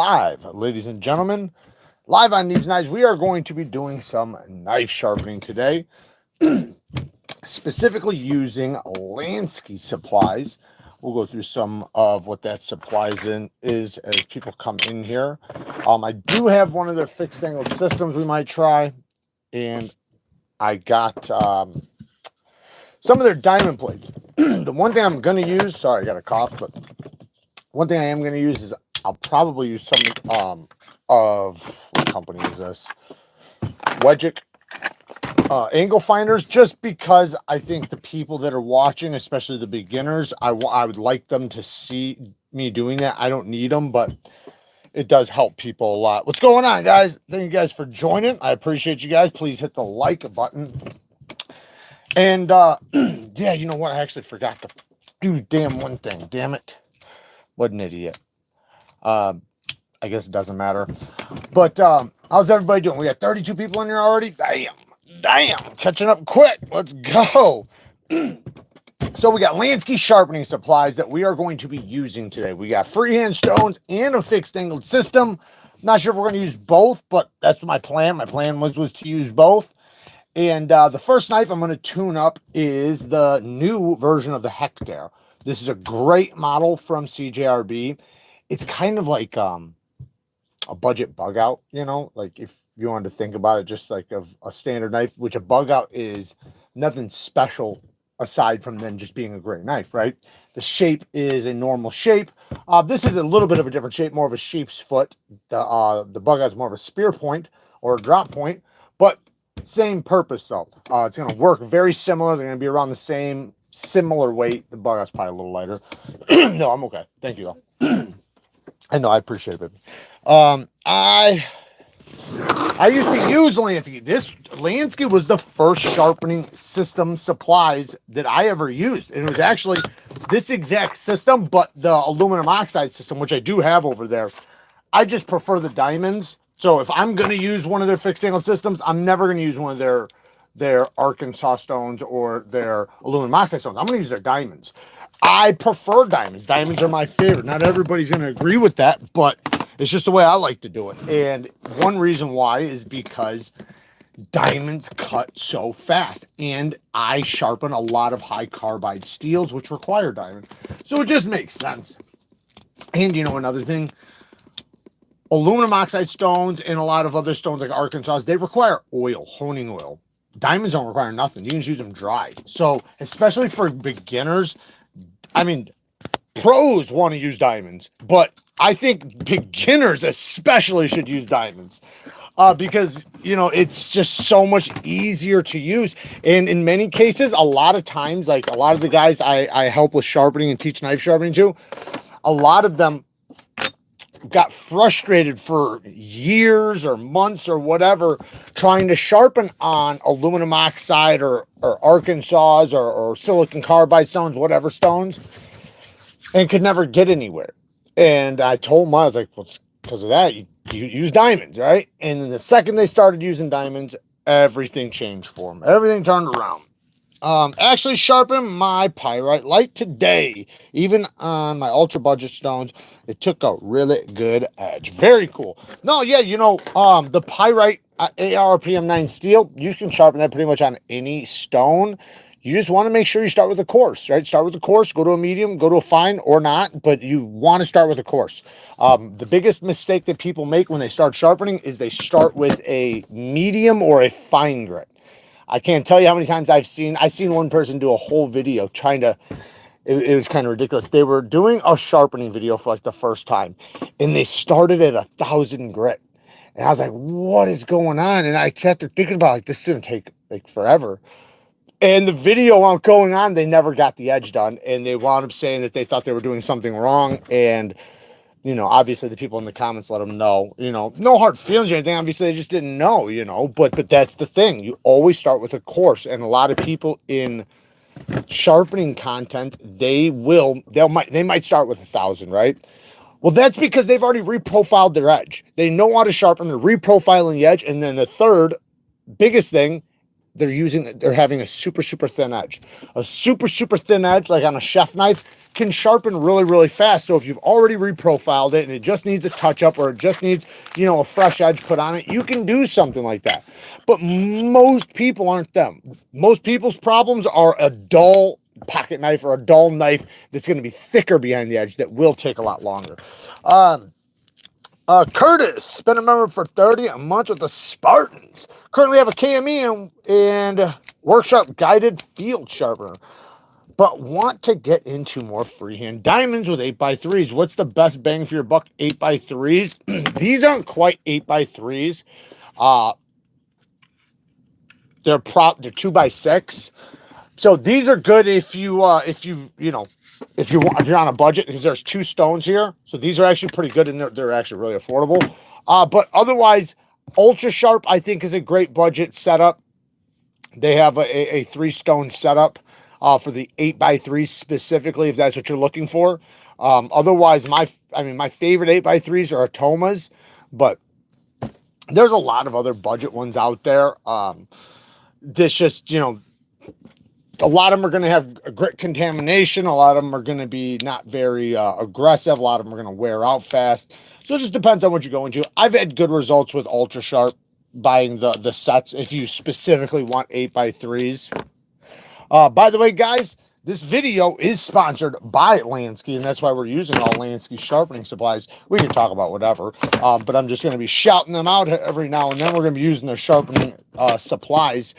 live, ladies and gentlemen. Live on Needs Knives, we are going to be doing some knife sharpening today, specifically using Lansky supplies. We'll go through some of what that supplies is as people come in here. I do have one of their fixed angled systems we might try, and I got some of their diamond plates. The one thing I'm going to use, sorry, I got a cough, but one thing I am going to use is I'll probably use some of, what company is this? Wedgick angle finders, just because I think the people that are watching, especially the beginners, I would like them to see me doing that. I don't need them, but it does help people a lot. What's going on, guys? Thank you guys for joining. I appreciate you guys. Please hit the like button. And yeah, you know what? I actually forgot to do damn one thing. Damn it. What an idiot. I guess it doesn't matter. But how's everybody doing? We got 32 people in here already. Damn, catching up quick. Let's go. So we got Lansky Sharpening supplies that we are going to be using today. We got freehand stones and a fixed angled system. Not sure if we're going to use both, but that's my plan. My plan was to use both. And the first knife I'm going to tune up is the new version of the Hector. This is a great model from CJRB. It's kind of like a budget bug out, you know, like if you wanted to think about it, just like of a standard knife, which a bug out is nothing special aside from then just being a great knife, right? The shape is a normal shape. This is a little bit of a different shape, more of a sheep's foot. The bug out is more of a spear point or a drop point, but same purpose though. It's going to work very similar. They're going to be around the same similar weight. The bug out's probably a little lighter. No, I'm okay. Thank you though. I know, I appreciate it, baby. I used to use Lansky. This Lansky was the first sharpening system supplies that I ever used. And it was actually this exact system, but the aluminum oxide system, which I do have over there. I just prefer the diamonds. So if I'm going to use one of their fixed angle systems, I'm never going to use one of their Arkansas stones or their aluminum oxide stones. I'm going to use their diamonds. I prefer diamonds. Diamonds are my favorite. Not everybody's going to agree with that, but it's just the way I like to do it. And one reason why is because diamonds cut so fast. And I sharpen a lot of high carbide steels, which require diamonds. So it just makes sense. And you know, another thing, aluminum oxide stones and a lot of other stones like Arkansas, they require oil, honing oil. Diamonds don't require nothing. You can use them dry. So especially for beginners, I mean, pros want to use diamonds, but I think beginners especially should use diamonds because, you know, it's just so much easier to use. And in many cases, a lot of times, like a lot of the guys I help with sharpening and teach knife sharpening to, a lot of them got frustrated for years or months or whatever trying to sharpen on aluminum oxide or Arkansas or silicon carbide stones, whatever stones, and could never get anywhere. And I told them, I was like, well, it's because of that. You use diamonds, right? And then the second they started using diamonds, everything changed for them. Everything turned around. Actually sharpened my pyrite light today, even on my ultra budget stones. It took a really good edge. Very cool. No, yeah, you know, the pyrite ARPM9 steel, you can sharpen that pretty much on any stone. You just want to make sure you start with a coarse, right? Start with a coarse, go to a medium, go to a fine or not, but you want to start with a coarse. The biggest mistake that people make when they start sharpening is they start with a medium or a fine grit. I can't tell you how many times I've seen one person do a whole video trying to, it was kind of ridiculous. They were doing a sharpening video for like the first time and they started at 1,000 grit. And I was like, what is going on? And I kept thinking about like, this is going to take like forever. And the video while going on, they never got the edge done. And they wound up saying that they thought they were doing something wrong. And, you know, obviously the people in the comments let them know, you know, no hard feelings or anything. Obviously they just didn't know, you know, but that's the thing. You always start with a coarse. And a lot of people in sharpening content, they might start with 1,000, right? Well, that's because they've already reprofiled their edge. They know how to sharpen, they're reprofiling the edge. And then the third biggest thing, they're having a super thin edge. A super thin edge, like on a chef knife, can sharpen really fast. So if you've already reprofiled it and it just needs a touch up, or it just needs, you know, a fresh edge put on it, you can do something like that. But most people aren't them. Most people's problems are a dull pocket knife or a dull knife that's going to be thicker behind the edge that will take a lot longer. Curtis, been a member for 30 a month with the Spartans. Currently have a KME and Workshop guided field sharpener, but want to get into more freehand diamonds with 8x3s. What's the best bang for your buck 8x3s? These aren't quite 8x3s. They're 2x6. So these are good if you're on a budget, because there's 2 stones here. So these are actually pretty good, and they're actually really affordable. But otherwise, Ultra Sharp, I think, is a great budget setup. They have a 3-stone setup for the 8x3 specifically, if that's what you're looking for. Otherwise, my favorite 8x3s are Atomas, but there's a lot of other budget ones out there. This just, you know, a lot of them are going to have grit contamination. A lot of them are going to be not very aggressive. A lot of them are going to wear out fast. So it just depends on what you're going to. I've had good results with Ultra Sharp buying the sets if you specifically want 8x3s. By the way, guys, this video is sponsored by Lansky, and that's why we're using all Lansky sharpening supplies. We can talk about whatever, but I'm just going to be shouting them out every now and then. We're going to be using their sharpening supplies.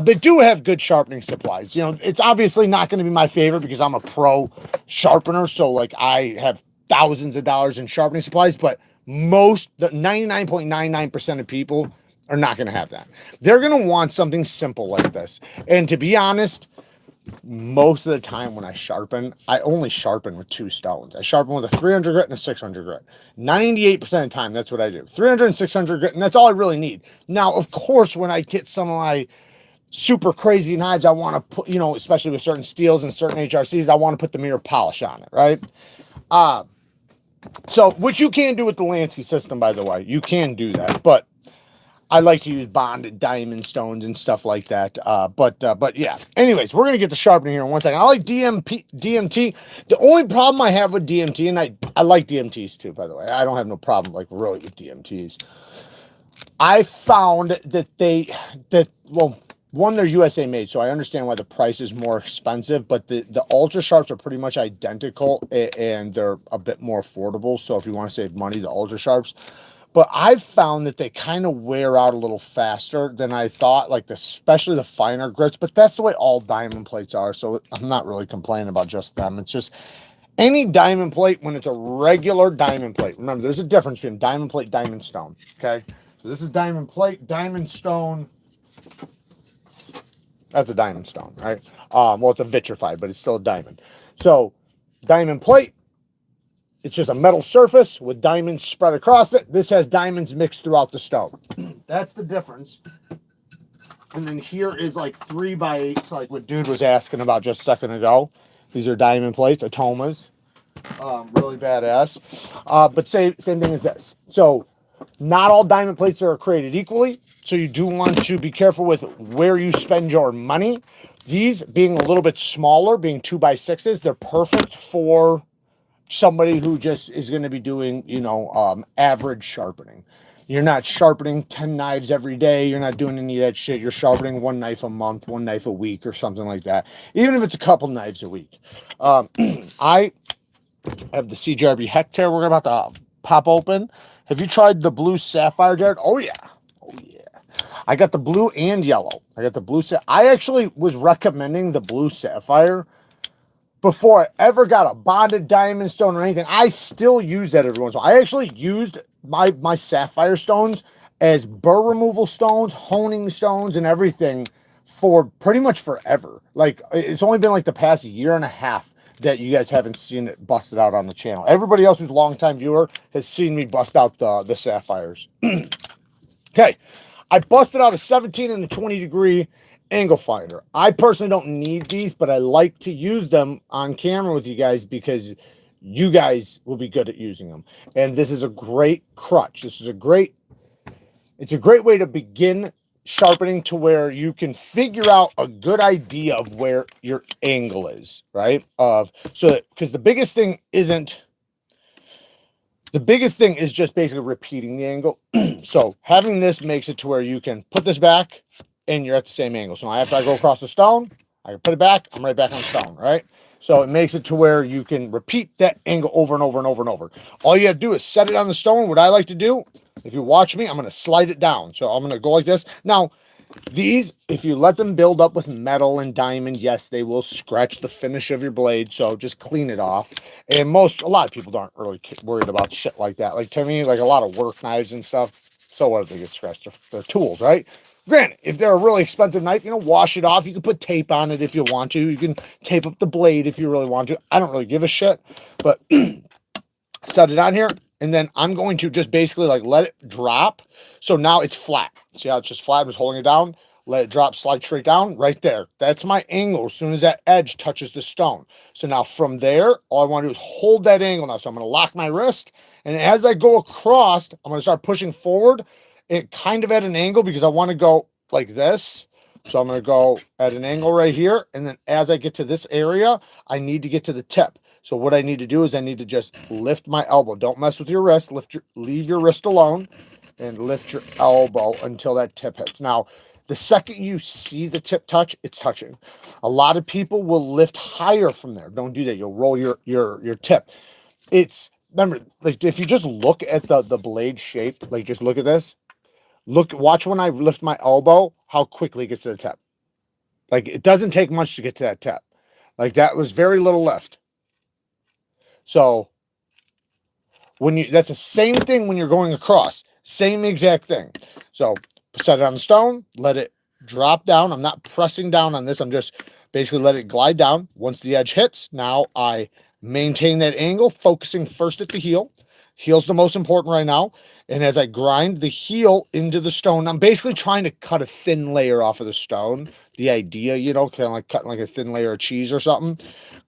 They do have good sharpening supplies. You know, it's obviously not going to be my favorite because I'm a pro sharpener. So like I have thousands of dollars in sharpening supplies, but the 99.99% of people are not going to have that. They're going to want something simple like this. And to be honest, most of the time when I sharpen, I only sharpen with 2 stones. I sharpen with a 300 grit and a 600 grit. 98% of the time, that's what I do. 300 and 600 grit, and that's all I really need. Now, of course, when I get some of my super crazy knives, I want to put, you know, especially with certain steels and certain HRCs, I want to put the mirror polish on it, right? So, which you can do with the Lansky system, by the way. You can do that, but I like to use bonded diamond stones and stuff like that. But yeah. Anyways, we're going to get the sharpening here in one second. I like DMT. The only problem I have with DMT, and I like DMTs too, by the way. I don't have no problem, like, really with DMTs. I found that well, one, they're USA made, so I understand why the price is more expensive, but the Ultra Sharps are pretty much identical, and they're a bit more affordable. So if you want to save money, the Ultra Sharps. But I've found that they kind of wear out a little faster than I thought, like especially the finer grits. But that's the way all diamond plates are, so I'm not really complaining about just them. It's just any diamond plate, when it's a regular diamond plate. Remember, there's a difference between diamond plate, diamond stone, okay? So this is diamond plate, diamond stone. That's a diamond stone, right? Well, it's a vitrified, but it's still a diamond. So diamond plate, it's just a metal surface with diamonds spread across it. This has diamonds mixed throughout the stone. That's the difference. And then here is like 3x8s, like what dude was asking about just a second ago. These are diamond plates, Atomas. Really badass. But same thing as this. So not all diamond plates are created equally. So you do want to be careful with where you spend your money. These being a little bit smaller, being 2x6s, they're perfect for somebody who just is going to be doing, you know, average sharpening. You're not sharpening 10 knives every day. You're not doing any of that shit. You're sharpening 1 knife a month, 1 knife a week, or something like that. Even if it's a couple knives a week. I have the CJRB Hectare we're about to pop open. Have you tried the blue sapphire, Jared? Oh, yeah. Oh, yeah. I got the blue and yellow. I got the blue. I actually was recommending the blue sapphire before I ever got a bonded diamond stone or anything. I still use that every once in a while. I actually used my sapphire stones as burr removal stones, honing stones, and everything for pretty much forever. Like, it's only been like the past 1.5 years that you guys haven't seen it busted out on the channel. Everybody else who's a longtime viewer has seen me bust out the sapphires. Okay, I busted out a 17 and a 20 degree angle finder. I personally don't need these, but I like to use them on camera with you guys because you guys will be good at using them. And this is a great crutch. It's a great way to begin sharpening to where you can figure out a good idea of where your angle is, right? Because the biggest thing is just basically repeating the angle. So having this makes it to where you can put this back and you're at the same angle. So now after I go across the stone, I can put it back, I'm right back on stone, right? So it makes it to where you can repeat that angle over and over and over and over. All you have to do is set it on the stone. What I like to do, if you watch me, I'm going to slide it down. So I'm going to go like this. Now, these, if you let them build up with metal and diamond, yes, they will scratch the finish of your blade. So just clean it off. And a lot of people aren't really worried about shit like that. Like to me, like a lot of work knives and stuff. So what if they get scratched? They're tools, right? Granted, if they're a really expensive knife, wash it off. You can put tape on it if you want to. You can tape up the blade if you really want to. I don't really give a shit, but set it on here. And then I'm going to just basically like let it drop. So now it's flat. See how it's just flat? I was holding it down. Let it drop, slide straight down right there. That's my angle as soon as that edge touches the stone. So now from there, all I want to do is hold that angle now. So I'm going to lock my wrist. And as I go across, I'm going to start pushing forward. It kind of at an angle because I want to go like this. So I'm going to go at an angle right here. And then as I get to this area, I need to get to the tip. So what I need to do is I need to just lift my elbow. Don't mess with your wrist. Leave your wrist alone and lift your elbow until that tip hits. Now, the second you see the tip touch, it's touching. A lot of people will lift higher from there. Don't do that. You'll roll your tip. Remember, like if you just look at the blade shape, like just look at this. Watch when I lift my elbow, how quickly it gets to the tip. Like it doesn't take much to get to that tip. Like that was very little lift. So that's the same thing when you're going across, same exact thing. So set it on the stone, let it drop down. I'm not pressing down on this. I'm just basically let it glide down. Once the edge hits, now I maintain that angle, focusing first at the heel. Heel's the most important right now. And as I grind the heel into the stone, I'm basically trying to cut a thin layer off of the stone. The idea, kind of like cutting like a thin layer of cheese or something.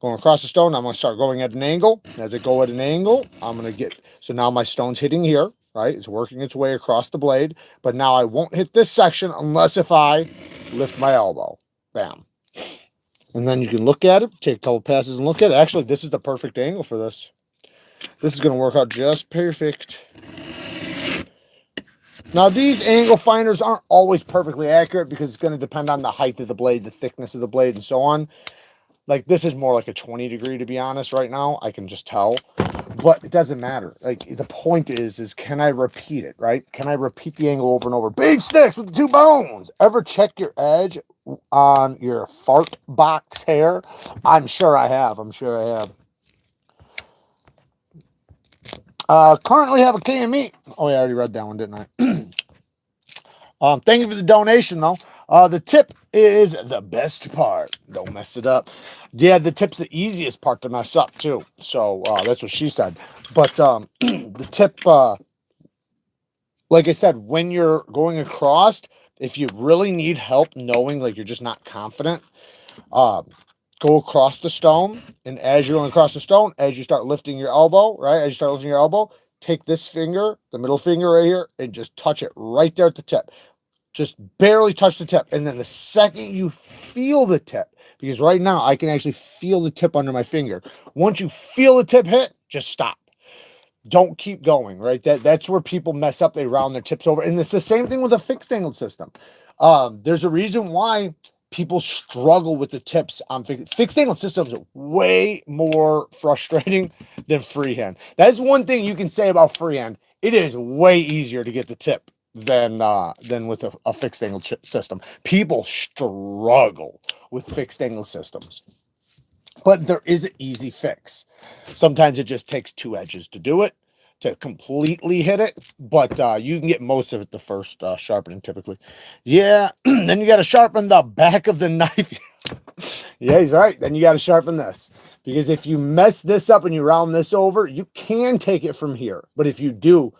Going across the stone, I'm going to start going at an angle. As I go at an angle, I'm going to so now my stone's hitting here, right? It's working its way across the blade. But now I won't hit this section unless if I lift my elbow. Bam. And then you can look at it, take a couple passes and look at it. Actually, this is the perfect angle for this. This is going to work out just perfect. Now, these angle finders aren't always perfectly accurate because it's going to depend on the height of the blade, the thickness of the blade, and so on. Like, this is more like a 20 degree, to be honest, right now. I can just tell. But it doesn't matter. Like, the point is can I repeat it, right? Can I repeat the angle over and over? Beef sticks with the two bones. Ever check your edge on your fart box hair? I'm sure I have. Currently have a can of meat. Oh, yeah, I already read that one, didn't I? Thank you for the donation, though. The tip is the best part. Don't mess it up. Yeah, the tip's the easiest part to mess up, too. So, that's what she said. But the tip, like I said, when you're going across, if you really need help knowing, like, you're just not confident, go across the stone, and as you're going across the stone, as you start lifting your elbow, right? As you start lifting your elbow, take this finger, the middle finger right here, and just touch it right there at the tip. Just barely touch the tip. And then the second you feel the tip, because right now I can actually feel the tip under my finger. Once you feel the tip hit, just stop. Don't keep going, right? That's where people mess up. They round their tips over. And it's the same thing with a fixed angle system. There's a reason why people struggle with the tips on fixed angle systems. Way more frustrating than freehand. That's one thing you can say about freehand. It is way easier to get the tip than with a fixed angle system. People struggle with fixed angle systems. But there is an easy fix. Sometimes it just takes two edges to do it, to completely hit it. But you can get most of it the first sharpening typically. Yeah, then you got to sharpen the back of the knife. Yeah, he's right. Then you got to sharpen this. Because if you mess this up and you round this over, you can take it from here. But if you do,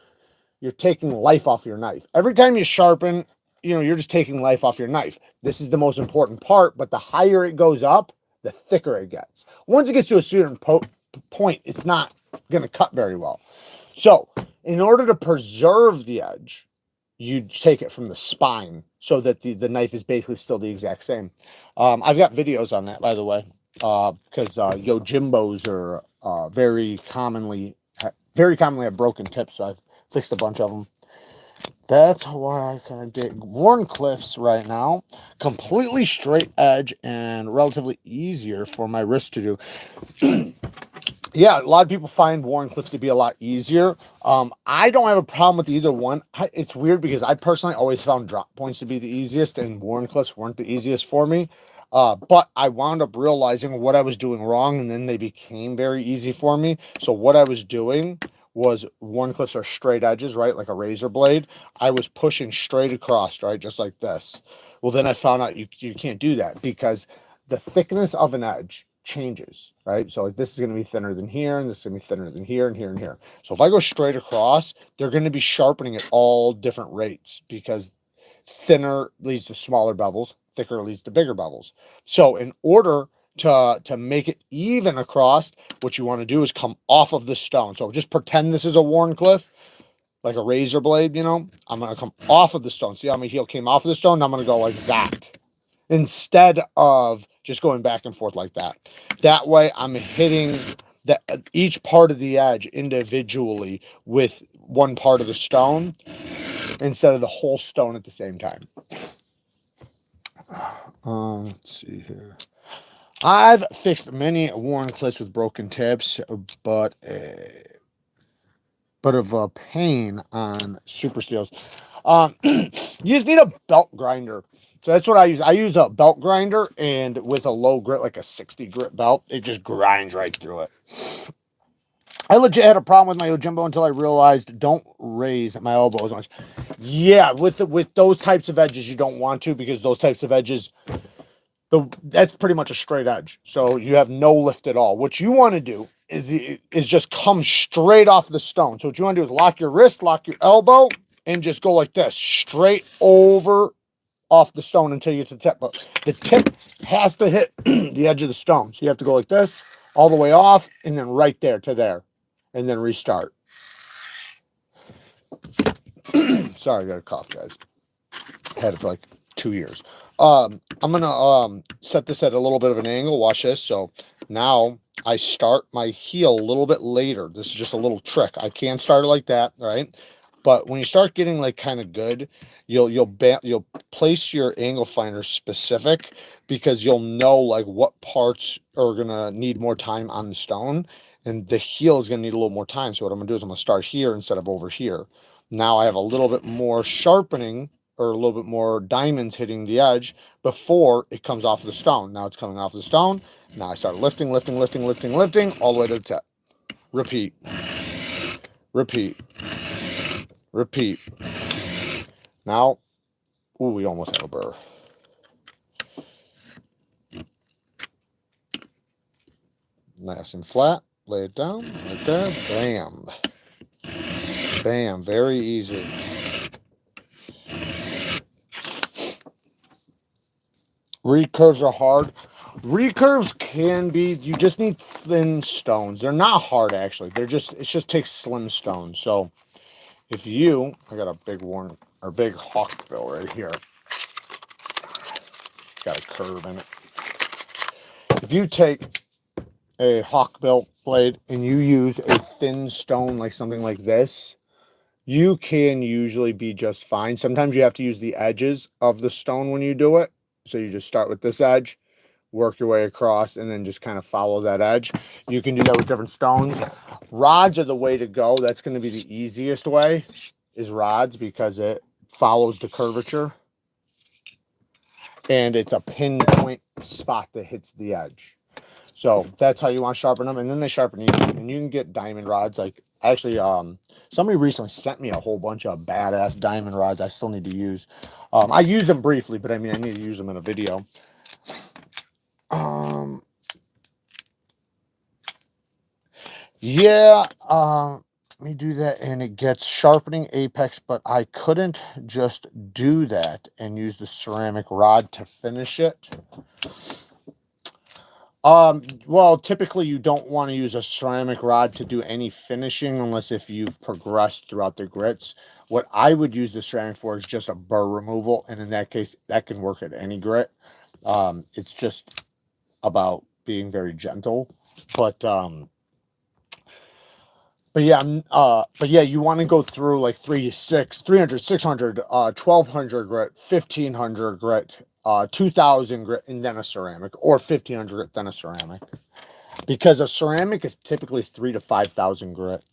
you're taking life off your knife. Every time you sharpen, you're just taking life off your knife. This is the most important part. But the higher it goes up, the thicker it gets. Once it gets to a certain point, it's not going to cut very well. So in order to preserve the edge, you take it from the spine so that the knife is basically still the exact same. I've got videos on that, by the way, because Yojimbos are very commonly have broken tips, so I've fixed a bunch of them. That's why I kind of dig Wharncliffe's right now. Completely straight edge and relatively easier for my wrist to do. Yeah, a lot of people find Wharncliffe's to be a lot easier. I don't have a problem with either one. It's weird because I personally always found drop points to be the easiest, and Wharncliffe's weren't the easiest for me. But I wound up realizing what I was doing wrong, and then they became very easy for me. So what I was doing was Wharncliffe's are straight edges, right? Like a razor blade. I was pushing straight across, right? Just like this. Well, then I found out you can't do that because the thickness of an edge changes, right? So like this is going to be thinner than here, and this is going to be thinner than here, and here, and here. So if I go straight across, they're going to be sharpening at all different rates because thinner leads to smaller bevels, thicker leads to bigger bevels. So in order to make it even across, what you want to do is come off of the stone. So just pretend this is a Wharncliffe, like a razor blade, you know. I'm going to come off of the stone. See how my heel came off of the stone? I'm going to go like that instead of just going back and forth like that. That way I'm hitting each part of the edge individually with one part of the stone instead of the whole stone at the same time. Let's see here. I've fixed many Wharncliffes with broken tips, but of a pain on Super Steels. You just need a belt grinder. So that's what I use. I use a belt grinder, and with a low grit, like a 60 grit belt, it just grinds right through it. I legit had a problem with my Yojimbo until I realized don't raise my elbow as much. Yeah, with those types of edges, you don't want to, because those types of edges, that's pretty much a straight edge. So you have no lift at all. What you want to do is just come straight off the stone. So what you want to do is lock your wrist, lock your elbow, and just go like this, straight over off the stone until you get to the tip. But the tip has to hit the edge of the stone. So you have to go like this, all the way off, and then right there to there, and then restart. Sorry, I got a cough, guys. Had it for like 2 years. I'm gonna set this at a little bit of an angle. Watch this. So now I start my heel a little bit later. This is just a little trick. I can start it like that, right? But when you start getting like kind of good, you'll place your angle finder specific, because you'll know like what parts are gonna need more time on the stone, and the heel is gonna need a little more time. So what I'm gonna do is I'm gonna start here instead of over here. Now I have a little bit more sharpening, or a little bit more diamonds hitting the edge before it comes off of the stone. Now it's coming off the stone. Now I start lifting all the way to the tip. Repeat. Repeat. Repeat. Now, ooh, we almost have a burr. Nice and flat. Lay it down right there. Bam. Bam. Very easy. Recurves are hard. Recurves can be, you just need thin stones. They're not hard, actually. It just takes slim stones. So if you, I got a big hawkbill right here. Got a curve in it. If you take a hawkbill blade and you use a thin stone, like something like this, you can usually be just fine. Sometimes you have to use the edges of the stone when you do it. So you just start with this edge, work your way across, and then just kind of follow that edge. You can do that with different stones. Rods are the way to go. That's going to be the easiest way, is rods, because it follows the curvature. And it's a pinpoint spot that hits the edge. So that's how you want to sharpen them. And then they sharpen easy. And you can get diamond rods. Like, actually, somebody recently sent me a whole bunch of badass diamond rods I still need to use. I used them briefly, but I mean, I need to use them in a video. Yeah, let me do that, and it gets sharpening apex, but I couldn't just do that and use the ceramic rod to finish it. Well, typically you don't want to use a ceramic rod to do any finishing unless if you've progressed throughout the grits. What I would use the ceramic for is just a burr removal, and in that case, that can work at any grit. It's just about being very gentle, but yeah, you want to go through like 300, 600, 1200 grit, 1500 grit, 2000 grit, and then a ceramic, or 1500 grit, then a ceramic. Because a ceramic is typically 3,000 to 5,000 grit.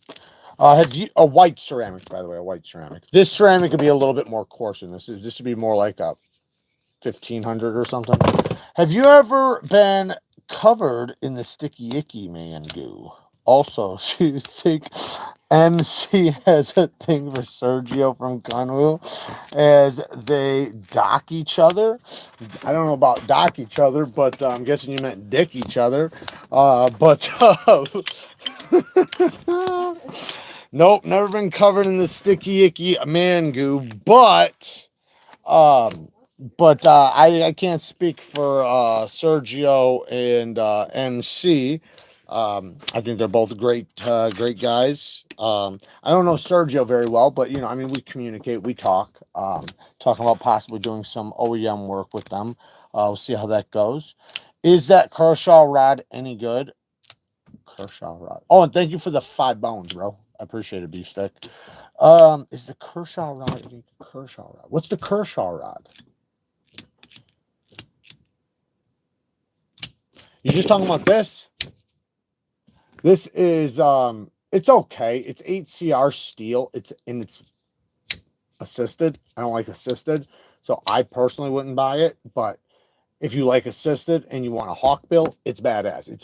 Have you a white ceramic, by the way, a white ceramic? This ceramic would be a little bit more coarse than this. This would be more like a 1500 or something. Have you ever been covered in the sticky icky man goo? Also, do you think MC has a thing for Sergio from Gunwoo as they dock each other? I don't know about dock each other, but I'm guessing you meant dick each other. Nope, never been covered in the sticky icky man goo, I can't speak for Sergio and MC. I think they're both great guys. I don't know Sergio very well, but I mean, we communicate, we talk, talking about possibly doing some OEM work with them. We'll see how that goes. Is that Kershaw rod any good? Kershaw rod. Oh, and thank you for the 5 bones, bro. I appreciate it, beef stick. Is the Kershaw rod? What's the Kershaw rod? You're just talking about this? This is it's okay. It's 8CR steel. It's assisted. I don't like assisted, so I personally wouldn't buy it. But if you like assisted and you want a hawk bill, it's badass. It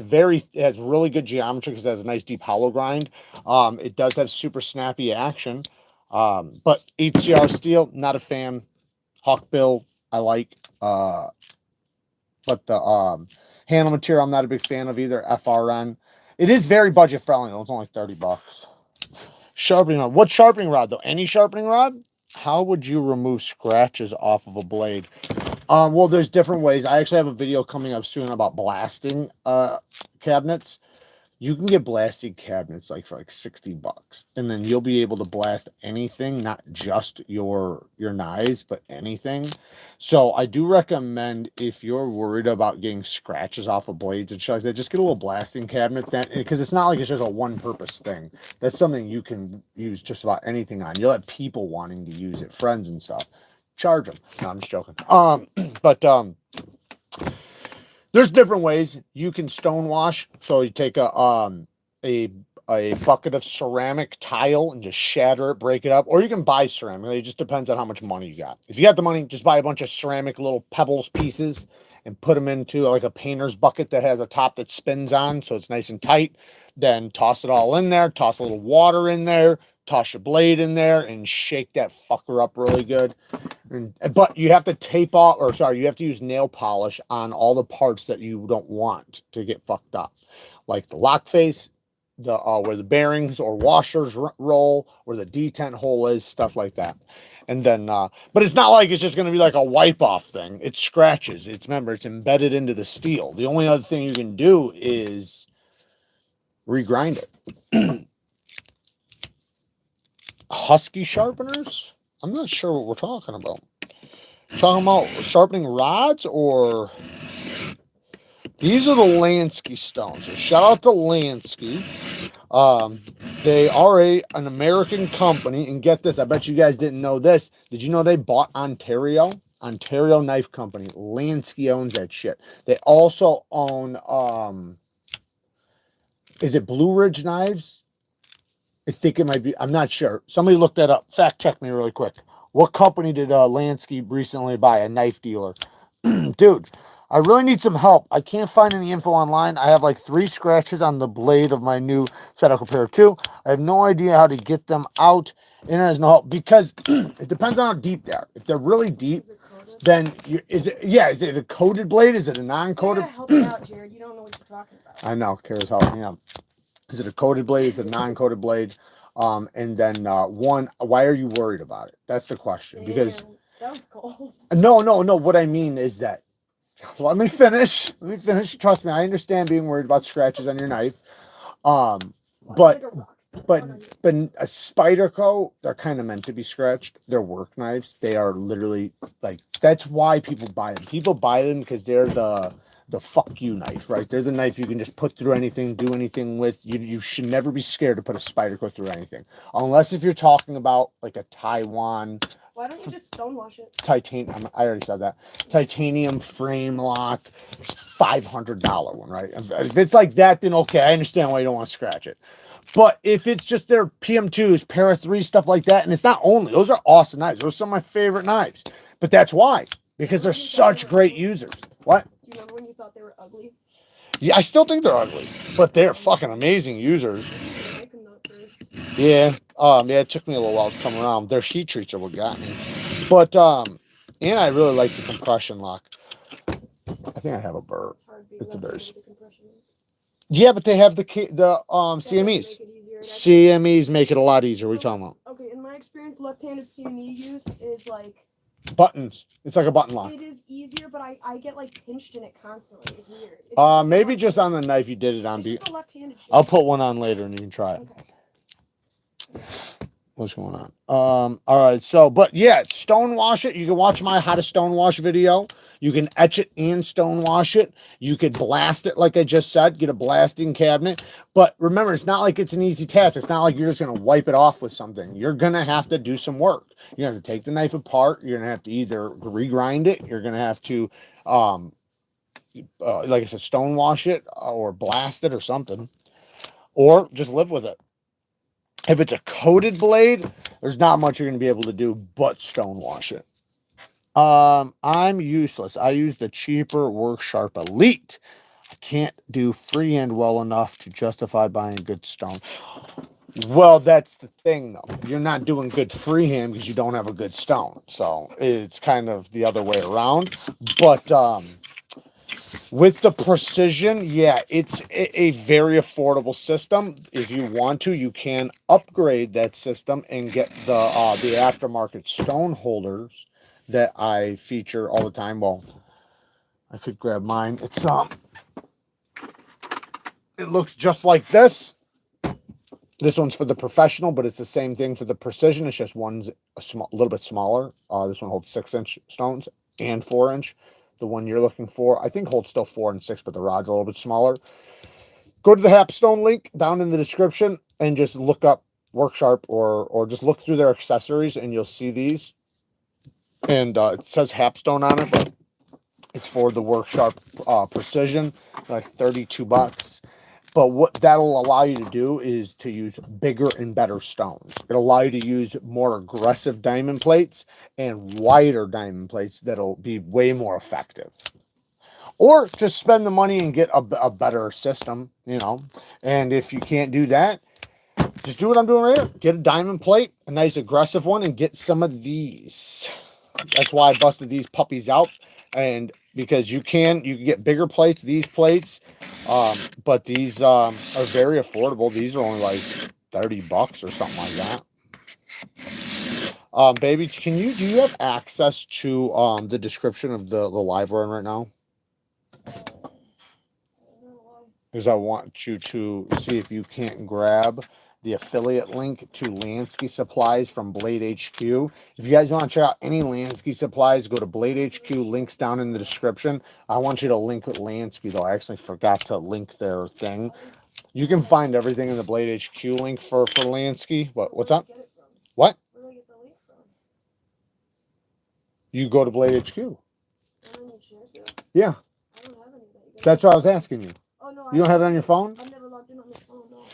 has really good geometry because it has a nice deep hollow grind. It does have super snappy action. But 8CR steel, not a fan. Hawk bill, I like. But the handle material, I'm not a big fan of either. FRN. It is very budget friendly though. It's only $30. Sharpening rod. What sharpening rod though? Any sharpening rod? How would you remove scratches off of a blade? Well, there's different ways. I actually have a video coming up soon about blasting cabinets. You can get blasting cabinets for like $60, and then you'll be able to blast anything, not just your knives, but anything. So I do recommend, if you're worried about getting scratches off of blades and shit like that, just get a little blasting cabinet, then, because it's not like it's just a one-purpose thing. That's something you can use just about anything on. You'll have people wanting to use it, friends and stuff. Charge them. No, I'm just joking. There's different ways you can stonewash. So you take a bucket of ceramic tile and just shatter it, break it up, or you can buy ceramic. It just depends on how much money you got. If you got the money, just buy a bunch of ceramic little pebbles pieces and put them into like a painter's bucket that has a top that spins on, so it's nice and tight. Then toss it all in there, toss a little water in there, toss your blade in there, and shake that fucker up really good. But you have to tape off, or sorry, you have to use nail polish on all the parts that you don't want to get fucked up, like the lock face, the where the bearings or washers roll, where the detent hole is, stuff like that. And then, but it's not like it's just going to be like a wipe off thing. It scratches. Remember, it's embedded into the steel. The only other thing you can do is regrind it. Husky sharpeners? I'm not sure what we're talking about. Talking about sharpening rods, or these are the Lansky stones. So shout out to Lansky. They are an American company, and get this, I bet you guys didn't know this. Did you know they bought Ontario Knife Company? Lansky owns that shit. They also own is it Blue Ridge Knives? I think it might be. I'm not sure. Somebody look that up. Fact check me really quick. What company did Lansky recently buy? A knife dealer. Dude, I really need some help. I can't find any info online. I have like 3 scratches on the blade of my new Spectacle Pair 2. I have no idea how to get them out. And there's no help because it depends on how deep they are. If they're really deep, then is it a coated blade? Is it a non-coated? Help me out, Jared. You don't know what you're talking about. I know. Kara's helping me out. Is it a coated blade? Is it a non-coated blade? And then why are you worried about it? That's the question. Because that was cold. No. What I mean is that Let me finish. Let me finish. Trust me, I understand being worried about scratches on your knife. Well, But it's like a rock star. but What are you? but a Spyderco, they're kind of meant to be scratched. They're work knives. They are literally like, that's why people buy them. People buy them because they're the fuck you knife, right? They're the knife you can just put through anything, do anything with. You should never be scared to put a Spyderco through anything, unless if you're talking about like a Taiwan Why don't you just stonewash it? titanium. I already said that. Titanium frame lock, $500 one, right? If it's like that, then okay, I understand why you don't want to scratch it. But if it's just their PM2s, Para 3, stuff like that, and it's not only, those are awesome knives. Those are some of my favorite knives. But that's why, because they're such great users. What? Do you remember when you thought they were ugly? Yeah, I still think they're ugly, but they're fucking amazing users. You make them not first. Yeah. Yeah, it took me a little while to come around. Their heat treats are what got me. But and I really like the compression lock. I think I have a Burr. It's hard being It's a left very with the compression. Yeah, but they have the That doesn't CMEs. make it easier. It actually- CMEs make it a lot easier. What are you talking about? Okay, in my experience, left-handed CME use is like Buttons. It's like a button lock. it is easier, but I get like pinched in it constantly. It's weird. It's Maybe just on the knife you did it on. It's just a left-handed shit. I'll put one on later and you can try it. Okay. What's going on? All right. So, but yeah, stonewash it. You can watch my how to stonewash video. You can etch it and stonewash it. You could blast it, like I just said, get a blasting cabinet. But remember, it's not like it's an easy task. It's not like you're just going to wipe it off with something. You're going to have to do some work. You're going to have to take the knife apart. You're going to have to either regrind it. You're going to have to, like I said, stonewash it or blast it or something. Or just live with it. If it's a coated blade, there's not much you're going to be able to do but stonewash it. I'm useless. I use the cheaper Work Sharp Elite. I can't do freehand well enough to justify buying good stone. Well, that's the thing, though. You're not doing good freehand because you don't have a good stone. So it's kind of the other way around. But with the precision, yeah, it's a very affordable system. If you want to, you can upgrade that system and get the aftermarket stone holders that I feature all the time. Well, I could grab mine. It's it looks just like this. This one's for the professional, but it's the same thing for the precision. It's just one's a little bit smaller. This one holds 6-inch stones and 4-inch. The one you're looking for, I think, holds still 4 and 6, but the rod's a little bit smaller. Go to the Hapstone link down in the description and just look up Work Sharp or just look through their accessories and you'll see these. And it says Hapstone on it, but it's for the Work Sharp Precision, like $32. But what that'll allow you to do is to use bigger and better stones. It'll allow you to use more aggressive diamond plates and wider diamond plates that'll be way more effective. Or just spend the money and get a better system, you know. And if you can't do that, just do what I'm doing right here. Get a diamond plate, a nice aggressive one, and get some of these. That's why I busted these puppies out. And because you can get bigger plates, these plates, but these are very affordable. These are only like $30 or something like that. Baby, do you have access to the description of the live we're in right now? Because I want you to see if you can't grab the affiliate link to Lansky Supplies from Blade HQ. If you guys want to check out any Lansky Supplies, go to Blade HQ. Links down in the description. I want you to link with Lansky, though. I actually forgot to link their thing. You can find everything in the Blade HQ link for Lansky. What's up? What? Where do I get the link from? You go to Blade HQ. I don't need shares there. Yeah. I don't have anything. That's what I was asking you. Oh, no, You don't have it on your phone? I've never logged in on the phone, no.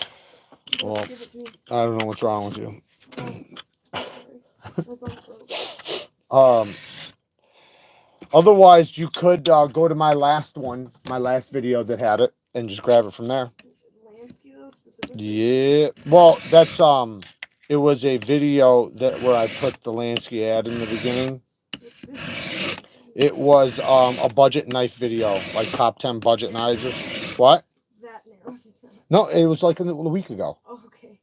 Well, Give it to me. I don't know what's wrong with you. Sorry. Otherwise, you could go to my last video that had it, and just grab it from there. Lansky, though, specifically? Yeah. Well, that's it was a video where I put the Lansky ad in the beginning. It was a budget knife video, like top 10 budget knives. What? That narrow. No, it was like a week ago. Oh, okay.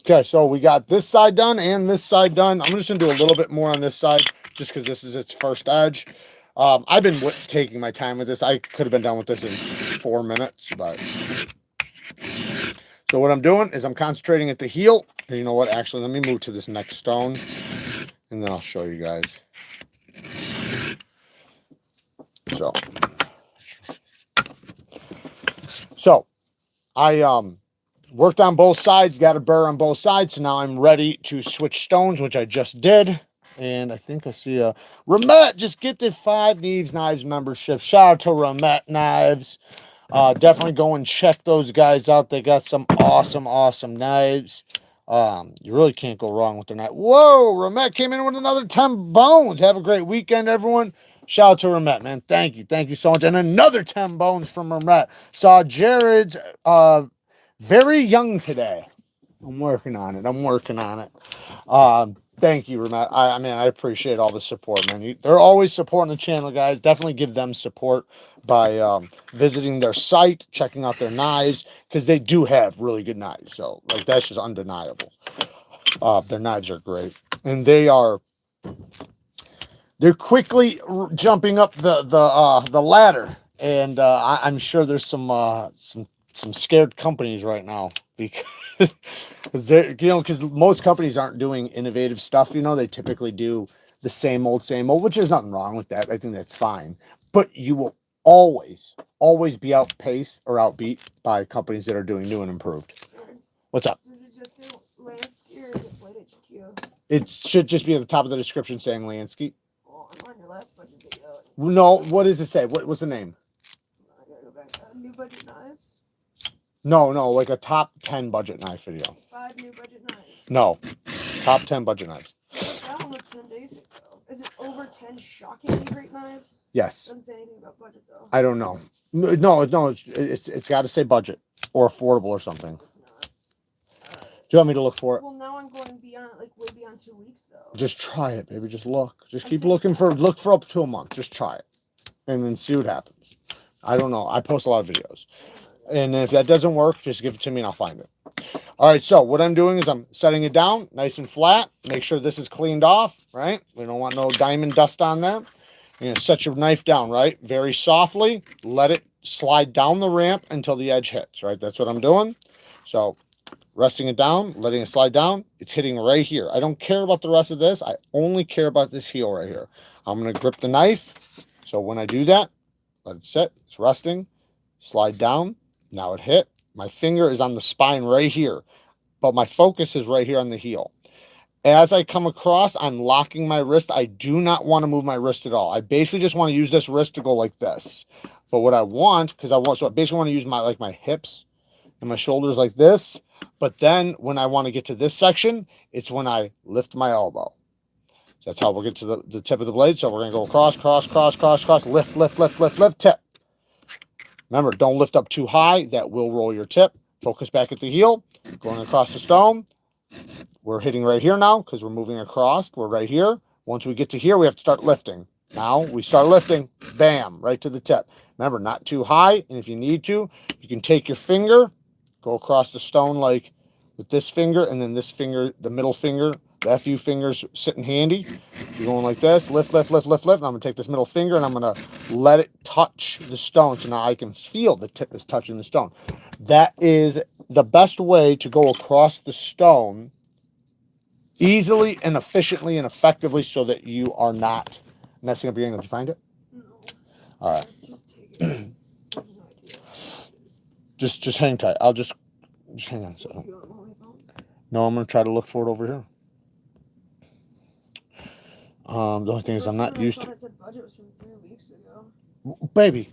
Okay, so we got this side done and this side done. I'm just gonna do a little bit more on this side just because this is its first edge. I've been taking my time with this. I could have been done with this in 4 minutes, but so what I'm doing is I'm concentrating at the heel. And you know what? Actually, let me move to this next stone, and then I'll show you guys. So I worked on both sides, got a burr on both sides, so now I'm ready to switch stones, which I just did. And I think I see a Ramet just get the 5 NEEVESKNIVES membership. Shout out to Ramet Knives. Definitely go and check those guys out. They got some awesome knives. You really can't go wrong with their knife. Whoa, Ramet came in with another 10 bones. Have a great weekend, everyone. Shout out to Ramet, man. Thank you so much. And another 10 bones from Ramet. Saw Jared's very young today. I'm working on it. Thank you, Ramet. I mean, I appreciate all the support, man. They're always supporting the channel, guys. Definitely give them support by visiting their site, checking out their knives, because they do have really good knives. So, like, that's just undeniable. Their knives are great, and they're quickly jumping up the ladder. And I'm sure there's some scared companies right now because because most companies aren't doing innovative stuff. They typically do the same old, which there's nothing wrong with that. I think that's fine, but you will always be outpaced or outbeat by companies that are doing new and improved. What's up? Does it just say Lansky or is it Blade HQ? It should just be at the top of the description saying Lansky. Oh, I'm on your last budget video. No, what does it say? What's the name? I gotta go back. New budget knives? No, like a top 10 budget knife video. 5 new budget knives. No, top 10 budget knives. That one was 10 days ago. Is it over 10 shockingly great knives? Yes. Doesn't say anything about budget though. I don't know. No, it's got to say budget or affordable or something. Do you want me to look for it? Well, now I'm going beyond, like, way beyond 2 weeks though. Just try it, baby. Just look. Just keep looking look for up to a month. Just try it, and then see what happens. I don't know. I post a lot of videos, and if that doesn't work, just give it to me and I'll find it. All right. So what I'm doing is I'm setting it down nice and flat. Make sure this is cleaned off. Right. We don't want no diamond dust on there. You're gonna set your knife down, right? Very softly. Let it slide down the ramp until the edge hits, right? That's what I'm doing. So resting it down, letting it slide down. It's hitting right here. I don't care about the rest of this. I only care about this heel right here. I'm gonna grip the knife. So when I do that, let it sit. It's resting. Slide down. Now it hit. My finger is on the spine right here, but my focus is right here on the heel. As I come across, I'm locking my wrist. I do not want to move my wrist at all. I basically just want to use this wrist to go like this. But what I want, so I basically want to use my hips and my shoulders like this. But then when I want to get to this section, it's when I lift my elbow. So that's how we'll get to the tip of the blade. So we're going to go cross, lift, tip. Remember, don't lift up too high. That will roll your tip. Focus back at the heel, going across the stone. We're hitting right here now because we're moving across. We're right here. Once we get to here, we have to start lifting. Now we start lifting. Bam, right to the tip. Remember, not too high. And if you need to, you can take your finger, go across the stone like with this finger, and then this finger, the middle finger, the FU finger's sitting handy. You're going like this, lift. And I'm going to take this middle finger and I'm going to let it touch the stone. So now I can feel the tip is touching the stone. That is the best way to go across the stone easily and efficiently and effectively so that you are not messing up your angle. Did you find it? No. All right. just hang tight. I'll just hang on a second. No, I'm going to try to look for it over here. The only thing is I'm not used to. Said budget was from 3 weeks ago. Baby,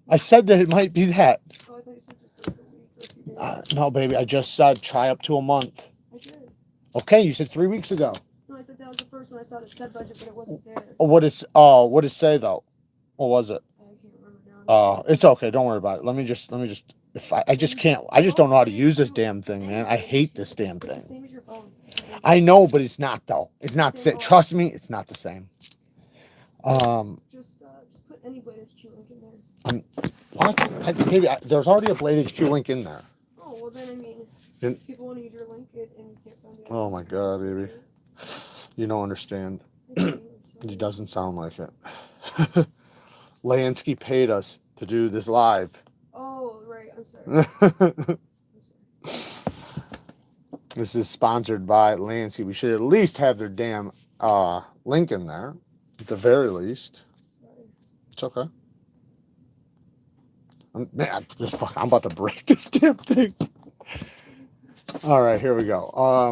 I said that it might be that. Oh, I thought you said just like a week or 2 days. No, baby, I just said try up to a month. I did. Okay, you said 3 weeks ago. No, I said that was the first one I saw that said budget, but it wasn't there. What did it say though? What was it? I can't remember now. It's okay. Don't worry about it. Let me just. If I just can't. I just don't know how to use this damn thing, man. I hate this damn thing. Same as your phone. I know, but it's not though. It's not. Trust me, it's not the same. Just put any Blade HQ link in there. What? There's already a Blade HQ link in there. Oh well, then I mean, Then- if people want to use your link and you can't Oh my God, baby. You don't understand. It doesn't sound like it. Lansky paid us to do this live. Oh, right. I'm sorry. This is sponsored by Lansky. We should at least have their damn link in there, at the very least. It's okay. Man, I'm about to break this damn thing. All right, here we go.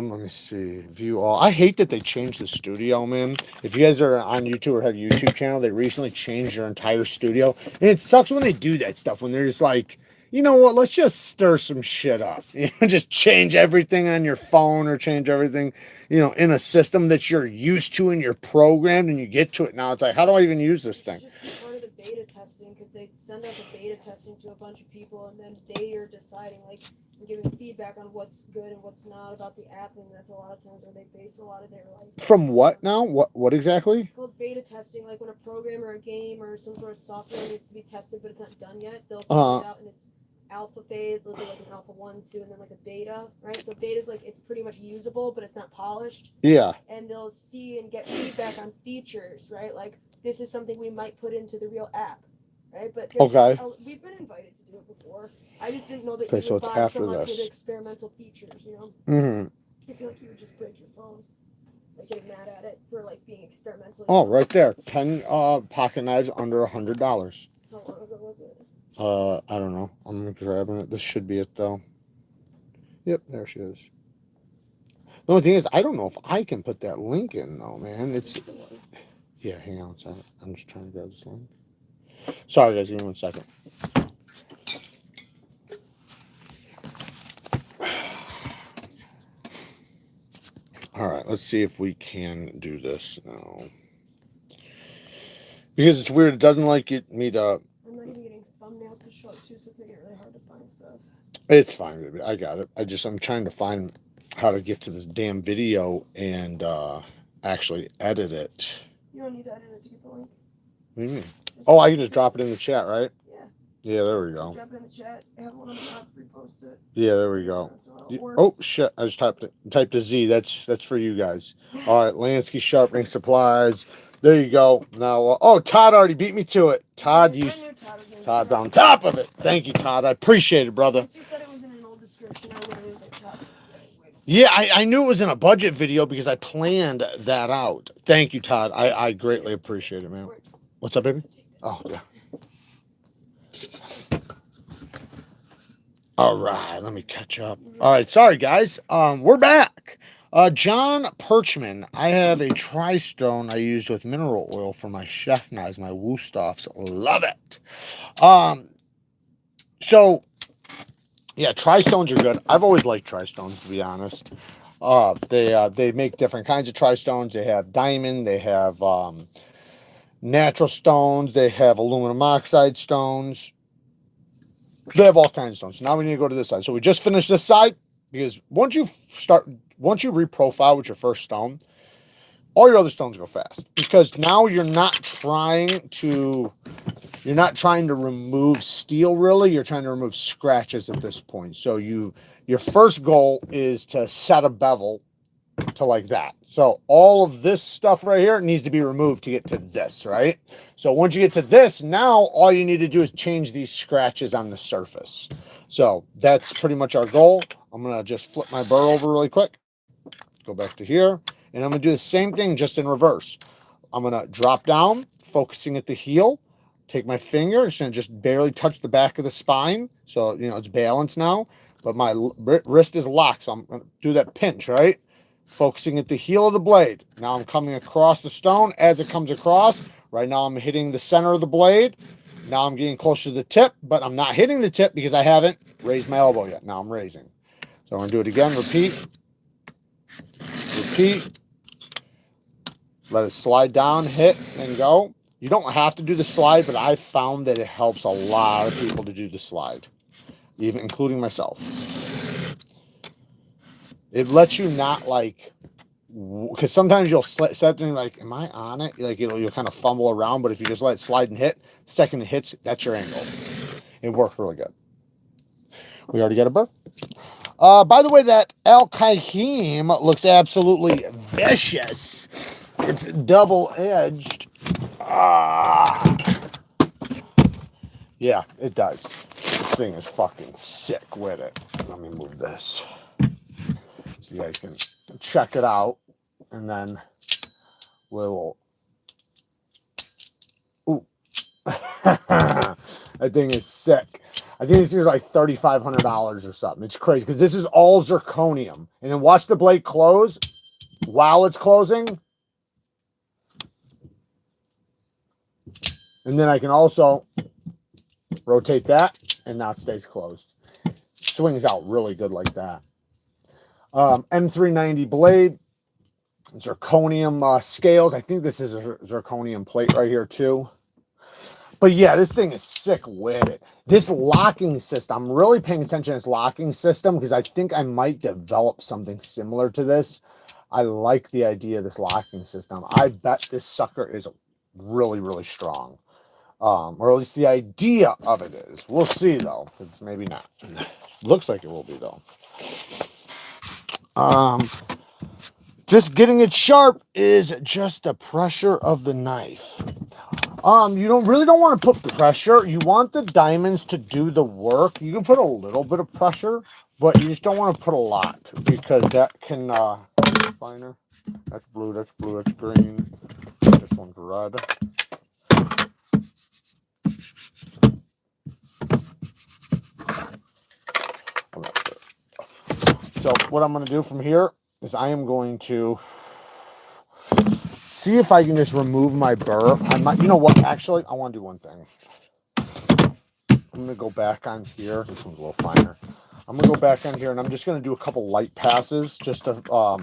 Let me see. View all. I hate that they changed the studio, man. If you guys are on YouTube or have a YouTube channel, they recently changed their entire studio. And it sucks when they do that stuff, when they're just like, you know what, let's just stir some shit up. You know, just change everything on your phone or change everything, you know, in a system that you're used to and you're programmed and you get to it. Now it's like, how do I even use this thing? Just be part of the beta testing, because they send out the beta testing to a bunch of people, and then they are deciding, like, and giving feedback on what's good and what's not about the app, and that's a lot of times where they base a lot of their, like... From what now? What exactly? It's called beta testing, like when a program or a game or some sort of software needs to be tested but it's not done yet, they'll send it out in its alpha phase. They'll do like an alpha 1, 2, and then like a beta, right? So beta's like, it's pretty much usable, but it's not polished. Yeah. And they'll see and get feedback on features, right? Like, this is something we might put into the real app, right? But okay, we've been invited to do it before. I just didn't know that okay, you so would it's buy after so much this. with experimental features, you know? Mm-hmm. I feel like you would just break your phone, like getting mad at it for like being experimental. Oh, right there. 10 pocket knives under $100. How long ago was it? I don't know. I'm grabbing it. This should be it though. Yep, there she is. The only thing is, I don't know if I can put that link in though, man. It's yeah. Hang on a second. I'm just trying to grab this link. Sorry, guys. Give me 1 second. All right, let's see if we can do this now. Because it's weird. It doesn't like me to. I'm not even getting thumbnails to show it too, so it's gonna get really hard to find stuff. It's fine, baby. I got it. I'm trying to find how to get to this damn video and actually edit it. You don't need to edit it to get the link. What do you mean? Oh, I can just drop it in the chat, right? Yeah. Yeah, there we go. Drop it in the chat. I have one of the mods repost it. Yeah, there we go. Oh shit! I just typed a Z. That's for you guys. All right, Lansky Sharpening Supplies. There you go. Now, oh, Todd already beat me to it. Todd, Todd's on top of it. Thank you, Todd. I appreciate it, brother. Since you said it was in an old description, I would have like Todd. Yeah, I knew it was in a budget video because I planned that out. Thank you, Todd. I greatly appreciate it, man. What's up, baby? Oh, yeah. All right, let me catch up. All right, sorry, guys. We're back. John Perchman. I have a tri-stone I used with mineral oil for my chef knives, my Wusthoffs. Love it. So, yeah, tri-stones are good. I've always liked tri-stones, to be honest. They make different kinds of tri-stones. They have diamond. They have natural stones. They have aluminum oxide stones. They have all kinds of stones. So now we need to go to this side. So we just finished this side because once you reprofile with your first stone, all your other stones go fast because now you're not trying to remove steel really. You're trying to remove scratches at this point. So your first goal is to set a bevel to like that. So all of this stuff right here needs to be removed to get to this, right? So once you get to this, now all you need to do is change these scratches on the surface. So that's pretty much our goal. I'm going to just flip my burr over really quick. Go back to here. And I'm going to do the same thing just in reverse. I'm going to drop down, focusing at the heel. Take my finger. It's going to just barely touch the back of the spine. So, you know, it's balanced now. But my wrist is locked. So I'm going to do that pinch, right? Focusing at the heel of the blade. Now I'm coming across the stone as it comes across. Right now I'm hitting the center of the blade. Now I'm getting closer to the tip, but I'm not hitting the tip because I haven't raised my elbow yet. Now I'm raising. So I'm going to do it again. Repeat. Repeat. Let it slide down, hit, and go. You don't have to do the slide, but I found that it helps a lot of people to do the slide, even including myself. It lets you not like, because sometimes you'll set there like, am I on it? Like you'll kind of fumble around, but if you just let it slide and hit, the second it hits, that's your angle. It worked really good. We already got a burr. By the way, that Al Kahim looks absolutely vicious. It's double-edged. Yeah, it does. This thing is fucking sick with it. Let me move this so you guys can check it out, and then we'll. Ooh, that thing is sick. I think this is like $3,500 or something. It's crazy because this is all zirconium. And then watch the blade close while it's closing. And then I can also rotate that, and now it stays closed. Swings out really good like that. M390 blade, zirconium scales. I think this is a zirconium plate right here too. But yeah, this thing is sick with it. This locking system, I'm really paying attention to this locking system because I think I might develop something similar to this. I like the idea of this locking system. I bet this sucker is really, really strong. Or at least the idea of it is. We'll see though, because maybe not. Looks like it will be though. Just getting it sharp is just the pressure of the knife. You don't want to put pressure. You want the diamonds to do the work. You can put a little bit of pressure, but you just don't want to put a lot because that can finer. That's blue, that's green. This one's red. So what I'm going to do from here is I am going to see if I can just remove my burr. I might, you know what? Actually, I want to do one thing. I'm going to go back on here. This one's a little finer. I'm going to go back on here, and I'm just going to do a couple light passes just to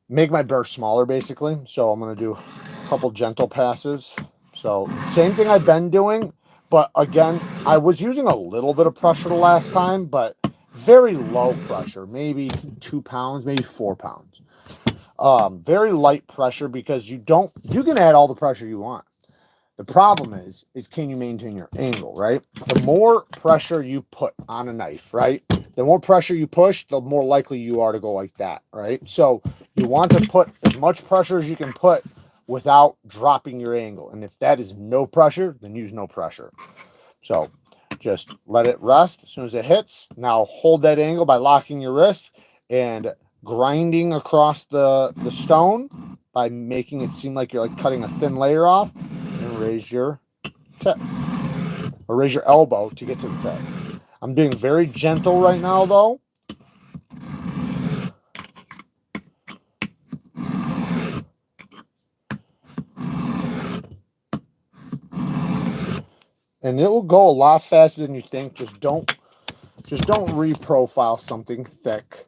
make my burr smaller, basically. So I'm going to do a couple gentle passes. So same thing I've been doing, but again, I was using a little bit of pressure the last time, but very low pressure, maybe 2 pounds, maybe 4 pounds. Very light pressure because you can add all the pressure you want. The problem is can you maintain your angle, right? The more pressure you put on a knife, right? The more pressure you push, the more likely you are to go like that, right? So you want to put as much pressure as you can put without dropping your angle. And if that is no pressure, then use no pressure. So just let it rest as soon as it hits. Now hold that angle by locking your wrist and grinding across the stone by making it seem like you're like cutting a thin layer off, and raise your tip or raise your elbow to get to the tip. I'm being very gentle right now though. And it will go a lot faster than you think. Just don't reprofile something thick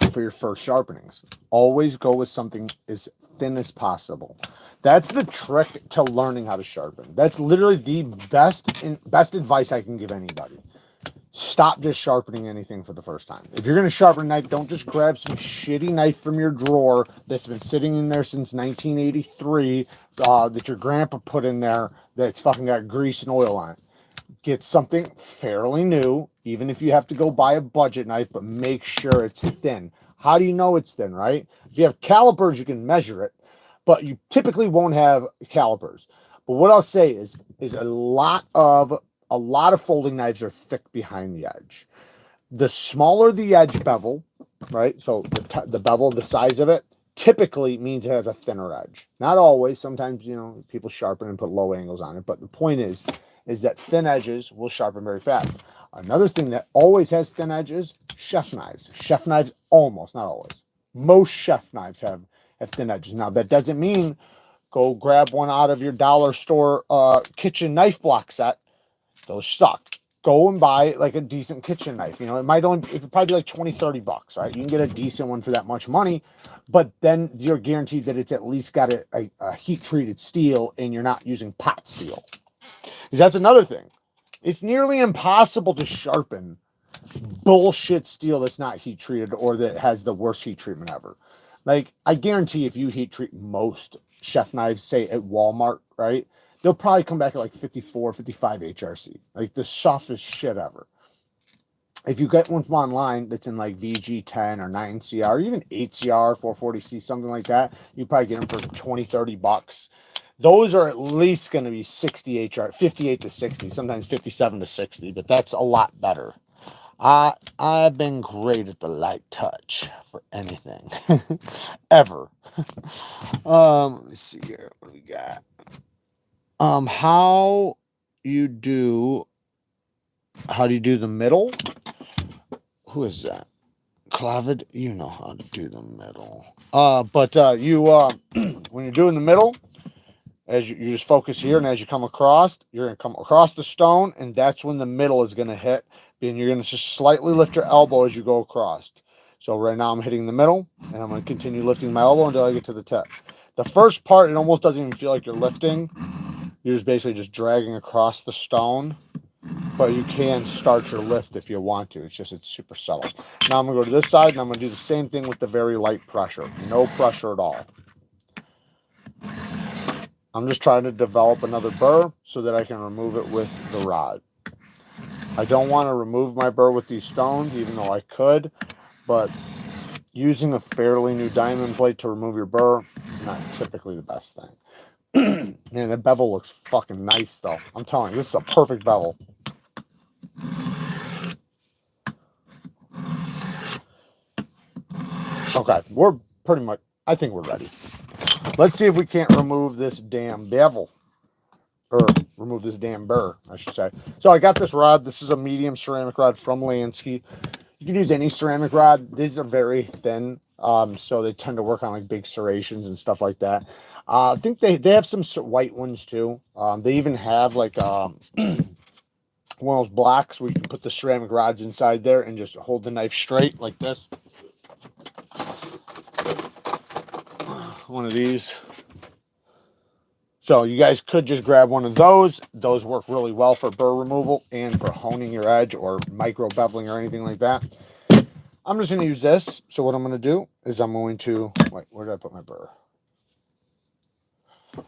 for your first sharpenings. Always go with something as thin as possible. That's the trick to learning how to sharpen. That's literally the best advice I can give anybody. Stop just sharpening anything for the first time. If you're going to sharpen a knife, don't just grab some shitty knife from your drawer that's been sitting in there since 1983 that your grandpa put in there that's fucking got grease and oil on it. Get something fairly new, even if you have to go buy a budget knife, but make sure it's thin. How do you know it's thin, right? If you have calipers, you can measure it, but you typically won't have calipers. But what I'll say is a lot of folding knives are thick behind the edge. The smaller the edge bevel, right? So the bevel, the size of it, typically means it has a thinner edge. Not always. Sometimes, people sharpen and put low angles on it. But the point is that thin edges will sharpen very fast. Another thing that always has thin edges, chef knives. Chef knives almost, not always. Most chef knives have thin edges. Now, that doesn't mean go grab one out of your dollar store kitchen knife block set. Those suck. Go and buy like a decent kitchen knife. It could probably be like 20, 30 bucks, right? You can get a decent one for that much money, but then you're guaranteed that it's at least got a heat treated steel and you're not using pot steel. Because that's another thing. It's nearly impossible to sharpen bullshit steel that's not heat treated or that has the worst heat treatment ever. Like, I guarantee if you heat treat most chef knives, say at Walmart, right? They'll probably come back at like 54, 55 HRC. Like the softest shit ever. if you get one from online that's in like VG10 or 9CR, or even 8CR, 440C, something like that, you probably get them for 20, 30 bucks. Those are at least going to be 60 HR, 58 to 60, sometimes 57 to 60, but that's a lot better. I've been great at the light touch for anything, ever. Let's see here. What do we got? How do you do the middle? Who is that? Clavid, you know how to do the middle. But you when you're doing the middle, as you just focus here, and as you come across, you're gonna come across the stone, and that's when the middle is gonna hit. And you're gonna just slightly lift your elbow as you go across. So right now I'm hitting the middle, and I'm gonna continue lifting my elbow until I get to the tip. The first part, it almost doesn't even feel like you're lifting. You're just basically just dragging across the stone. But you can start your lift if you want to. It's super subtle. Now I'm going to go to this side, and I'm going to do the same thing with the very light pressure. No pressure at all. I'm just trying to develop another burr so that I can remove it with the rod. I don't want to remove my burr with these stones, even though I could. But using a fairly new diamond plate to remove your burr is not typically the best thing. Man, the bevel looks fucking nice, though. I'm telling you, this is a perfect bevel. Okay, we're pretty much, I think we're ready. Let's see if we can't remove this damn bevel. Or remove this damn burr, I should say. So I got this rod. This is a medium ceramic rod from Lansky. You can use any ceramic rod. These are very thin, so they tend to work on like big serrations and stuff like that. I think they have some white ones too. They even have like one of those blocks where you can put the ceramic rods inside there and just hold the knife straight like this. One of these. So you guys could just grab one of those. Those work really well for burr removal and for honing your edge or micro beveling or anything like that. I'm just going to use this. So what I'm going to do is I'm going to, wait, where did I put my burr?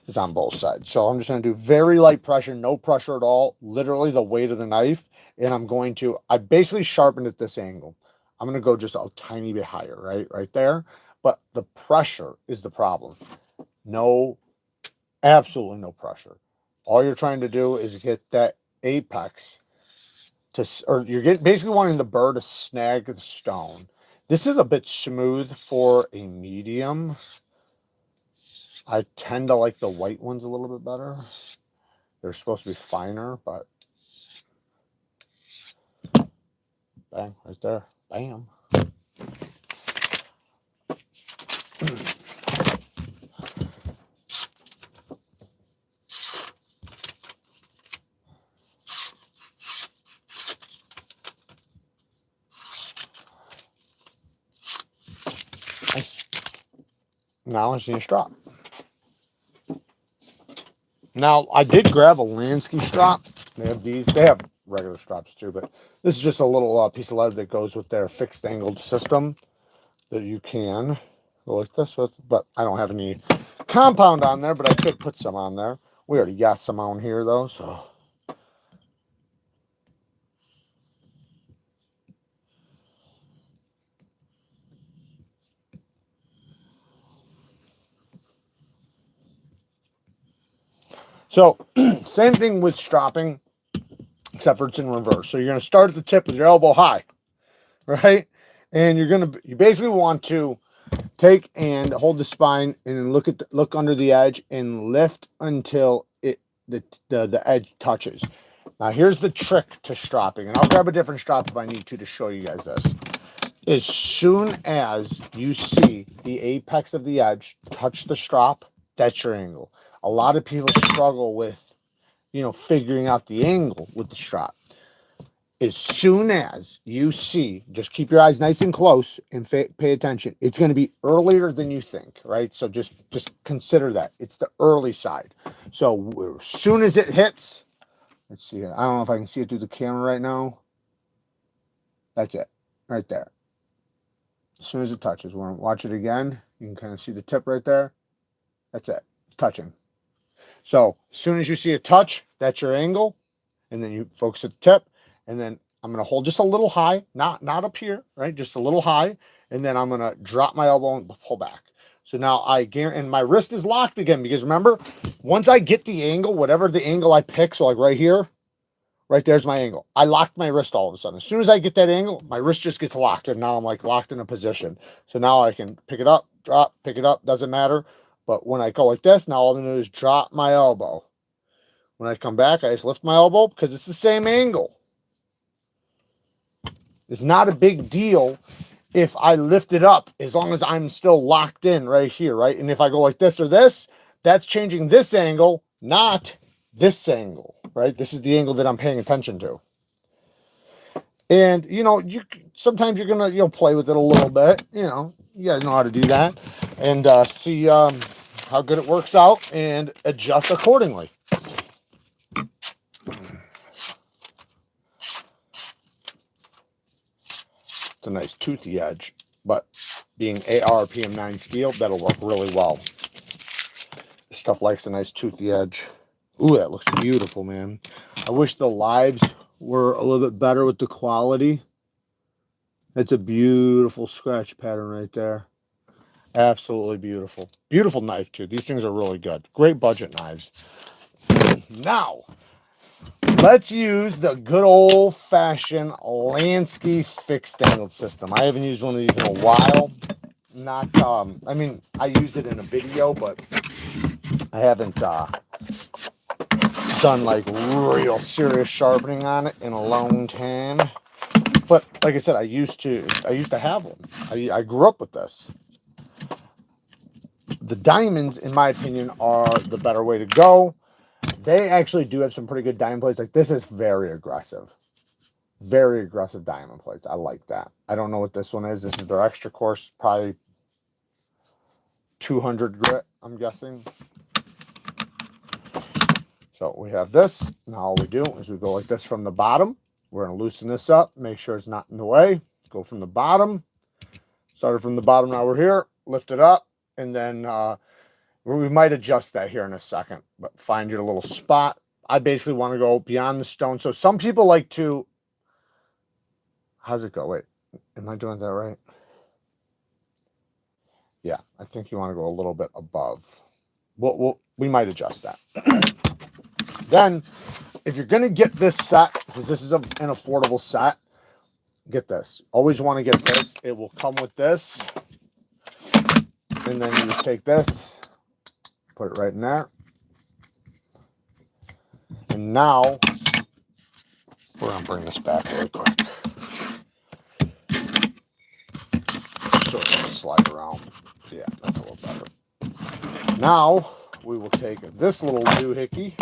It's on both sides. So I'm just going to do very light pressure, no pressure at all, literally the weight of the knife. And I'm going to, I basically sharpened at this angle. I'm going to go just a tiny bit higher, right there. But the pressure is the problem. No, absolutely no pressure. All you're trying to do is get that apex to, or you're basically wanting the burr to snag the stone. This is a bit smooth for a medium. I tend to like the white ones a little bit better. They're supposed to be finer, but bang, right there. Bam. Nice. Now I see a strop. Now I did grab a Lansky strop. They have these. They have regular strops too, but this is just a little piece of leather that goes with their fixed angled system that you can go like this with. But I don't have any compound on there, but I could put some on there. We already got some on here though, so. So, same thing with stropping, except for it's in reverse. So you're going to start at the tip with your elbow high, right? And you basically want to take and hold the spine and then look under the edge and lift until the edge touches. Now here's the trick to stropping, and I'll grab a different strop if I need to show you guys this. As soon as you see the apex of the edge touch the strop, that's your angle. A lot of people struggle with, figuring out the angle with the strop. As soon as you see, just keep your eyes nice and close and pay attention. It's going to be earlier than you think, right? So just consider that. It's the early side. So as soon as it hits, let's see here. I don't know if I can see it through the camera right now. That's it, right there. As soon as it touches, we're going to watch it again. You can kind of see the tip right there. That's it, touching. So as soon as you see a touch, that's your angle. And then you focus at the tip. And then I'm going to hold just a little high, not up here, right? Just a little high. And then I'm going to drop my elbow and pull back. So now I guarantee, and my wrist is locked again, because remember, once I get the angle, whatever the angle I pick, so like right here, right there's my angle. I locked my wrist all of a sudden. As soon as I get that angle, my wrist just gets locked, and now I'm like locked in a position. So now I can pick it up, drop, pick it up, doesn't matter. But when I go like this, now all I'm going to do is drop my elbow. When I come back, I just lift my elbow because it's the same angle. It's not a big deal if I lift it up, as long as I'm still locked in right here, right? And if I go like this or this, that's changing this angle, not this angle, right? This is the angle that I'm paying attention to. And, you know, sometimes you're going to, play with it a little bit, you guys know how to do that, and see how good it works out and adjust accordingly. It's a nice toothy edge, but being AR PM9 steel, that'll work really well. This stuff likes a nice toothy edge. Ooh, that looks beautiful, man. I wish the lives were a little bit better with the quality. It's a beautiful scratch pattern right there. Absolutely beautiful. Beautiful knife, too. These things are really good. Great budget knives. Now, let's use the good old-fashioned Lansky fixed angled system. I haven't used one of these in a while. Not, I mean, I used it in a video, but I haven't done like real serious sharpening on it in a long time. But like I said, I used to have one. I grew up with this. The diamonds, in my opinion, are the better way to go. They actually do have some pretty good diamond plates. Like this is very aggressive. Very aggressive diamond plates. I like that. I don't know what this one is. This is their extra coarse, probably 200 grit, I'm guessing. So we have this. Now all we do is we go like this from the bottom. We're going to loosen this up, make sure it's not in the way. Go from the bottom. Started from the bottom, now we're here. Lift it up, and then we might adjust that here in a second, but find your little spot. I basically want to go beyond the stone. So some people like to, how's it go? Wait, am I doing that right? Yeah, I think you want to go a little bit above. We might adjust that. Then, if you're going to get this set, because this is an affordable set, get this. Always want to get this. It will come with this. And then you just take this, put it right in there. And now, we're going to bring this back really quick. So it's going to slide around. Yeah, that's a little better. Now, we will take this little doohickey.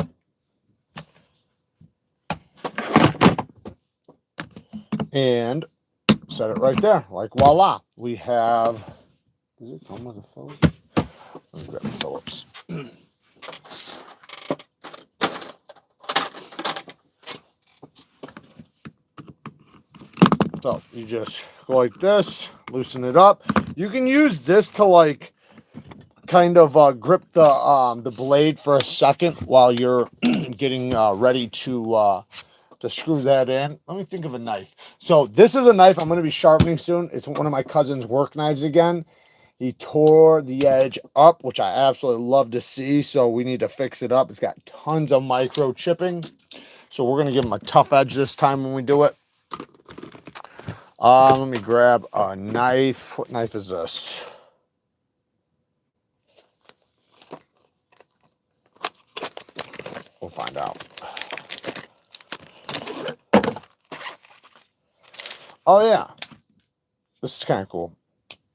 And set it right there. Like voila. We have, does it come with a Phillips? Let me grab the Phillips. So you just go like this, loosen it up. You can use this to like kind of grip the blade for a second while you're getting ready to screw that in. Let me think of a knife. So this is a knife I'm going to be sharpening soon. It's one of my cousin's work knives again. He tore the edge up, which I absolutely love to see. So we need to fix it up. It's got tons of micro chipping. So we're going to give him a tough edge this time when we do it. Let me grab a knife. What knife is this? We'll find out. Oh, yeah. This is kind of cool.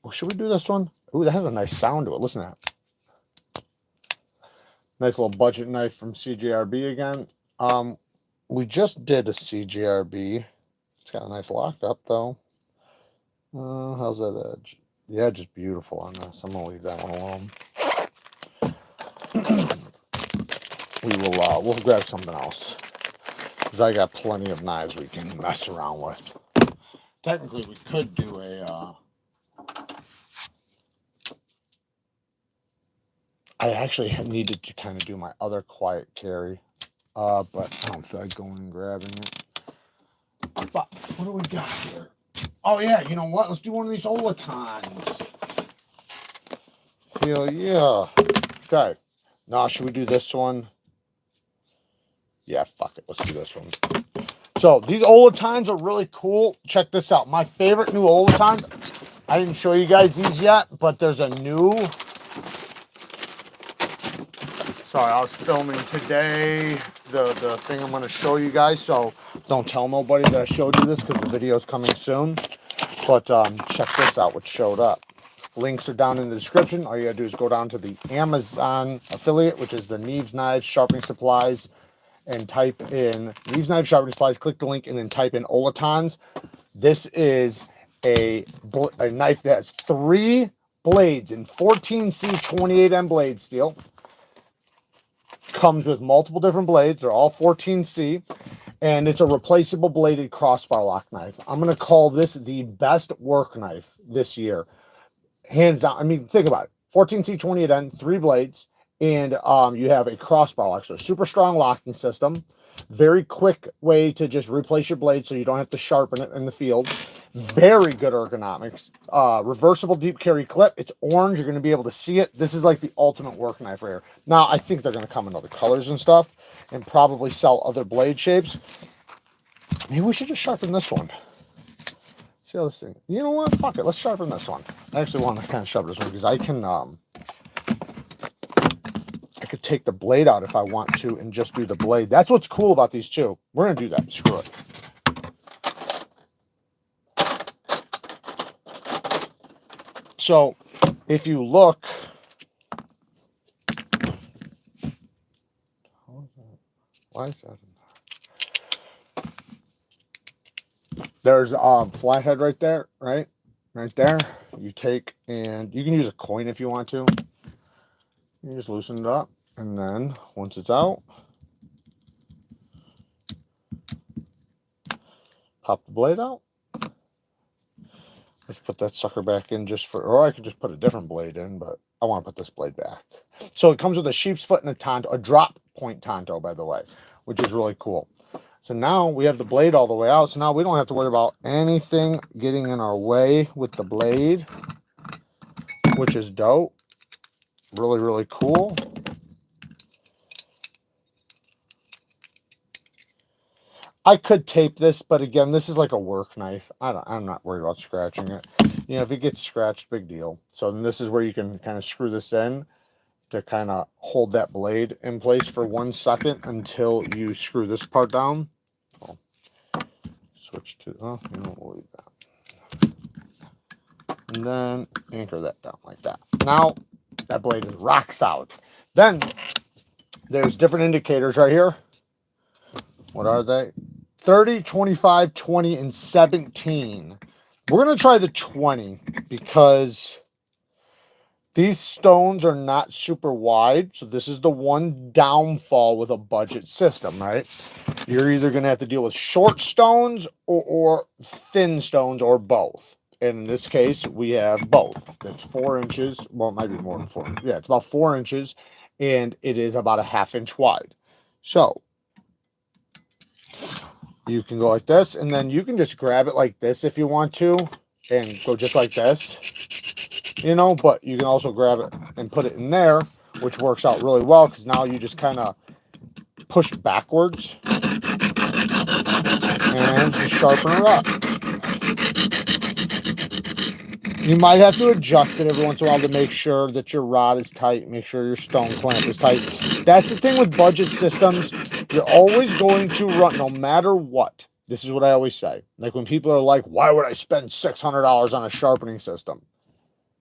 Well, should we do this one? Ooh, that has a nice sound to it. Listen to that. Nice little budget knife from CJRB again. We just did a CJRB. It's got a nice lockup, though. How's that edge? The edge is beautiful on this. I'm going to leave that one alone. We'll grab something else, because I got plenty of knives we can mess around with. Technically, we could do a... I actually needed to kind of do my other quiet carry, but I don't feel like going and grabbing it. But what do we got here? Oh yeah, you know what? Let's do one of these Olatons. Hell yeah. Okay. Now should we do this one? Yeah, fuck it. Let's do this one. So these Olatons are really cool. Check this out. My favorite new Olatons. I didn't show you guys these yet, but there's a new. Sorry, I was filming today the thing I'm going to show you guys. So don't tell nobody that I showed you this because the video is coming soon. But check this out, what showed up. Links are down in the description. All you got to do is go down to the Amazon affiliate, which is the Neeves Knives Sharpening Supplies, and type in Neeves Knives Sharpening Supplies. Click the link and then type in Olatons. This is a knife that has 3 blades in 14C 28M blade steel. Comes with multiple different blades. They're all 14C. And it's a replaceable bladed crossbar lock knife. I'm going to call this the best work knife this year. Hands down. I mean, think about it. 14C 28N, 3 blades. And you have a crossbar lock. So super strong locking system. Very quick way to just replace your blade so you don't have to sharpen it in the field. Very good ergonomics. Reversible deep carry clip. It's orange. You're going to be able to see it. This is like the ultimate work knife right here. Now, I think they're going to come in other colors and stuff and probably sell other blade shapes. Maybe we should just sharpen this one. See how this thing... You know what? Fuck it. Let's sharpen this one. I actually want to kind of sharpen this one because I can... I could take the blade out if I want to and just do the blade. That's what's cool about these two. We're going to do that. Screw it. So, if you look... Why is that in there? There's a flathead right there, right? Right there. You take and you can use a coin if you want to. You just loosen it up. And then once it's out, pop the blade out. Let's put that sucker back in just for, or I could just put a different blade in, but I want to put this blade back. So it comes with a sheep's foot and a tonto, a drop point tonto, by the way, which is really cool. So now we have the blade all the way out. So now we don't have to worry about anything getting in our way with the blade, which is dope. Really, really cool. I could tape this, but again, this is like a work knife. I'm not worried about scratching it. You know, if it gets scratched, big deal. So then this is where you can kind of screw this in to kind of hold that blade in place for 1 second until you screw this part down. I'll switch to, oh, you know, we'll leave that. And then anchor that down like that. Now, that blade is rock solid. Then, there's different indicators right here. What are they? 30, 25, 20, and 17. We're going to try the 20 because these stones are not super wide. So this is the one downfall with a budget system, right? You're either going to have to deal with short stones or thin stones or both. And in this case, we have both. It's 4 inches. Well, it might be more than 4. Yeah, it's about 4 inches. And it is about a ½ inch wide. So you can go like this, and then you can just grab it like this if you want to, and go just like this, you know, but you can also grab it and put it in there, which works out really well, because now you just kind of push backwards, and just sharpen her up. You might have to adjust it every once in a while to make sure that your rod is tight, make sure your stone clamp is tight. That's the thing with budget systems. You're always going to run, no matter what. This is what I always say. Like when people are like, why would I spend $600 on a sharpening system?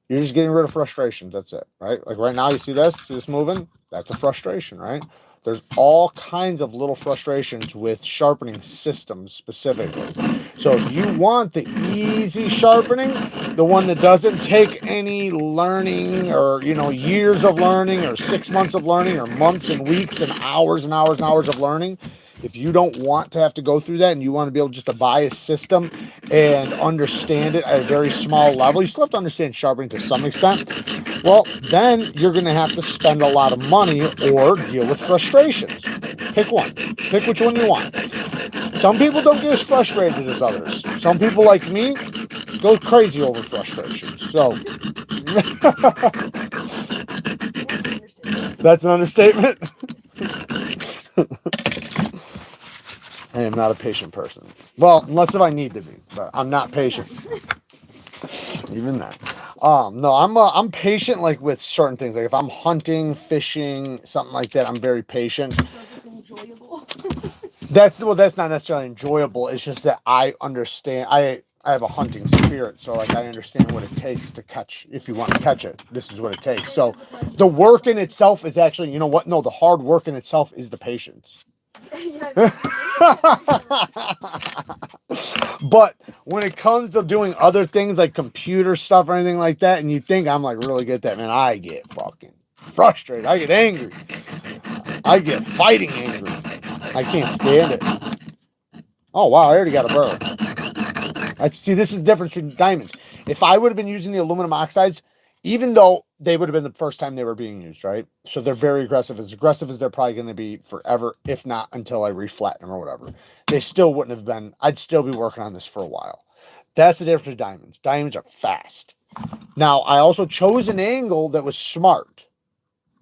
You're just getting rid of frustrations. That's it, right? Like right now, you see this moving? That's a frustration, right? There's all kinds of little frustrations with sharpening systems specifically. So if you want the easy sharpening, the one that doesn't take any learning or, you know, years of learning or 6 months of learning or months and weeks and hours and hours and hours of learning, if you don't want to have to go through that and you want to be able just to buy a system and understand it at a very small level, you still have to understand sharpening to some extent. Well, then you're going to have to spend a lot of money or deal with frustrations. Pick one. Pick which one you want. Some people don't get as frustrated as others. Some people like me go crazy over frustration. So that's an understatement. I am not a patient person. Well, unless if I need to be, but I'm not patient. Even that. No, I'm patient like with certain things. Like if I'm hunting, fishing, something like that, I'm very patient. So it's enjoyable. That's not necessarily enjoyable. It's just that I understand. I have a hunting spirit, so like I understand what it takes to catch. If you want to catch it, this is what it takes. So the work in itself is actually, you know what? No, the hard work in itself is the patience. But when it comes to doing other things like computer stuff or anything like that, and you think I'm like really good at that, man, I get fucking frustrated. I get angry. I get fighting angry. I can't stand it. Oh wow, I already got a burr. See, this is the difference between diamonds. If I would have been using the aluminum oxides, even though they would have been the first time they were being used, right? So they're very aggressive as they're probably going to be forever, if not until I reflatten them or whatever. They still wouldn't have been, I'd still be working on this for a while. That's the difference with diamonds. Diamonds are fast. Now, I also chose an angle that was smart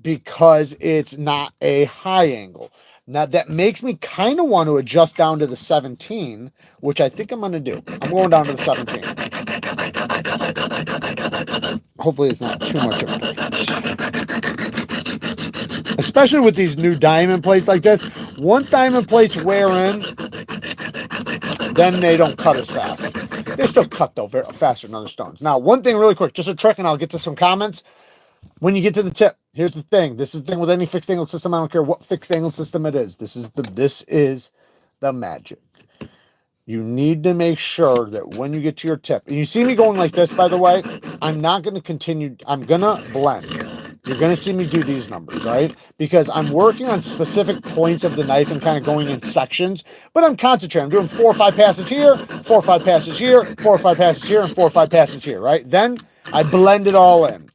because it's not a high angle. Now, that makes me kind of want to adjust down to the 17, which I think I'm going to do. I'm going down to the 17. Hopefully it's not too much of a difference. Especially with these new diamond plates like this. Once diamond plates wear in, then they don't cut as fast. They still cut, though, faster than other stones. Now, one thing really quick, just a trick, and I'll get to some comments. When you get to the tip, here's the thing. This is the thing with any fixed angle system. I don't care what fixed angle system it is. This is the magic. You need to make sure that when you get to your tip, and you see me going like this, by the way, I'm not going to continue. I'm going to blend. You're going to see me do these numbers, right? Because I'm working on specific points of the knife and kind of going in sections, but I'm concentrating. I'm doing 4 or 5 passes here, 4 or 5 passes here, 4 or 5 passes here, and 4 or 5 passes here, right? Then I blend it all in.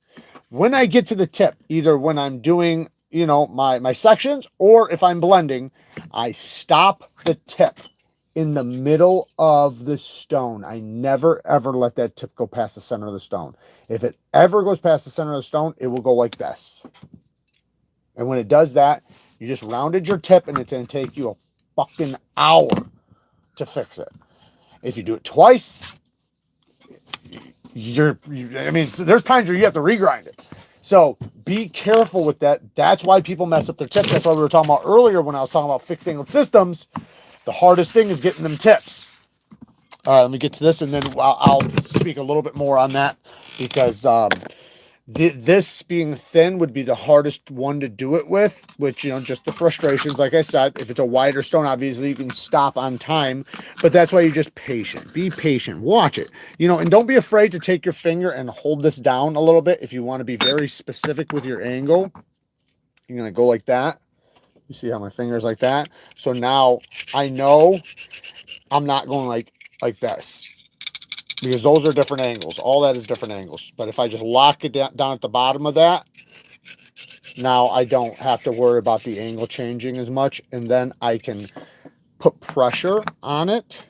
When I get to the tip, either when I'm doing, you know, my sections, or if I'm blending, I stop the tip in the middle of the stone. I never, ever let that tip go past the center of the stone. If it ever goes past the center of the stone, it will go like this. And when it does that, you just rounded your tip, and it's going to take you a fucking hour to fix it. If you do it twice, I mean, there's times where you have to regrind it. So be careful with that. That's why people mess up their tips. That's why we were talking about earlier when I was talking about fixed angle systems. The hardest thing is getting them tips. All right, let me get to this, and then I'll speak a little bit more on that, because this being thin would be the hardest one to do it with, which, you know, just the frustrations. Like I said, if it's a wider stone, obviously you can stop on time, but that's why you're just patient. Be patient. Watch it, you know, and don't be afraid to take your finger and hold this down a little bit. If you want to be very specific with your angle, you're going to go like that. You see how my finger's like that? So now I know I'm not going like this, because those are different angles. All that is different angles. But if I just lock it down at the bottom of that, now I don't have to worry about the angle changing as much. And then I can put pressure on it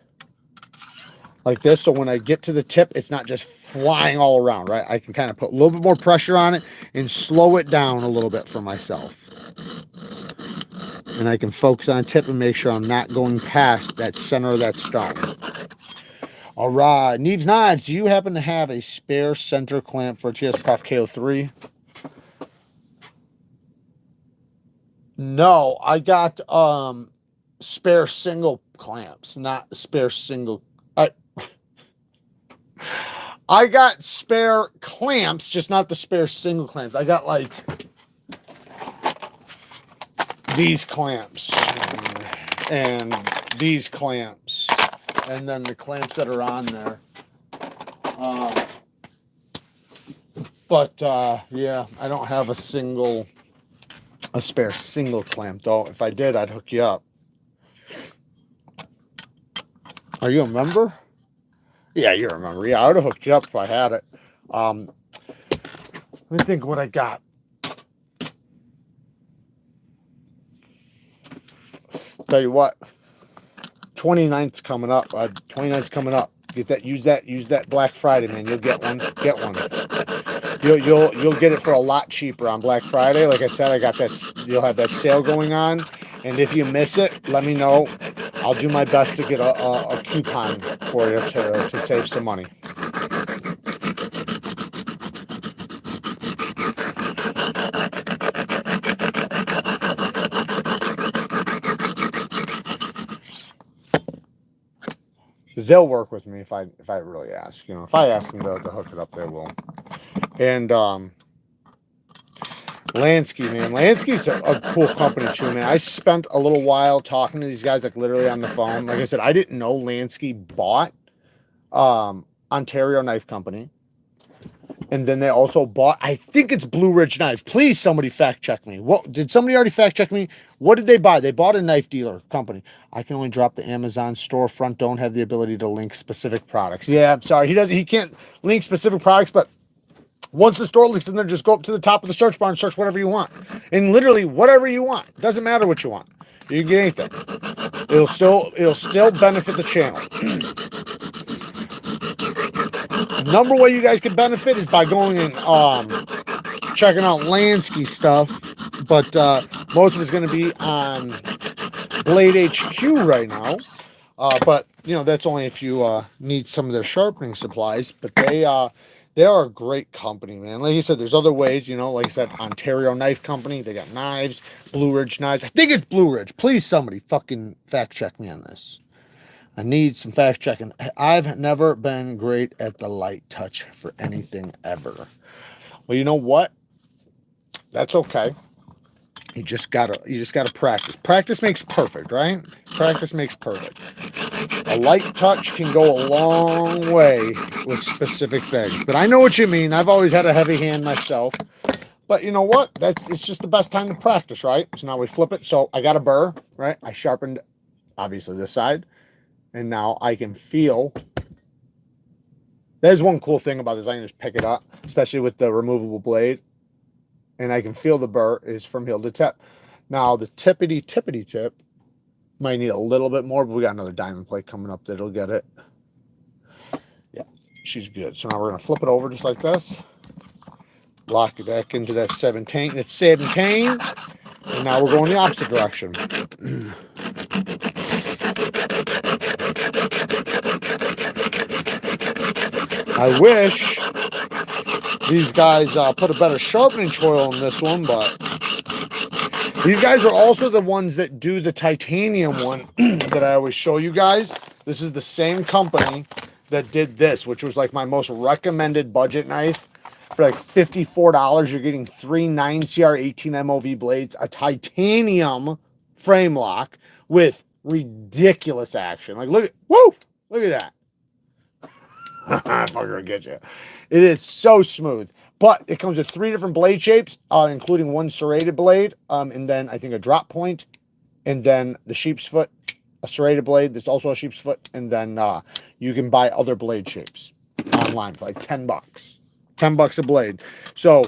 like this. So when I get to the tip, it's not just flying all around, right? I can kind of put a little bit more pressure on it and slow it down a little bit for myself. And I can focus on tip and make sure I'm not going past that center of that stone. All right, Neeves Knives, do you happen to have a spare center clamp for a TS Prof KO3? No, I got spare single clamps, not spare single. I got spare clamps, just not the spare single clamps. I got like these clamps and these clamps, and then the clamps that are on there. Yeah, I don't have a spare single clamp, though. If I did, I'd hook you up. Are you a member? Yeah, you're a member. Yeah, I would have hooked you up if I had it. Let me think what I got. Tell you what, 29th's coming up. 29th's coming up. Get that. Use that Black Friday, man. You'll get one. Get one. You'll get it for a lot cheaper on Black Friday. Like I said, I got that. You'll have that sale going on, and if you miss it, let me know. I'll do my best to get a coupon for you to save some money. They'll work with me if I really ask. You know, if I ask them to hook it up, they will. And Lansky, man. Lansky's a cool company too, man. I spent a little while talking to these guys, like literally on the phone. Like I said, I didn't know Lansky bought Ontario Knife Company. And then they also bought, I think it's Blue Ridge Knives. Please, somebody fact check me. What did somebody already fact check me? What did they buy? They bought a knife dealer company. I can only drop the Amazon storefront. Don't have the ability to link specific products. Yeah, I'm sorry. He can't link specific products, but once the store links in there, just go up to the top of the search bar and search whatever you want. And literally whatever you want. Doesn't matter what you want. You can get anything. It'll still benefit the channel. Number way you guys can benefit is by going and checking out Lansky stuff, but most of it's going to be on Blade HQ right now. But you know, that's only if you need some of their sharpening supplies. But they are a great company, man. Like you said, there's other ways. You know, like I said, Ontario Knife Company. They got knives, Blue Ridge Knives. I think it's Blue Ridge. Please, somebody fucking fact check me on this. I need some fact checking. I've never been great at the light touch for anything ever. Well, you know what? That's okay. You just gotta practice. Practice makes perfect, right? Practice makes perfect. A light touch can go a long way with specific things. But I know what you mean. I've always had a heavy hand myself. But you know what? It's just the best time to practice, right? So now we flip it. So I got a burr, right? I sharpened, obviously, this side. And now I can feel. There's one cool thing about this. I can just pick it up, especially with the removable blade. And I can feel the burr is from heel to tip. Now, the tippity tip might need a little bit more, but we got another diamond plate coming up that'll get it. Yeah, she's good. So now we're going to flip it over just like this. Lock it back into that 17. It's 17. And now we're going the opposite direction. I wish these guys put a better sharpening choil in this one, but these guys are also the ones that do the titanium one that I always show you guys. This is the same company that did this, which was like my most recommended budget knife. For like $54, you're getting 3 9CR 18 MOV blades, a titanium frame lock with ridiculous action. Like, look at that. Fucker will get you. It is so smooth, but it comes with 3 different blade shapes, including one serrated blade, and then I think a drop point, and then the sheep's foot, a serrated blade. There's also a sheep's foot, and then you can buy other blade shapes online for like $10. $10 a blade. So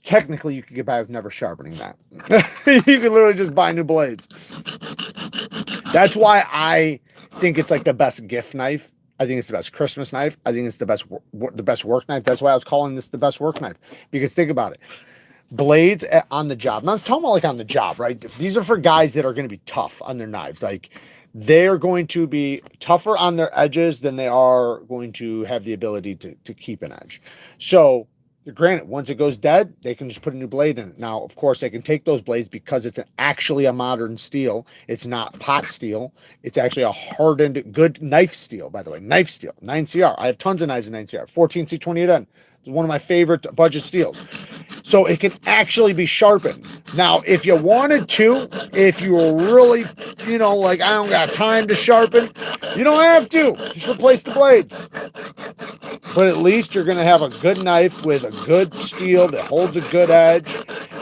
technically, you could get by with never sharpening that. You can literally just buy new blades. That's why I think it's like the best gift knife. I think it's the best Christmas knife. I think it's the best work knife. That's why I was calling this the best work knife. Because think about it. Blades on the job. Now, I'm talking about like on the job, right? These are for guys that are going to be tough on their knives. Like, they're going to be tougher on their edges than they are going to have the ability to keep an edge. So, granted, once it goes dead, they can just put a new blade in it. Now, of course, they can take those blades because it's actually a modern steel. It's not pot steel. It's actually a hardened, good knife steel, by the way. Knife steel, 9CR. I have tons of knives in 9CR. 14C28N. It's one of my favorite budget steels. So it can actually be sharpened. Now, if you wanted to, if you were really, you know, like, I don't got time to sharpen, you don't have to. Just replace the blades. But at least you're going to have a good knife with a good steel that holds a good edge,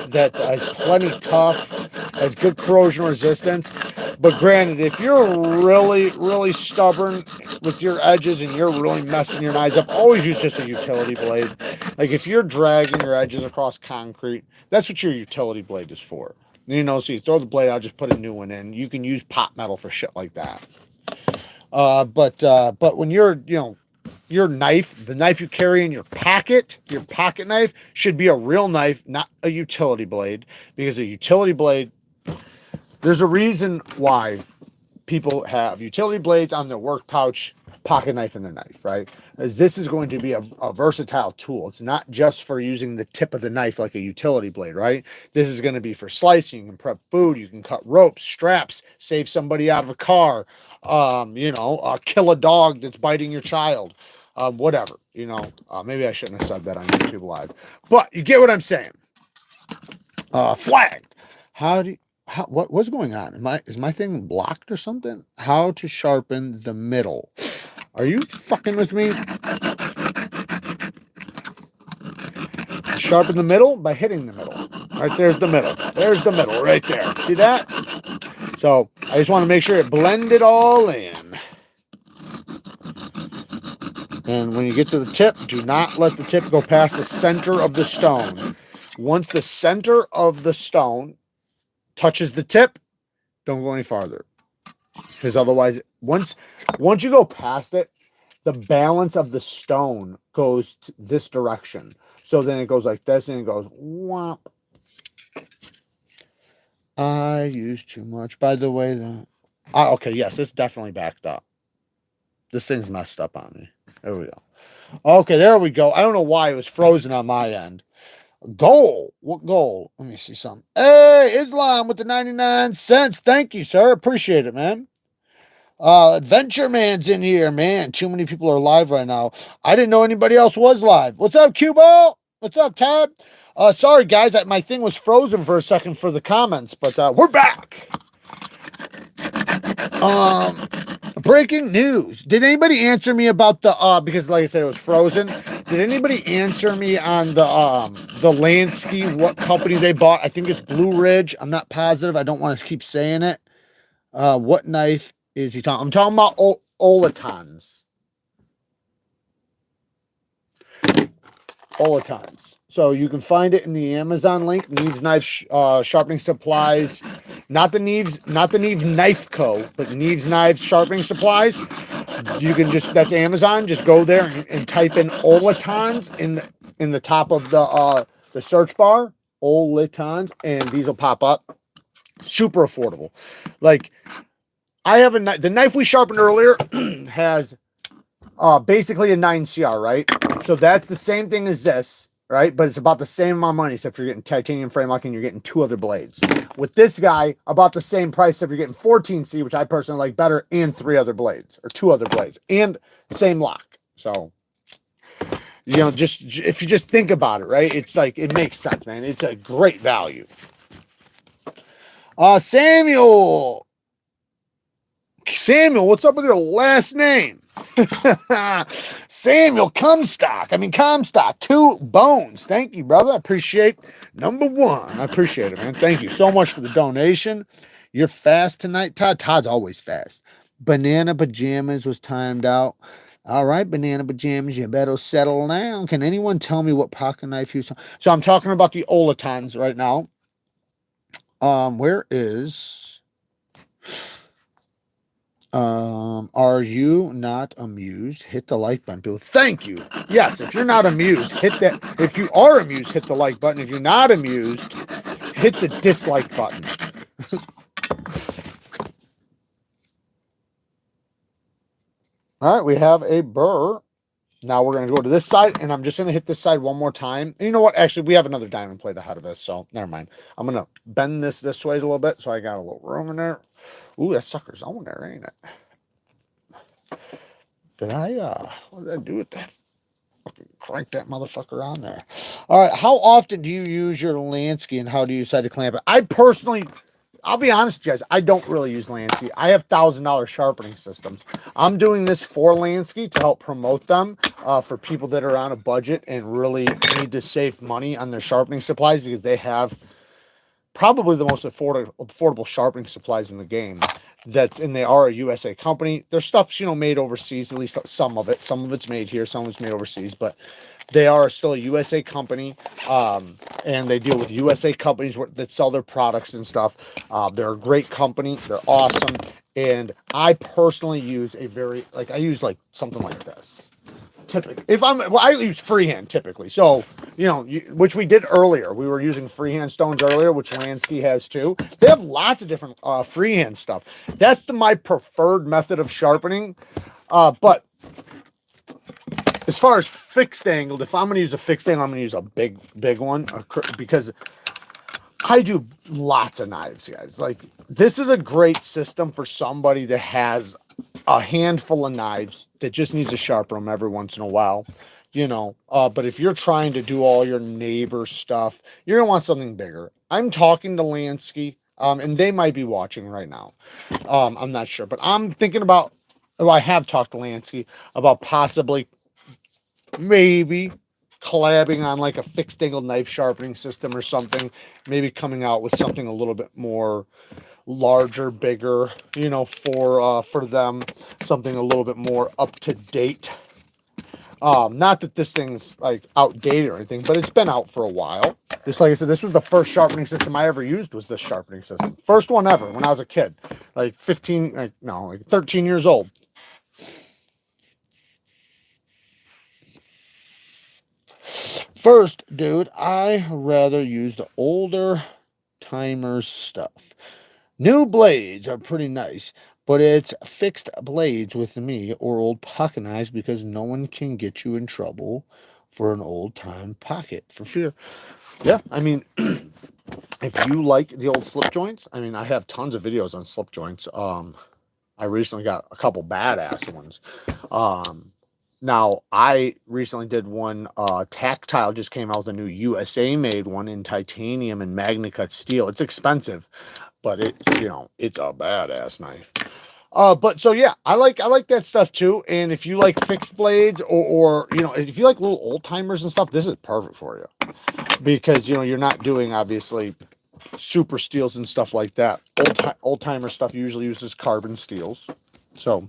that is plenty tough, has good corrosion resistance. But granted, if you're really, really stubborn with your edges and you're really messing your knives up, always use just a utility blade. Like if you're dragging your edges across concrete, that's what your utility blade is for. You know, so you throw the blade out, just put a new one in. You can use pot metal for shit like that. But when you're, you know, your knife, the knife you carry in your pocket knife should be a real knife, not a utility blade, because a utility blade, there's a reason why people have utility blades on their work pouch, pocket knife in their knife, right? As this is going to be a versatile tool. It's not just for using the tip of the knife like a utility blade, right? This is going to be for slicing. You can prep food, you can cut ropes, straps, save somebody out of a car, you know, kill a dog that's biting your child, whatever, you know. Maybe I shouldn't have said that on YouTube Live, but you get what I'm saying. Flagged. What's going on? Is my thing blocked or something? How to sharpen the middle. Are you fucking with me? Sharpen the middle by hitting the middle. Right there's the middle. There's the middle right there. See that? So I just want to make sure it blended all in. And when you get to the tip, do not let the tip go past the center of the stone. Once the center of the stone touches the tip, don't go any farther. Because otherwise, once you go past it, the balance of the stone goes to this direction. So then it goes like this, and it goes whomp. I used too much. By the way, okay, yes, it's definitely backed up. This thing's messed up on me. There we go. Okay, there we go. I don't know why it was frozen on my end. Goal. What goal? Let me see something. Hey, Islam with the 99 cents. Thank you, sir. Appreciate it, man. Adventure Man's in here, man. Too many people are live right now. I didn't know anybody else was live. What's up, KUBEY? What's up, Tab? Sorry, guys. My thing was frozen for a second for the comments, but we're back. Breaking news. Did anybody answer me about the because like I said, it was frozen. Did anybody answer me on the Lansky, what company they bought? I think it's Blue Ridge. I'm not positive. I don't want to keep saying it. What knife is he talking? I'm talking about Olatons. Olatons. So you can find it in the Amazon link. Neeves Knife Sharpening Supplies. Not the Neeves Knife Co., but Neeves Knives Sharpening Supplies. You can just, that's Amazon. Just go there and type in Olatons in the top of the search bar. Olatons, and these will pop up. Super affordable. Like, I have the knife we sharpened earlier has basically a 9CR, right? So that's the same thing as this, right? But it's about the same amount of money, except you're getting titanium frame lock and you're getting 2 other blades. With this guy, about the same price, if you're getting 14C, which I personally like better, and 3 other blades, or 2 other blades, and same lock. So, you know, just if you just think about it, right? It's like, it makes sense, man. It's a great value. Samuel, what's up with your last name? Samuel Comstock, 2 bones. Thank you, brother. I appreciate number 1. I appreciate it, man. Thank you so much for the donation. You're fast tonight, Todd. Todd's always fast. Banana Pajamas was timed out. All right, Banana Pajamas, you better settle down. Can anyone tell me what pocket knife you saw? So I'm talking about the Olatons right now. Where is... are you not amused? Hit the like button, people. Thank you. Yes, if you're not amused, hit that. If you are amused, hit the like button. If you're not amused, hit the dislike button. All right, we have a Burr. Now we're going to go to this side, and I'm just going to hit this side one more time. And you know what? Actually, we have another diamond plate ahead of us, so never mind. I'm going to bend this way a little bit, so I got a little room in there. Ooh, that sucker's on there, ain't it? Did I, what did I do with that? Fucking crank that motherfucker on there. All right, how often do you use your Lansky, and how do you decide to clamp it? I personally, I'll be honest, guys, I don't really use Lansky. I have $1,000 sharpening systems. I'm doing this for Lansky to help promote them for people that are on a budget and really need to save money on their sharpening supplies, because they have probably the most affordable sharpening supplies in the game. and they are a USA company. Their stuff's, you know, made overseas, at least some of it. Some of it's made here, some of it's made overseas, but they are still a USA company. And they deal with USA companies that sell their products and stuff. They're a great company. They're awesome. And I personally use I use like something like this. Typically, I use freehand typically. So, you know, which we did earlier. We were using freehand stones earlier, which Lansky has too. They have lots of different freehand stuff. That's my preferred method of sharpening. But as far as fixed angled, if I'm going to use a fixed angle, I'm going to use a big one because I do lots of knives, guys. Like, this is a great system for somebody that has a handful of knives that just needs to sharpen them every once in a while, you know. But if you're trying to do all your neighbor stuff, you're gonna want something bigger. I'm talking to Lansky, and they might be watching right now. I'm not sure, but I'm thinking about, well, I have talked to Lansky about possibly maybe collabing on like a fixed angle knife sharpening system or something, maybe coming out with something a little bit more larger, bigger, you know, for them, something a little bit more up to date. Not that this thing's like outdated or anything, but it's been out for a while. Just like I said, this was the first sharpening system I ever used, was this sharpening system. First one ever when I was a kid, like 13 years old. First, dude, I rather use the older timers stuff. New blades are pretty nice, but it's fixed blades with me or old pocket knives because no one can get you in trouble for an old time pocket for fear. Yeah, I mean, if you like the old slip joints, I mean, I have tons of videos on slip joints. I recently got a couple badass ones. Now, I recently did one, Tactile just came out with a new USA made one in titanium and magna cut steel. It's expensive, but it's, you know, it's a badass knife. But so yeah, I like that stuff too. And if you like fixed blades or you know, if you like little old timers and stuff, this is perfect for you because, you know, you're not doing obviously super steels and stuff like that. Old timer stuff usually uses carbon steels, so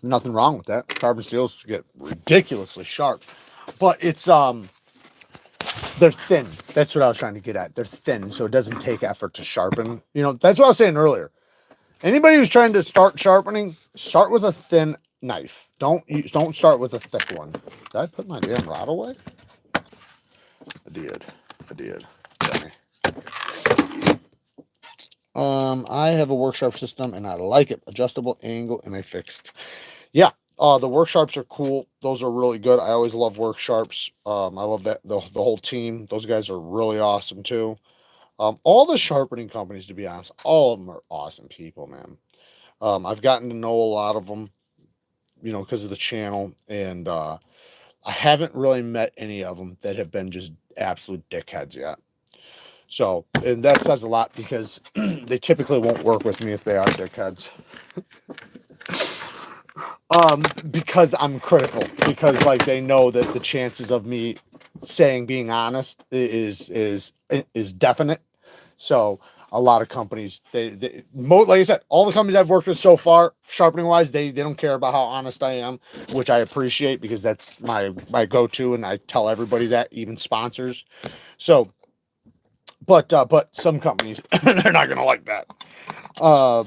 nothing wrong with that. Carbon steels get ridiculously sharp, but it's they're thin. That's what I was trying to get at. They're thin, so it doesn't take effort to sharpen. You know, that's what I was saying earlier. Anybody who's trying to start sharpening, start with a thin knife. Don't start with a thick one. Did I put my damn rod away? I did. Okay. I have a work sharp system and I like it. Adjustable angle and a fixed. Yeah. The work sharps are cool. Those are really good. I always love work sharps. I love that the whole team. Those guys are really awesome too. All the sharpening companies, to be honest, all of them are awesome people, man. I've gotten to know a lot of them, you know, because of the channel, and I haven't really met any of them that have been just absolute dickheads yet. So, and that says a lot because they typically won't work with me if they are dickheads. Because I'm critical, because like they know that the chances of me being honest is definite. So a lot of companies, like I said, all the companies I've worked with so far, sharpening wise, they don't care about how honest I am, which I appreciate because that's my go-to, and I tell everybody that, even sponsors. So, but some companies they're not gonna like that.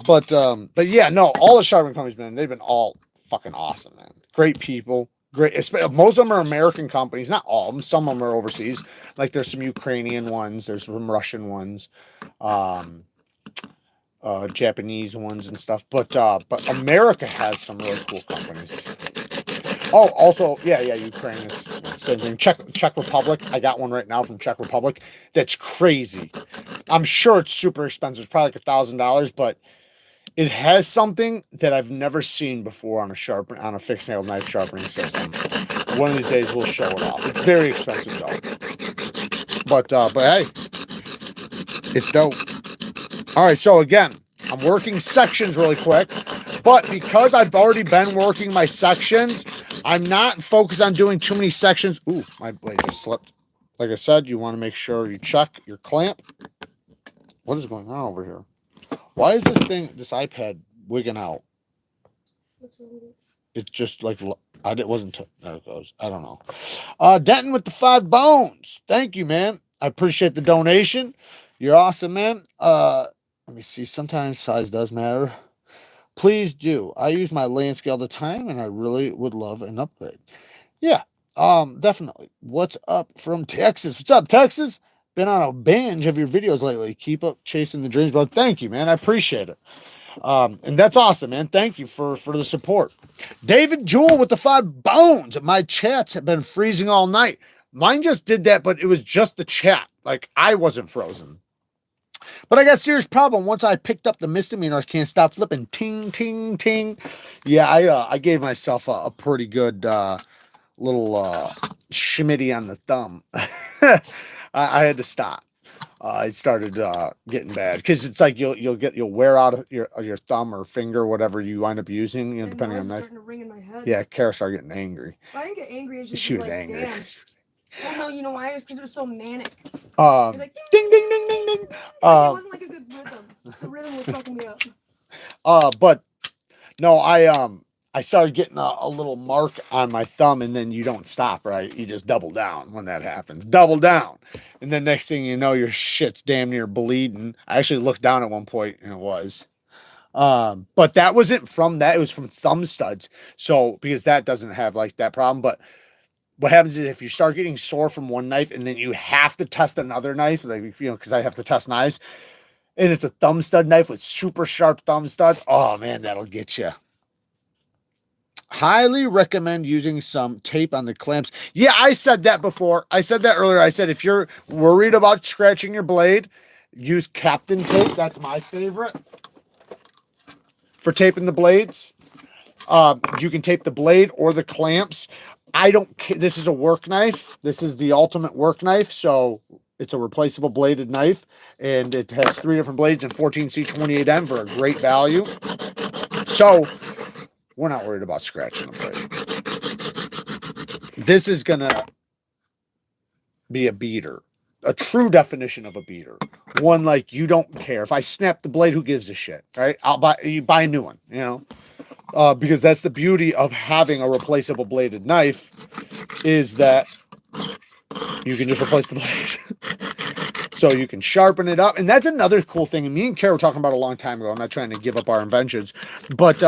But yeah, no, all the sharpening companies, man, they've been all fucking awesome, man. Great people. Great. Most of them are American companies, not all of them. Some of them are overseas. Like there's some Ukrainian ones, there's some Russian ones, Japanese ones and stuff. But America has some really cool companies. Oh, also, yeah, Ukraine is same thing. Czech Republic. I got one right now from Czech Republic. That's crazy. I'm sure it's super expensive. It's probably like $1,000, but it has something that I've never seen before on a fixed nail knife sharpening system. One of these days we'll show it off. It's very expensive though. But hey, it's dope. All right, so again, I'm working sections really quick, but because I've already been working my sections, I'm not focused on doing too many sections. Ooh, my blade just slipped. Like I said, you want to make sure you check your clamp. What is going on over here? Why is this iPad wigging out? What's wrong with it? It's just like it wasn't. There it goes. I don't know. Denton with the 5 bones. Thank you, man. I appreciate the donation. You're awesome, man. Let me see. Sometimes size does matter. Please do. I use my Lansky all the time, and I really would love an upgrade. Yeah, definitely. What's up from Texas? What's up, Texas? Been on a binge of your videos lately. Keep up chasing the dreams, bro. Thank you, man. I appreciate it. And that's awesome, man. Thank you for the support. David Jewell with the 5 bones. My chats have been freezing all night. Mine just did that, but it was just the chat. Like, I wasn't frozen. But I got a serious problem. Once I picked up the misdemeanor, I can't stop flipping. Ting, ting, ting. Yeah, I gave myself a pretty good little schmitty on the thumb. I had to stop. It started getting bad because it's like you'll wear out your thumb or finger, whatever you wind up using, you know, depending on that. Starting to ring in my head. Yeah, Kara started getting angry. I didn't get angry. It's just She was like, angry. Damn. Well, no, you know why? It was because it was so manic. Like, ding, ding, ding, ding, ding. It wasn't like a good rhythm. The rhythm was fucking me up. But no, I started getting a little mark on my thumb, and then you don't stop, right? You just double down when that happens. Double down. And then next thing you know, your shit's damn near bleeding. I actually looked down at one point, and it was. But that wasn't from that. It was from thumb studs. So, because that doesn't have like that problem. But what happens is if you start getting sore from one knife and then you have to test another knife, like, you know, because I have to test knives, and it's a thumb stud knife with super sharp thumb studs. Oh, man, that'll get you. Highly recommend using some tape on the clamps. Yeah, I said that before. I said that earlier. I said if you're worried about scratching your blade, use Captain tape. That's my favorite for taping the blades. You can tape the blade or the clamps. I don't care. This is a work knife. This is the ultimate work knife. So it's a replaceable bladed knife, and it has 3 different blades and 14C28M for a great value. So we're not worried about scratching the blade. This is going to be a beater, a true definition of a beater. One like you don't care. If I snap the blade, who gives a shit, right? You buy a new one, you know? Because that's the beauty of having a replaceable bladed knife, is that you can just replace the blade. So you can sharpen it up. And that's another cool thing. And me and Kara were talking about a long time ago. I'm not trying to give up our inventions, but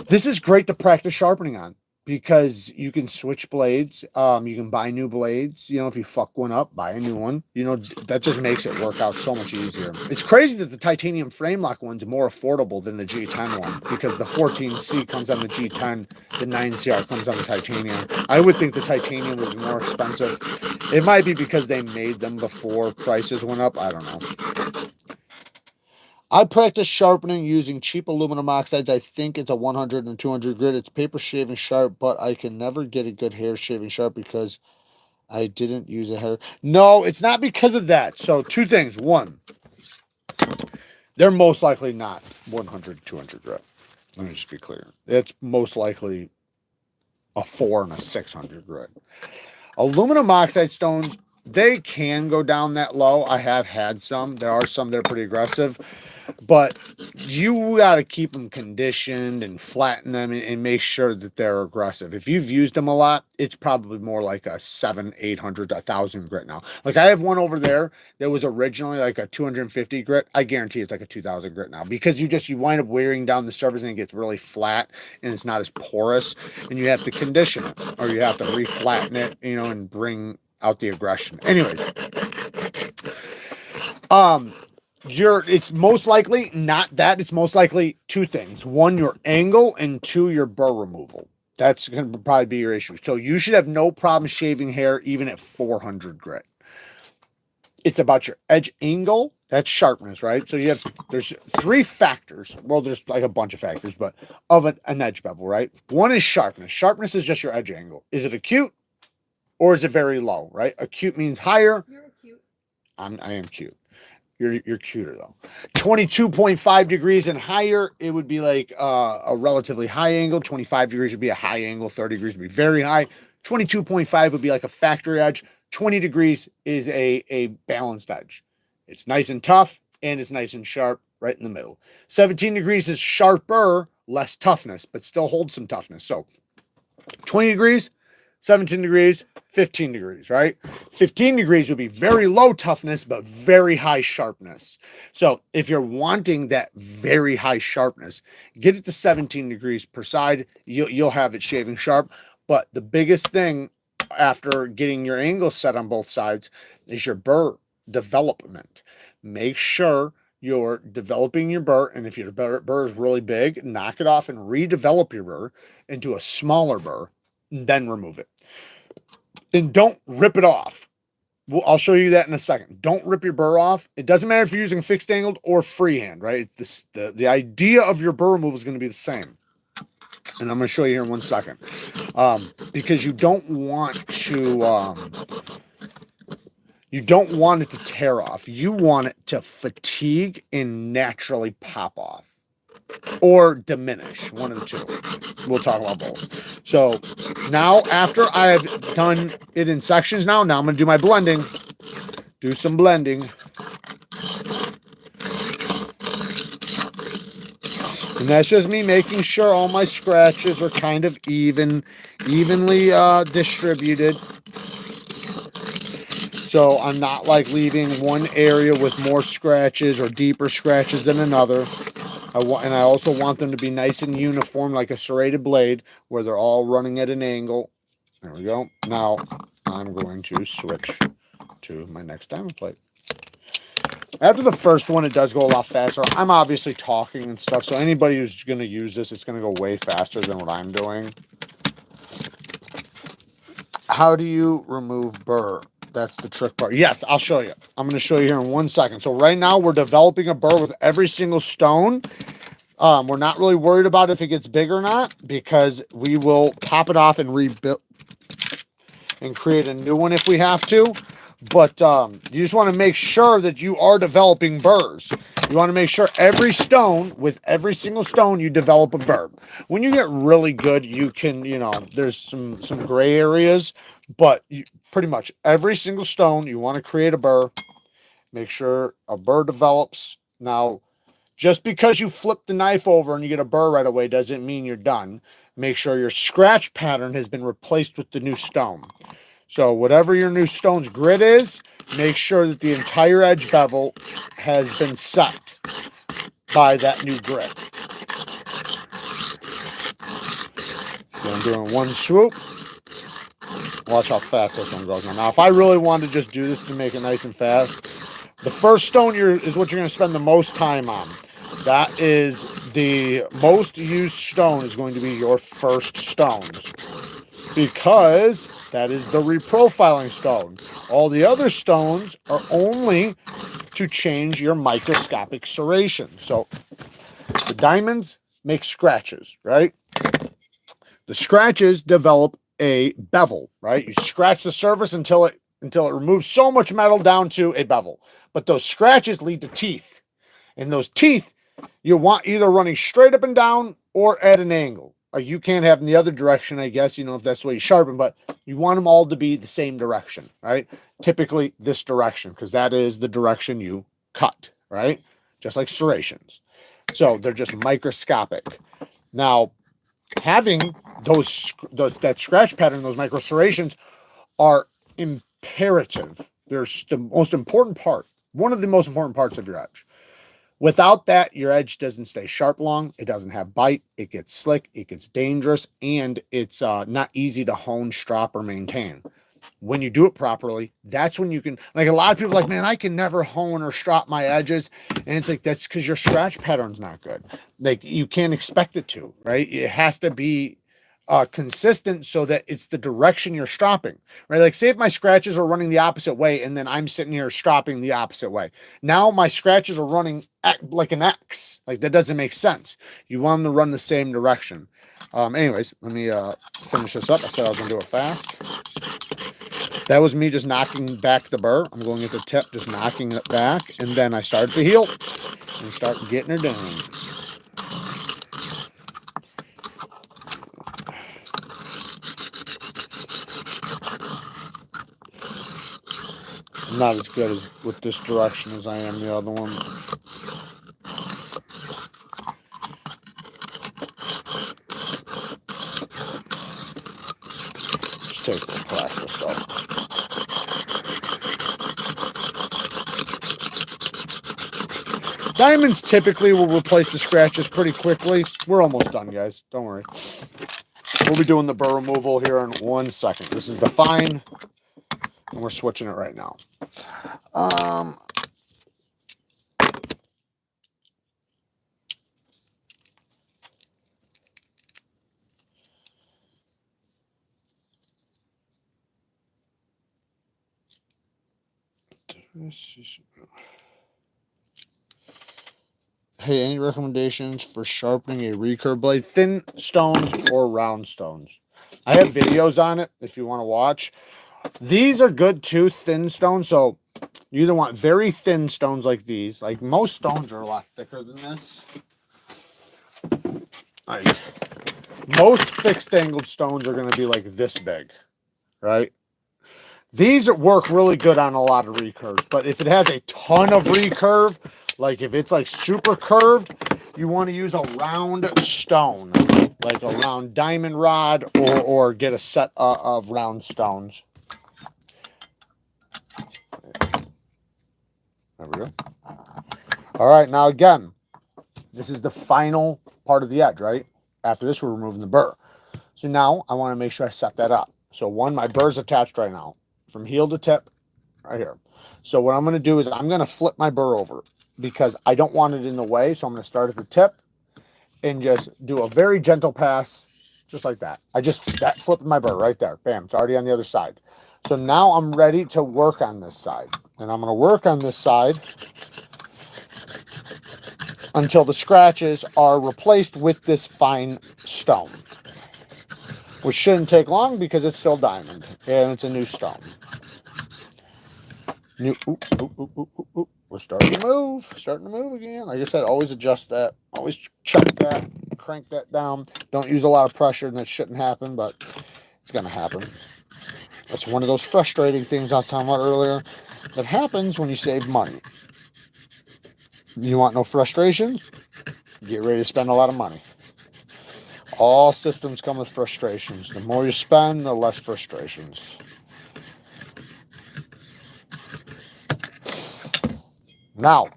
this is great to practice sharpening on, because you can switch blades. You can buy new blades. You know, if you fuck one up, buy a new one. You know, that just makes it work out so much easier. It's crazy that the titanium frame lock one's more affordable than the G10 one, because the 14C comes on the G10, the 9CR comes on the titanium. I would think the titanium would be more expensive. It might be because they made them before prices went up. I don't know. I practice sharpening using cheap aluminum oxides. I think it's a 100 and 200 grit. It's paper shaving sharp, but I can never get a good hair shaving sharp because I didn't use a hair. No, it's not because of that. So 2 things. 1, they're most likely not 100, 200 grit. Let me just be clear. It's most likely a 4 and a 600 grit. Aluminum oxide stones, they can go down that low. I have had some. There are some that are pretty aggressive. But you got to keep them conditioned and flatten them and make sure that they're aggressive. If you've used them a lot, it's probably more like a 700, 800, 1,000 grit now. Like I have one over there that was originally like a 250 grit. I guarantee it's like a 2,000 grit now, because you wind up wearing down the surface and it gets really flat and it's not as porous, and you have to condition it, or you have to reflatten it, you know, and bring out the aggression. Anyways, it's most likely not that. It's most likely 2 things. 1, your angle, and 2, your burr removal. That's going to probably be your issue. So you should have no problem shaving hair even at 400 grit. It's about your edge angle. That's sharpness, right? So there's 3 factors. Well, there's like a bunch of factors, but of an edge bevel, right? 1 is sharpness. Sharpness is just your edge angle. Is it acute or is it very low, right? Acute means higher. You're cute. I am cute. You're cuter though. 22.5 degrees and higher, it would be like a relatively high angle. 25 degrees would be a high angle. 30 degrees would be very high. 22.5 would be like a factory edge. 20 degrees is a balanced edge. It's nice and tough. and it's nice and sharp right in the middle. 17 degrees is sharper, less toughness, but still holds some toughness. So 20 degrees, 17 degrees, 15 degrees, right? 15 degrees would be very low toughness, but very high sharpness. So if you're wanting that very high sharpness, get it to 17 degrees per side. You'll have it shaving sharp. But the biggest thing after getting your angle set on both sides is your burr development. Make sure you're developing your burr, and if your burr is really big, knock it off and redevelop your burr into a smaller burr, and then remove it. And don't rip it off. I'll show you that in a second. Don't rip your burr off. It doesn't matter if you're using fixed angled or freehand, right? The idea of your burr removal is going to be the same. And I'm going to show you here in 1 second. Because you don't want it to tear off. You want it to fatigue and naturally pop off. Or diminish, one of the two. We'll talk about both. So now after I've done it in sections now I'm going to do my blending. Do some blending. And that's just me making sure all my scratches are kind of evenly distributed. So I'm not like leaving one area with more scratches or deeper scratches than another. And I also want them to be nice and uniform, like a serrated blade, where they're all running at an angle. There we go. Now I'm going to switch to my next diamond plate. After the first one, it does go a lot faster. I'm obviously talking and stuff, so anybody who's going to use this, it's going to go way faster than what I'm doing. How do you remove burr? That's the trick part. Yes, I'll show you. I'm going to show you here in 1 second. So right now we're developing a burr with every single stone. We're not really worried about if it gets big or not, because we will pop it off and rebuild and create a new one if we have to. But you just want to make sure that you are developing burrs. You want to make sure every stone, with every single stone, you develop a burr. When you get really good, you can, there's some gray areas, but pretty much every single stone, you want to create a burr. Make sure a burr develops. Now, just because you flip the knife over and you get a burr right away doesn't mean you're done. Make sure your scratch pattern has been replaced with the new stone. So whatever your new stone's grit is, make sure that the entire edge bevel has been set by that new grit. So I'm doing one swoop. Watch how fast this one goes. Now, if I really wanted to just do this to make it nice and fast, the first stone is what you're going to spend the most time on. That is the most used stone is going to be your first stones, because that is the reprofiling stone. All the other stones are only to change your microscopic serration. So the diamonds make scratches, right? The scratches develop a bevel, right? You scratch the surface until it removes so much metal down to a bevel. But those scratches lead to teeth. And those teeth, you want either running straight up and down or at an angle. You can't have in the other direction, I guess, if that's the way you sharpen, but you want them all to be the same direction, right? Typically this direction, because that is the direction you cut, right? Just like serrations. So they're just microscopic. Now, having that scratch pattern, those micro serrations are imperative. They're the most important part, one of the most important parts of your edge. Without that, your edge doesn't stay sharp long. It doesn't have bite. It gets slick. It gets dangerous. And it's not easy to hone, strop, or maintain. When you do it properly, that's when you can, like a lot of people are like, man, I can never hone or strop my edges. And it's like, that's because your scratch pattern's not good. Like you can't expect it to, right? It has to be consistent so that it's the direction you're stropping, right? Like say if my scratches are running the opposite way and then I'm sitting here stropping the opposite way. Now my scratches are running like an X. Like that doesn't make sense. You want them to run the same direction. Anyways, let me finish this up. I said I was gonna do it fast. That was me just knocking back the burr. I'm going at the tip, just knocking it back, and then I start to heel and start getting her down. I'm not as good as with this direction as I am the other one. Just take the practice though. Diamonds typically will replace the scratches pretty quickly. We're almost done, guys. Don't worry. We'll be doing the burr removal here in 1 second. This is the fine, and we're switching it right now. Hey, any recommendations for sharpening a recurve blade? Thin stones or round stones? I have videos on it if you want to watch. These are good too, thin stones. So you either want very thin stones like these. Like most stones are a lot thicker than this. Like most fixed angled stones are going to be like this big, right? These work really good on a lot of recurves, but if it has a ton of recurve, like if it's like super curved, you want to use a round stone, like a round diamond rod, or get a set of round stones. There we go. All right, now again, this is the final part of the edge, right? After this, we're removing the burr. So now I want to make sure I set that up. So one, my burr's attached right now from heel to tip right here. So what I'm going to do is I'm going to flip my burr over because I don't want it in the way. So I'm going to start at the tip and just do a very gentle pass, just like that. That flipped my burr right there. Bam, it's already on the other side. So now I'm ready to work on this side. And I'm going to work on this side until the scratches are replaced with this fine stone, which shouldn't take long because it's still diamond and it's a new stone. We're starting to move again. Like I said, always adjust that, always check that, crank that down. Don't use a lot of pressure, and that shouldn't happen, but it's going to happen. That's one of those frustrating things I was talking about earlier that happens when you save money. You want no frustrations? Get ready to spend a lot of money. All systems come with frustrations. The more you spend, the less frustrations. Now,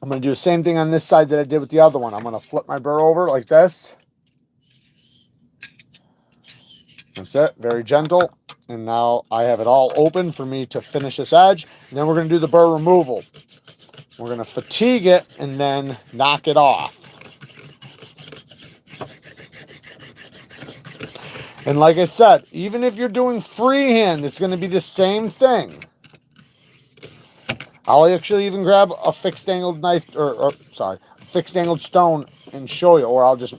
I'm going to do the same thing on this side that I did with the other one. I'm going to flip my burr over like this. That's it. Very gentle. And now I have it all open for me to finish this edge. And then we're going to do the burr removal. We're going to fatigue it and then knock it off. And like I said, even if you're doing freehand, it's going to be the same thing. I'll actually even grab a fixed angled knife, fixed angled stone and show you, or I'll just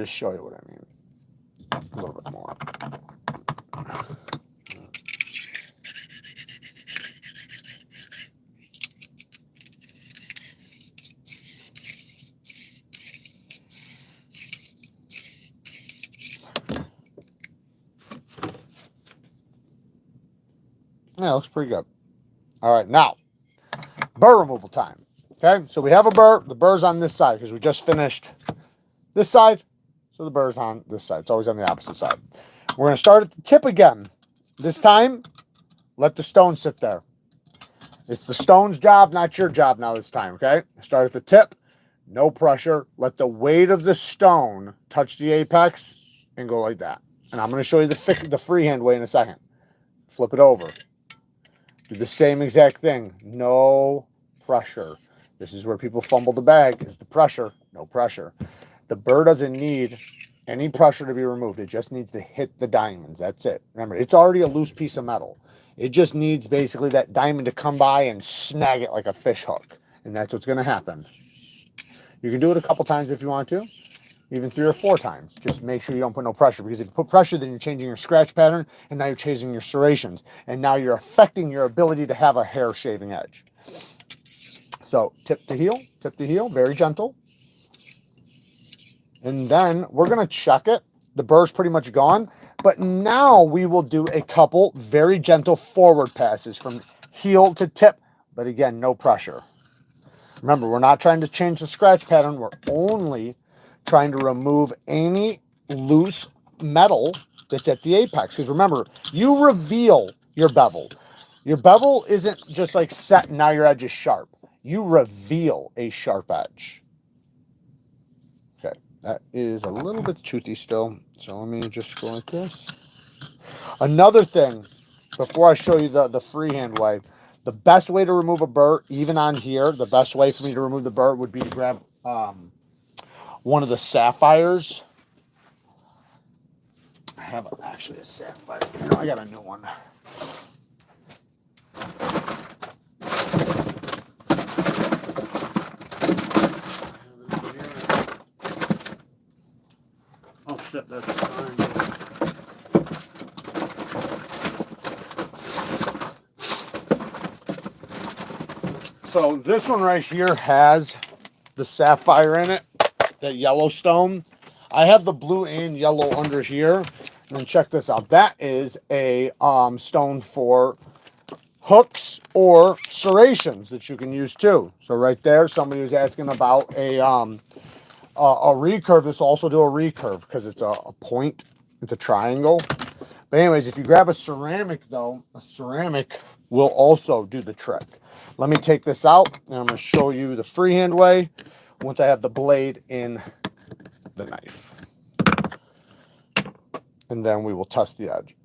show you what I mean. A little bit more. Yeah, looks pretty good. All right, now, burr removal time. Okay, so we have a burr. The burr's on this side because we just finished this side. So the burr's on this side. It's always on the opposite side. We're going to start at the tip again. This time, let the stone sit there. It's the stone's job, not your job now this time, okay? Start at the tip. No pressure. Let the weight of the stone touch the apex and go like that. And I'm going to show you the freehand way in a second. Flip it over. Do the same exact thing. No pressure. This is where people fumble the bag, is the pressure. No pressure. The burr doesn't need any pressure to be removed. It just needs to hit the diamonds. That's it. Remember, it's already a loose piece of metal. It just needs basically that diamond to come by and snag it like a fish hook. And that's what's going to happen. You can do it a couple times if you want to. Even 3 or 4 times. Just make sure you don't put no pressure, because if you put pressure, then you're changing your scratch pattern, and now you're changing your serrations, and now you're affecting your ability to have a hair shaving edge. So tip to heel, very gentle. And then we're going to check it. The burr's pretty much gone. But now we will do a couple very gentle forward passes from heel to tip. But again, no pressure. Remember, we're not trying to change the scratch pattern. We're only trying to remove any loose metal that's at the apex. Because remember, you reveal your bevel. Your bevel isn't just like set and now your edge is sharp. You reveal a sharp edge. Okay, that is a little bit toothy still. So let me just go like this. Another thing, before I show you the freehand way, the best way to remove a burr, even on here, the best way for me to remove the burr would be to grab one of the sapphires. I have actually a sapphire. No, I got a new one. Oh shit, that's fine. So this one right here has the sapphire in it, that yellow stone. I have the blue and yellow under here. And then check this out. That is a stone for hooks or serrations that you can use too. So right there, somebody was asking about a recurve. This will also do a recurve because it's a point. It's a triangle. But anyways, if you grab a ceramic though, a ceramic will also do the trick. Let me take this out and I'm going to show you the freehand way once I have the blade in the knife. And then we will test the edge.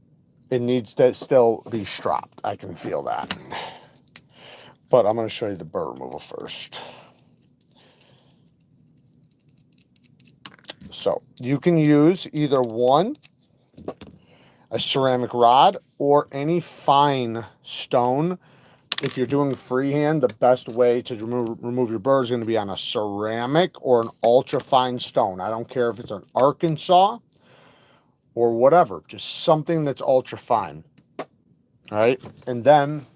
It needs to still be stropped. I can feel that. But I'm going to show you the burr removal first. So you can use either one, a ceramic rod, or any fine stone. If you're doing freehand, the best way to remove your burr is going to be on a ceramic or an ultra fine stone. I don't care if it's an Arkansas or whatever, just something that's ultra fine. All right, and then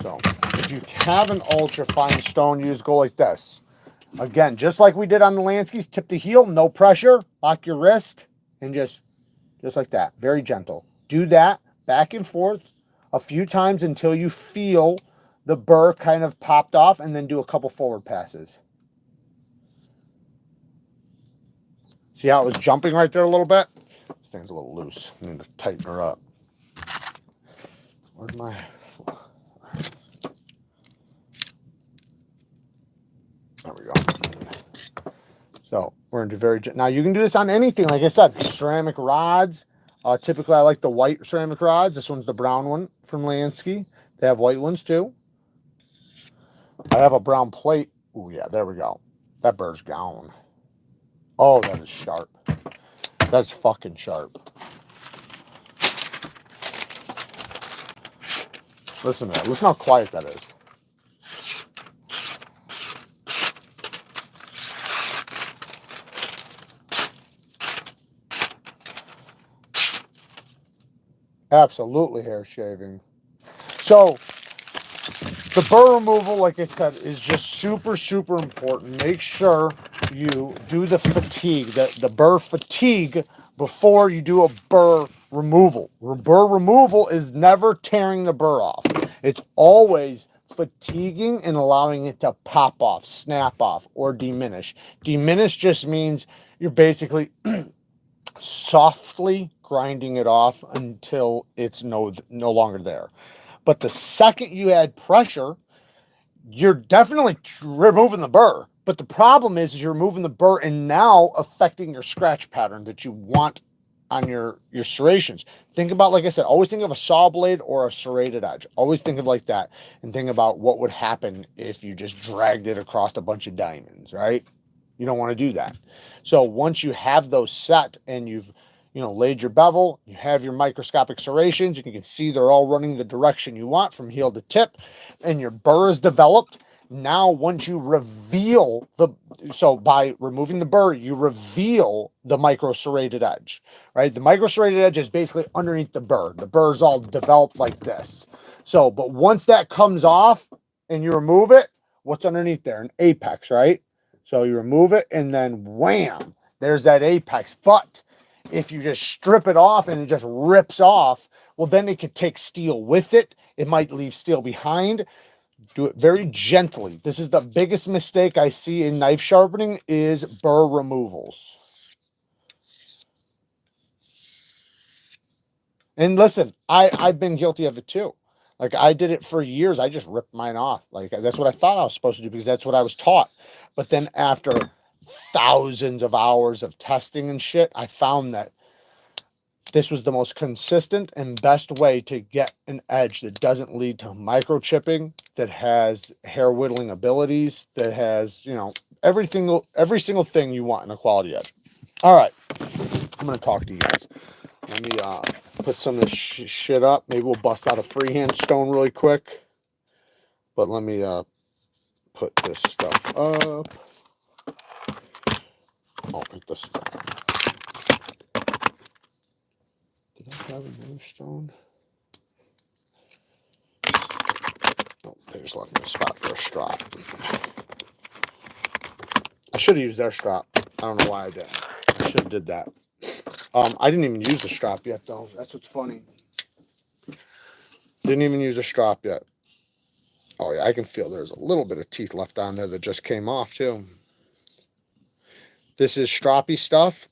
so if you have an ultra fine stone, you just go like this. Again, just like we did on the Lanskys, tip the heel, no pressure, lock your wrist, and just like that, very gentle. Do that back and forth a few times until you feel the burr kind of popped off, and then do a couple forward passes. See how it was jumping right there a little bit? This thing's a little loose. I need to tighten her up. Where's my... There we go. So we're going to do very... Now you can do this on anything. Like I said, ceramic rods. Typically I like the white ceramic rods. This one's the brown one from Lansky. They have white ones too. I have a brown plate. Oh yeah, there we go. That burr's gone. Oh, that is sharp. That's fucking sharp. Listen to that. Listen how quiet that is. Absolutely hair shaving. So the burr removal, like I said, is just super, super important. Make sure you do the fatigue, the burr fatigue, before you do a burr removal. Burr removal is never tearing the burr off. It's always fatiguing and allowing it to pop off, snap off, or diminish. Diminish just means you're basically softly grinding it off until it's no longer there. But the second you add pressure, you're definitely removing the burr. But the problem is you're removing the burr and now affecting your scratch pattern that you want on your serrations. Think about, like I said, always think of a saw blade or a serrated edge. Always think of like that, and think about what would happen if you just dragged it across a bunch of diamonds, right? You don't want to do that. So once you have those set and you've laid your bevel, you have your microscopic serrations, you can see they're all running the direction you want from heel to tip, and your burr is developed. Now, once you reveal so by removing the burr, you reveal the micro serrated edge, right? The micro serrated edge is basically underneath the burr. The burr is all developed like this. So, but once that comes off and you remove it, what's underneath there? An apex, right? So you remove it and then wham, there's that apex. But if you just strip it off and it just rips off, well, then it could take steel with it. It might leave steel behind. Do it very gently. This is the biggest mistake I see in knife sharpening is burr removals. And listen, I've been guilty of it too. Like I did it for years. I just ripped mine off. Like that's what I thought I was supposed to do because that's what I was taught. But then after thousands of hours of testing and shit, I found that this was the most consistent and best way to get an edge that doesn't lead to microchipping, that has hair whittling abilities, that has, you know, every single thing you want in a quality edge. All right, I'm going to talk to you guys. Let me put some of this shit up. Maybe we'll bust out a freehand stone really quick. But let me put this stuff up. Oh, pick this stuff. Did I have another stone? Oh, they just left me a spot for a strap. I should have used their strap. I don't know why I didn't. I should have did that. I didn't even use the strap yet, though. That's what's funny. Didn't even use a strap yet. Oh, yeah, I can feel there's a little bit of teeth left on there that just came off, too. This is stroppy stuff.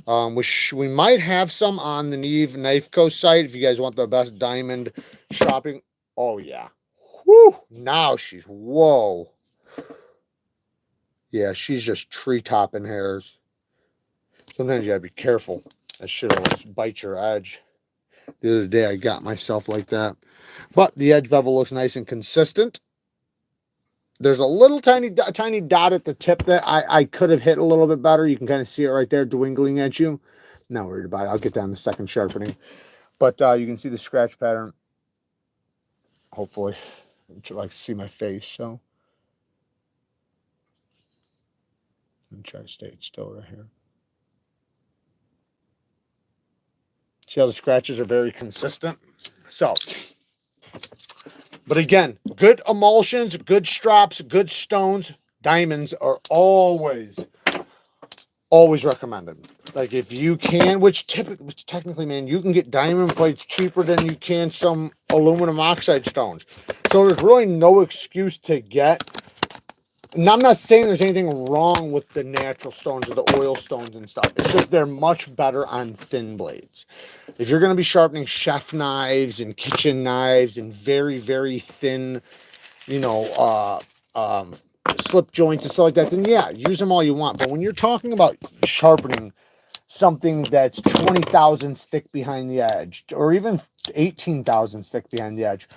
We might have some on the Neve Knife Co. site if you guys want the best diamond stropping. Oh, yeah. Whoo! Now she's, whoa. Yeah, she's just tree-topping hairs. Sometimes you gotta be careful. That shit always bites your edge. The other day I got myself like that. But the edge bevel looks nice and consistent. There's a little tiny dot at the tip that I could have hit a little bit better. You can kind of see it right there dwingling at you. Not worried about it. I'll get that in the second sharpening. But you can see the scratch pattern. Hopefully. You'd like to see my face, so. I'm trying to stay still right here. See how the scratches are very consistent? So, but again, good emulsions, good strops, good stones, diamonds are always recommended. Like if you can, which technically, man, you can get diamond plates cheaper than you can some aluminum oxide stones. So there's really no excuse to get. And I'm not saying there's anything wrong with the natural stones or the oil stones and stuff. It's just they're much better on thin blades. If you're going to be sharpening chef knives and kitchen knives and very, very thin, you know, slip joints and stuff like that, then yeah, use them all you want. But when you're talking about sharpening something that's 20 thousandths thick behind the edge, or even 18 thousandths thick behind the edge,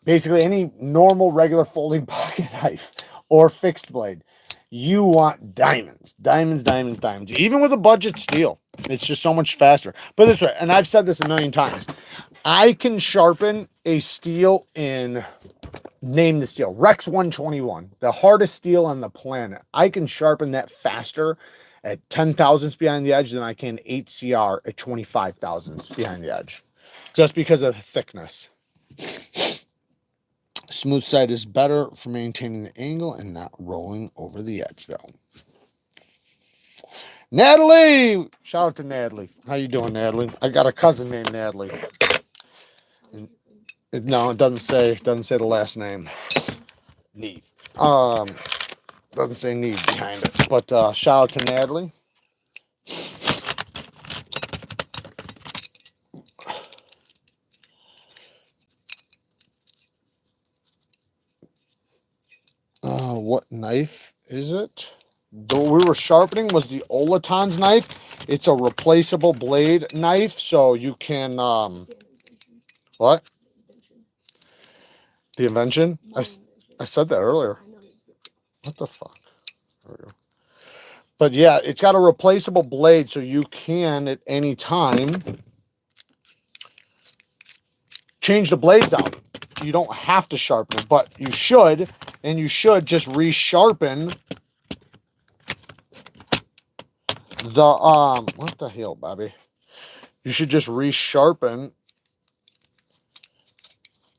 basically any normal regular folding pocket knife or fixed blade, you want diamonds. Even with a budget steel, it's just so much faster. But this way, and I've said this a million times, I can sharpen a steel in, name the steel, Rex 121, the hardest steel on the planet. I can sharpen that faster at 10 thousandths behind the edge than I can 8CR at 25 thousandths behind the edge, just because of the thickness. Smooth side is better for maintaining the angle and not rolling over the edge, though. Natalie! Shout out to Natalie. How you doing, Natalie? I got a cousin named Natalie. No, it doesn't say the last name. Neve. Doesn't say Neve behind it. But shout out to Natalie. What knife is it? The we were sharpening was the Olaton's knife. It's a replaceable blade knife, so you can what? The invention? I said that earlier. What the fuck? There we go. But yeah, it's got a replaceable blade, so you can at any time change the blades out. You don't have to sharpen it, but you should, and you should just resharpen the what the hell, Bobby? You should just resharpen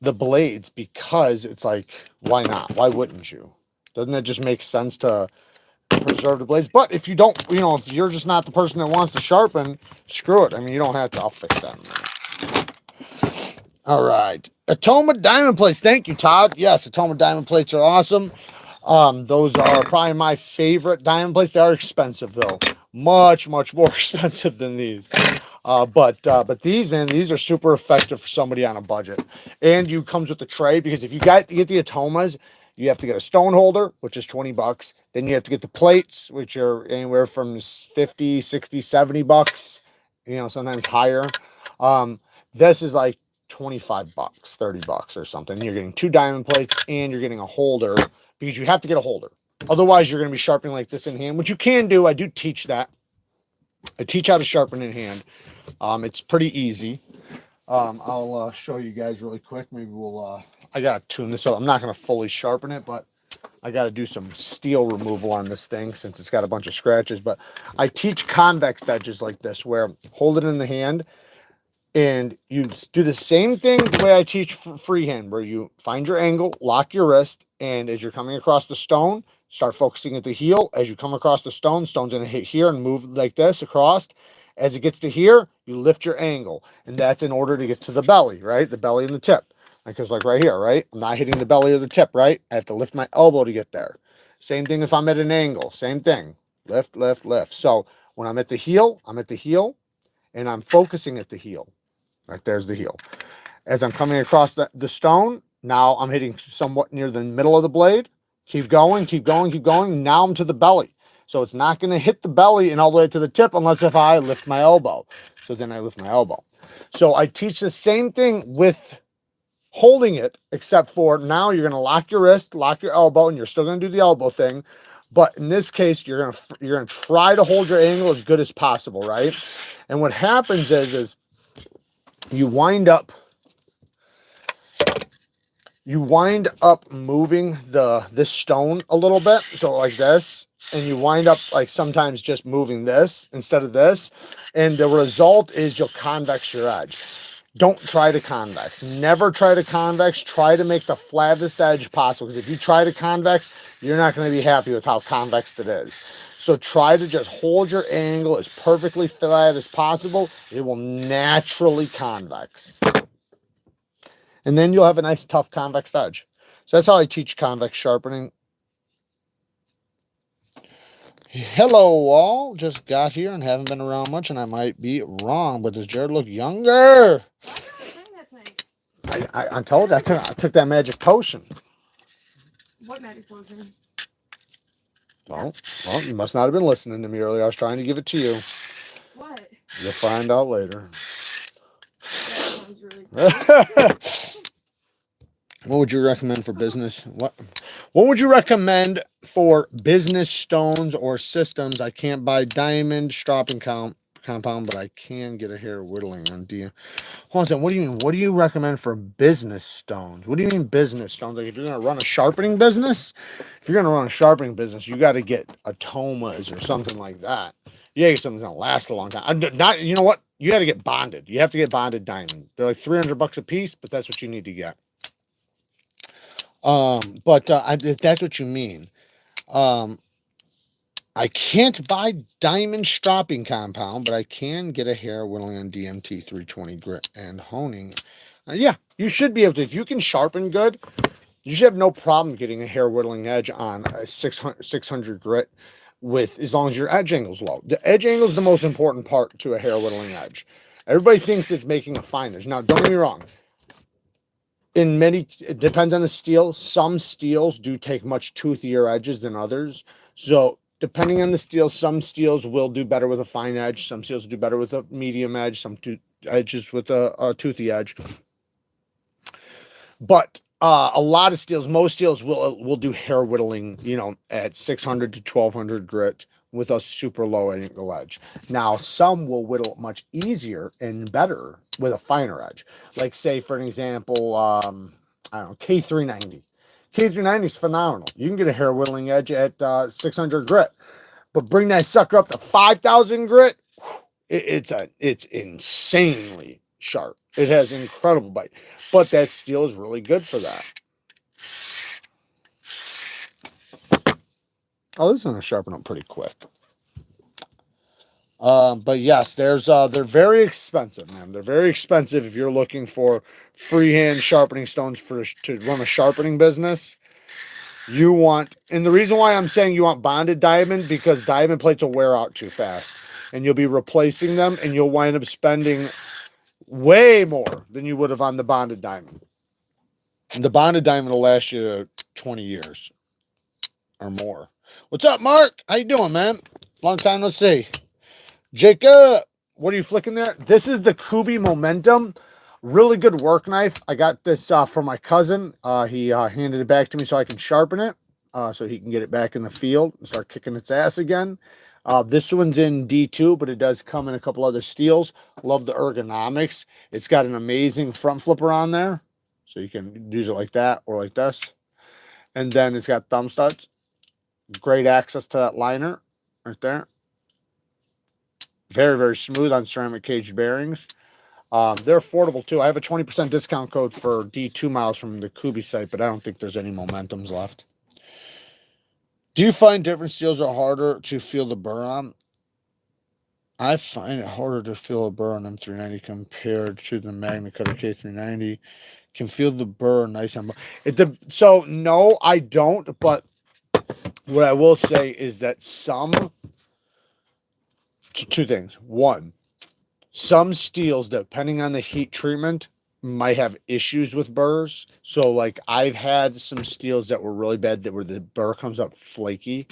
the blades, because it's like, why not? Why wouldn't you? Doesn't it just make sense to preserve the blades? But if you don't, you know, if you're just not the person that wants to sharpen, screw it. I mean, you don't have to. I'll fix that in a minute. All right. Atoma diamond plates. Thank you, Todd. Yes, Atoma diamond plates are awesome. Those are probably my favorite diamond plates. They are expensive though. Much more expensive than these. But these, man, these are super effective for somebody on a budget. And you comes with the tray, because if you get the Atomas, you have to get a stone holder, which is 20 bucks. Then you have to get the plates, which are anywhere from 50, 60, 70 bucks, you know, sometimes higher. This is like 25 bucks, 30 bucks or something. You're getting 2 diamond plates and you're getting a holder, because you have to get a holder. Otherwise, you're going to be sharpening like this in hand, which you can do. I do teach that. I teach how to sharpen in hand. It's pretty easy. I'll show you guys really quick. Maybe we'll, I got to tune this up. I'm not going to fully sharpen it, but I got to do some steel removal on this thing since it's got a bunch of scratches. But I teach convex edges like this, where hold it in the hand and you do the same thing the way I teach freehand, where you find your angle, lock your wrist, and as you're coming across the stone, start focusing at the heel. As you come across the stone, stone's going to hit here and move like this across. As it gets to here, you lift your angle, and that's in order to get to the belly, right? The belly and the tip. Because like right here, right? I'm not hitting the belly or the tip, right? I have to lift my elbow to get there. Same thing if I'm at an angle. Same thing. Lift, lift, lift. So when I'm at the heel, and I'm focusing at the heel. Right, there's the heel. As I'm coming across the stone, now I'm hitting somewhat near the middle of the blade. Keep going, keep going, keep going. Now I'm to the belly. So it's not going to hit the belly and all the way to the tip unless if I lift my elbow. So then I lift my elbow. So I teach the same thing with holding it, except for now you're going to lock your wrist, lock your elbow, and you're still going to do the elbow thing. But in this case, you're going to try to hold your angle as good as possible, right? And what happens is you wind up moving this stone a little bit, so like this, and you wind up like sometimes just moving this instead of this, and the result is you'll convex your edge. Don't try to convex. Never try to convex. Try to make the flattest edge possible, because if you try to convex, you're not going to be happy with how convex it is. So try to just hold your angle as perfectly flat as possible. It will naturally convex. And then you'll have a nice, tough convex edge. So that's how I teach convex sharpening. Hello, all. Just got here and haven't been around much, and I might be wrong, but does Jared look younger? I told you, I took that magic potion. What magic potion? Well, you must not have been listening to me earlier. I was trying to give it to you. What? You'll find out later. That sounds really cool. What would you recommend for business? What would you recommend for business stones or systems? I can't buy diamond stropping compound, but I can get a hair whittling on DM. Hold on a second. What do you mean? What do you recommend for business stones? What do you mean business stones? Like if you're going to run a sharpening business, if you're going to run a sharpening business, you got to get Atomas or something like that. Yeah, something's going to last a long time. Not, you know what? You got to get bonded. You have to get bonded diamond. They're like $300 a piece, but that's what you need to get. If that's what you mean, I can't buy diamond stropping compound, but I can get a hair whittling on DMT 320 grit and honing. Yeah, you should be able to. If you can sharpen good, you should have no problem getting a hair whittling edge on a 600 grit with, as long as your edge angle's low. The edge angle is the most important part to a hair whittling edge. Everybody thinks it's making a fine edge. Now, don't get me wrong. It depends on the steel. Some steels do take much toothier edges than others. So depending on the steel, some steels will do better with a fine edge. Some steels do better with a medium edge. Some edges with a toothy edge. But a lot of steels, most steels will do hair whittling, you know, at 600 to 1200 grit with a super low angle edge. Now, some will whittle much easier and better with a finer edge. Like, say, for an example, I don't know, K390. K390 is phenomenal. You can get a hair whittling edge at 600 grit, but bring that sucker up to 5,000 grit. It's insanely sharp. It has incredible bite, but that steel is really good for that. Oh, this is going to sharpen up pretty quick. But yes, they're very expensive, man. They're very expensive if you're looking for freehand sharpening stones to run a sharpening business. You want, and the reason why I'm saying you want bonded diamond, because diamond plates will wear out too fast, and you'll be replacing them, and you'll wind up spending way more than you would have on the bonded diamond. And the bonded diamond will last you 20 years or more. What's up, Mark? How you doing, man? Long time no see. Jacob, what are you flicking there? This is the KUBEY Momentum. Really good work knife. I got this from my cousin. He handed it back to me so I can sharpen it, so he can get it back in the field and start kicking its ass again. This one's in D2, but it does come in a couple other steels. Love the ergonomics. It's got an amazing front flipper on there, so you can use it like that or like this. And then it's got thumb studs. Great access to that liner right there. Very, very smooth on ceramic cage bearings. They're affordable too. I have a 20% discount code for D2 miles from the KUBEY site, but I don't think there's any Momentums left. Do you find different steels are harder to feel the burr on? I find it harder to feel a burr on M390 compared to the Magna Cutter K390. Can feel the burr nice on. So no, I don't. But what I will say is that two things. One, some steels, depending on the heat treatment, might have issues with burrs. So like I've had some steels that were really bad where the burr comes up flaky.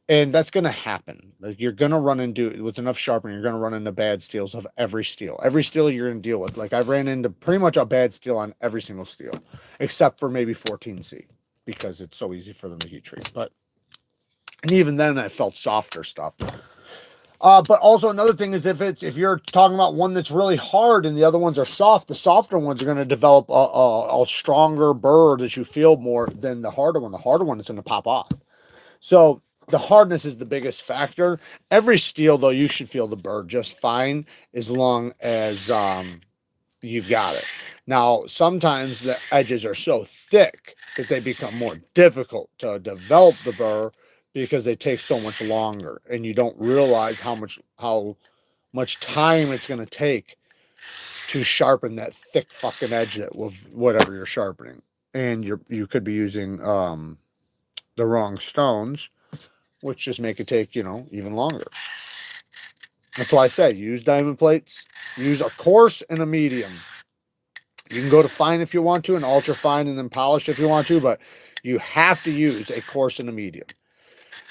And that's going to happen. Like you're going to run into, with enough sharpening, you're going to run into bad steels of every steel. Every steel you're going to deal with. Like I ran into pretty much a bad steel on every single steel, except for maybe 14C, because it's so easy for them to heat treat. But, and even then I felt softer stuff. But also another thing is if you're talking about one that's really hard and the other ones are soft, the softer ones are going to develop a stronger burr that you feel more than the harder one. The harder one is going to pop off. So the hardness is the biggest factor. Every steel, though, you should feel the burr just fine as long as you've got it. Now, sometimes the edges are so thick that they become more difficult to develop the burr because they take so much longer, and you don't realize how much time it's going to take to sharpen that thick fucking edge that with whatever you're sharpening. And you could be using the wrong stones, which just make it take, even longer. That's why I say use diamond plates, use a coarse and a medium. You can go to fine if you want to, and ultra fine and then polished if you want to, but you have to use a coarse and a medium.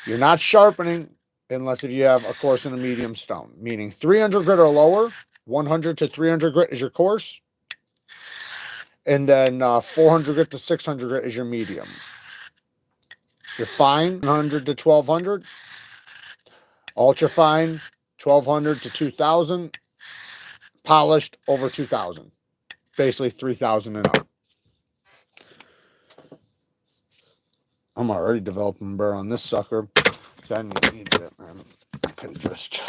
You're not sharpening unless if you have a coarse and a medium stone, meaning 300 grit or lower, 100 to 300 grit is your coarse, and then 400 grit to 600 grit is your medium. Your fine, 100 to 1200. Ultra fine, 1200 to 2000. Polished, over 2000. Basically 3000 and up. I'm already developing burr on this sucker. I needed it, man. I could have just...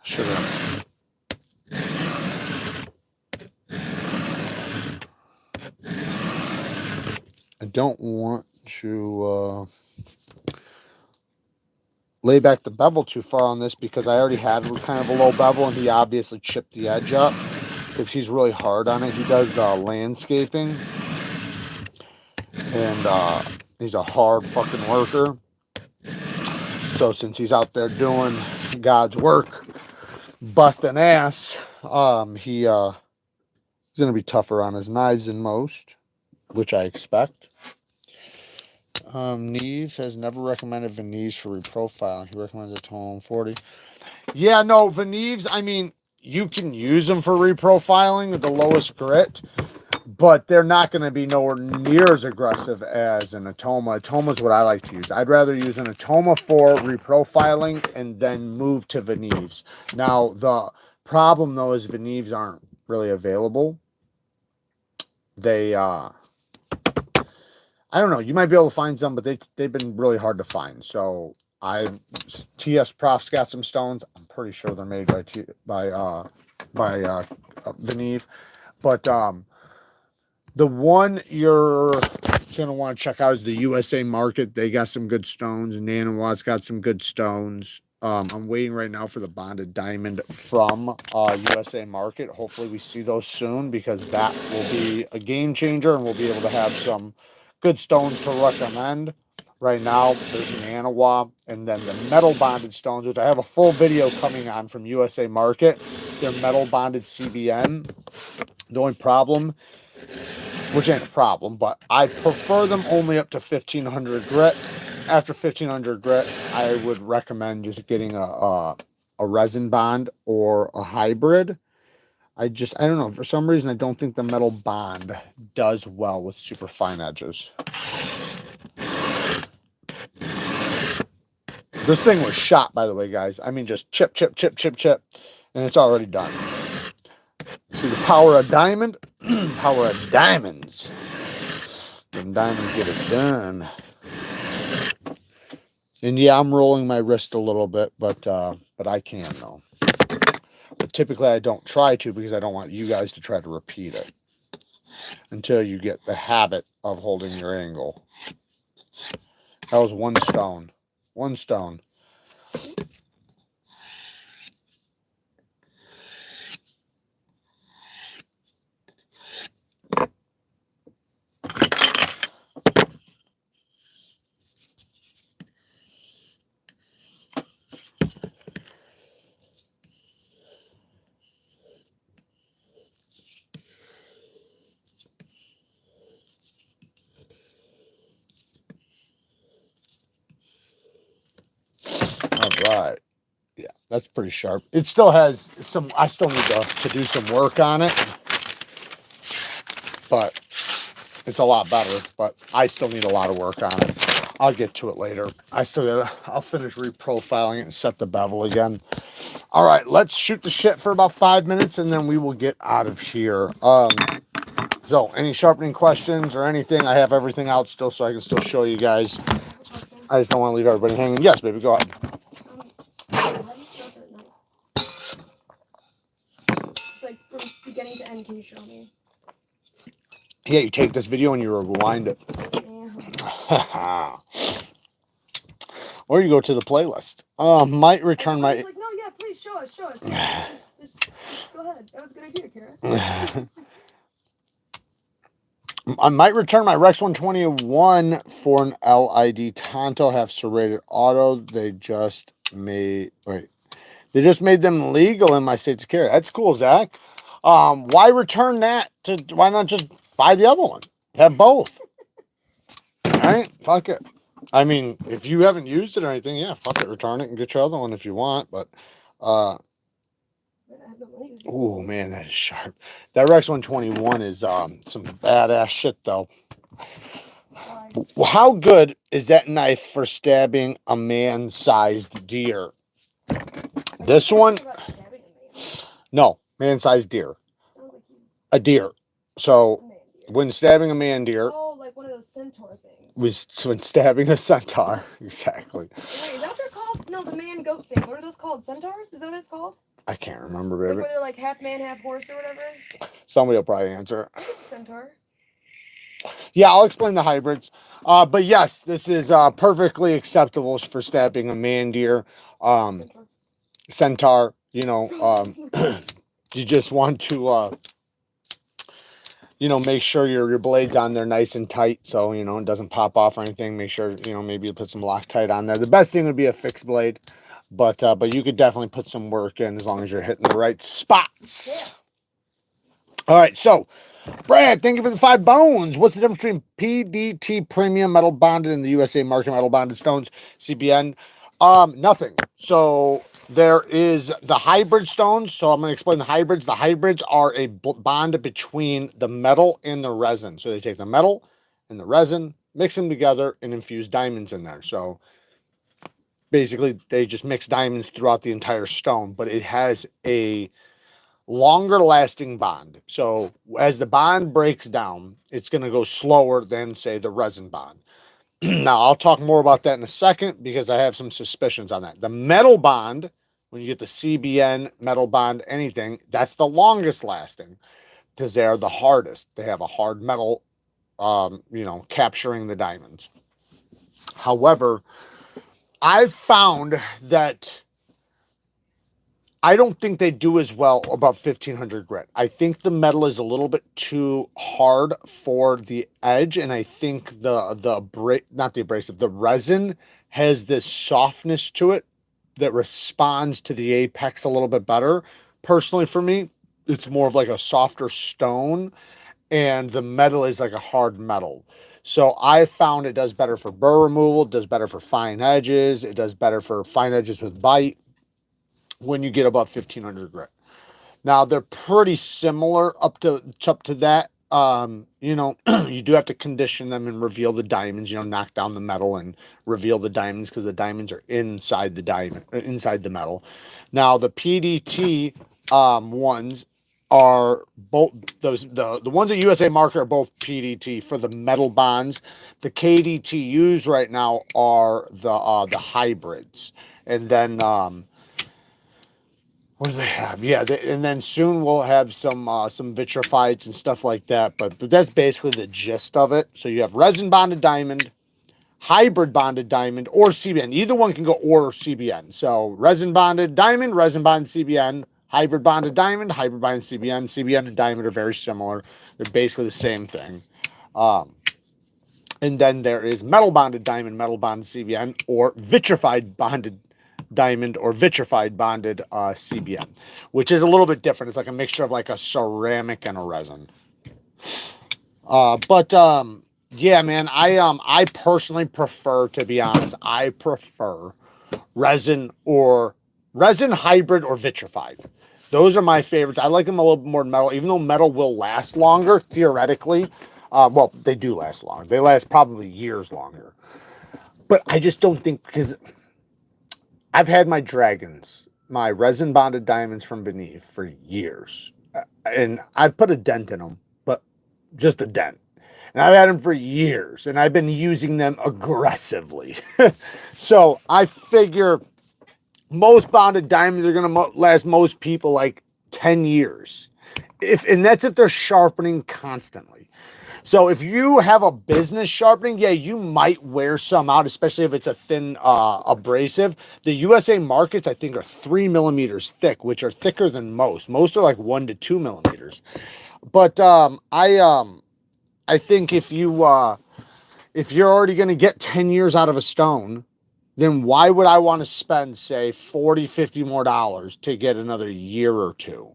should have... I don't want to lay back the bevel too far on this because I already had kind of a low bevel, and he obviously chipped the edge up because he's really hard on it. He does landscaping, and he's a hard fucking worker. So since he's out there doing God's work, busting ass, he's going to be tougher on his knives than most, which I expect. Neeves has never recommended Venice for reprofiling. He recommends a tone 40. Yeah, no, Venice, I mean, you can use them for reprofiling at the lowest grit, but they're not going to be nowhere near as aggressive as an Atoma. Atoma is what I like to use. I'd rather use an Atoma for reprofiling and then move to Venice. Now, the problem, though, is Venice aren't really available. They, I don't know. You might be able to find some, but they've been really hard to find. So TS Prof's got some stones. I'm pretty sure they're made by Venice. But the one you're going to want to check out is the USA Market. They got some good stones. Nanawa's got some good stones. I'm waiting right now for the bonded diamond from USA Market. Hopefully we see those soon, because that will be a game changer, and we'll be able to have some good stones to recommend. Right now, there's Nanawa, and then the metal bonded stones, which I have a full video coming on from USA Market. They're metal bonded CBN. The only problem, which ain't a problem, but I prefer them only up to 1500 grit. After 1500 grit, I would recommend just getting a resin bond or a hybrid. I don't know, for some reason I don't think the metal bond does well with super fine edges. This thing was shot, by the way, guys. I mean, just chip, chip, chip, chip, chip, and it's already done. See the power of diamond? Power of diamonds. And diamonds get it done. And yeah, I'm rolling my wrist a little bit, but I can though. But typically I don't try to, because I don't want you guys to try to repeat it until you get the habit of holding your angle. That was one stone. One stone. All right. Yeah, that's pretty sharp. It still has some, I still need to do some work on it, but it's a lot better, but I still need a lot of work on it. I'll get to it later. I'll finish reprofiling it and set the bevel again. All right, let's shoot the shit for about 5 minutes, and then we will get out of here. So any sharpening questions or anything? I have everything out still, so I can still show you guys. I just don't want to leave everybody hanging. Yes, baby, go ahead. How do you sharpen a knife? It's like from beginning to end. Can you show me? Yeah, you take this video and you rewind it. Yeah. Or you go to the playlist. Might return my... Like, no, yeah, please show us. Just go ahead. That was a good idea, Kara. I might return my Rex 121 for an LID Tonto, have serrated auto. They just made them legal in my state to carry. That's cool, Zach. Why return that? Why not just buy the other one? Have both. Right? Fuck it. I mean, if you haven't used it or anything, yeah, fuck it. Return it and get your other one if you want. But, oh man, that is sharp. That Rex 121 is some badass shit, though. How good is that knife for stabbing a man-sized deer? This one? No, man-sized deer. A deer. So, when stabbing a man deer... Oh, like one of those centaur things. When stabbing a centaur. Exactly. Wait, is that what they're called? No, the man-goat thing. What are those called? Centaurs? Is that what it's called? I can't remember, Like baby. where they're like half man, half horse or whatever? Somebody will probably answer. I think it's a centaur. Yeah, I'll explain the hybrids. But yes, this is perfectly acceptable for stabbing a man deer. Centaur, you know, you just want to, you know, make sure your blade's on there nice and tight, so, you know, it doesn't pop off or anything. Make sure, you know, maybe you put some Loctite on there. The best thing would be a fixed blade, but you could definitely put some work in as long as you're hitting the right spots. Yeah. All right, so Brad, thank you for the 5 bones. What's the difference between PDT premium metal bonded and the USA Market metal bonded stones, CBN? Nothing. So there is the hybrid stones. So I'm going to explain the hybrids. The hybrids are a bond between the metal and the resin. So they take the metal and the resin, mix them together, and infuse diamonds in there. So basically, they just mix diamonds throughout the entire stone, but it has a longer lasting bond. So as the bond breaks down, it's going to go slower than, say, the resin bond. Now, I'll talk more about that in a second because I have some suspicions on that. The metal bond, when you get the CBN, metal bond, anything, that's the longest lasting because they are the hardest. They have a hard metal you know, capturing the diamonds. However, I've found that I don't think they do as well about 1500 grit. I think the metal is a little bit too hard for the edge, and I think the resin has this softness to it that responds to the apex a little bit better. Personally, for me, it's more of like a softer stone, and the metal is like a hard metal. So I found it does better for burr removal, it does better for fine edges, it does better for fine edges with bite when you get above 1500 grit. Now they're pretty similar up to that. You know, you do have to condition them and reveal the diamonds, you know, knock down the metal and reveal the diamonds, because the diamonds are inside the diamond, inside the metal. Now the PDT ones are both the ones at USA Market are both PDT for the metal bonds. The KDTUs right now are the hybrids. And then what do they have? Yeah, and then soon we'll have some vitrifieds and stuff like that. But that's basically the gist of it. So you have resin bonded diamond, hybrid bonded diamond, or CBN. Either one can go or CBN. So resin bonded diamond, resin bonded CBN, hybrid bonded diamond, hybrid bonded CBN. CBN and diamond are very similar. They're basically the same thing. And then there is metal bonded diamond, metal bonded CBN, or vitrified bonded diamond or vitrified bonded CBN, which is a little bit different. It's like a mixture of like a ceramic and a resin. Yeah, man, I personally prefer, to be honest, I prefer resin hybrid or vitrified. Those are my favorites. I like them a little bit more than metal, even though metal will last longer theoretically. Well, they do last longer. They last probably years longer. But I just don't think, because I've had my dragons, my resin bonded diamonds from Beneath for years. And I've put a dent in them, but just a dent. And I've had them for years, and I've been using them aggressively. So I figure most bonded diamonds are going to last most people like 10 years. And that's if they're sharpening constantly. So if you have a business sharpening, yeah, you might wear some out, especially if it's a thin abrasive. The USA markets, I think, are 3 millimeters thick, which are thicker than most. Most are like 1 to 2 millimeters. But I think if you're already going to get 10 years out of a stone, then why would I want to spend, say, 40, 50 more dollars to get another year or two?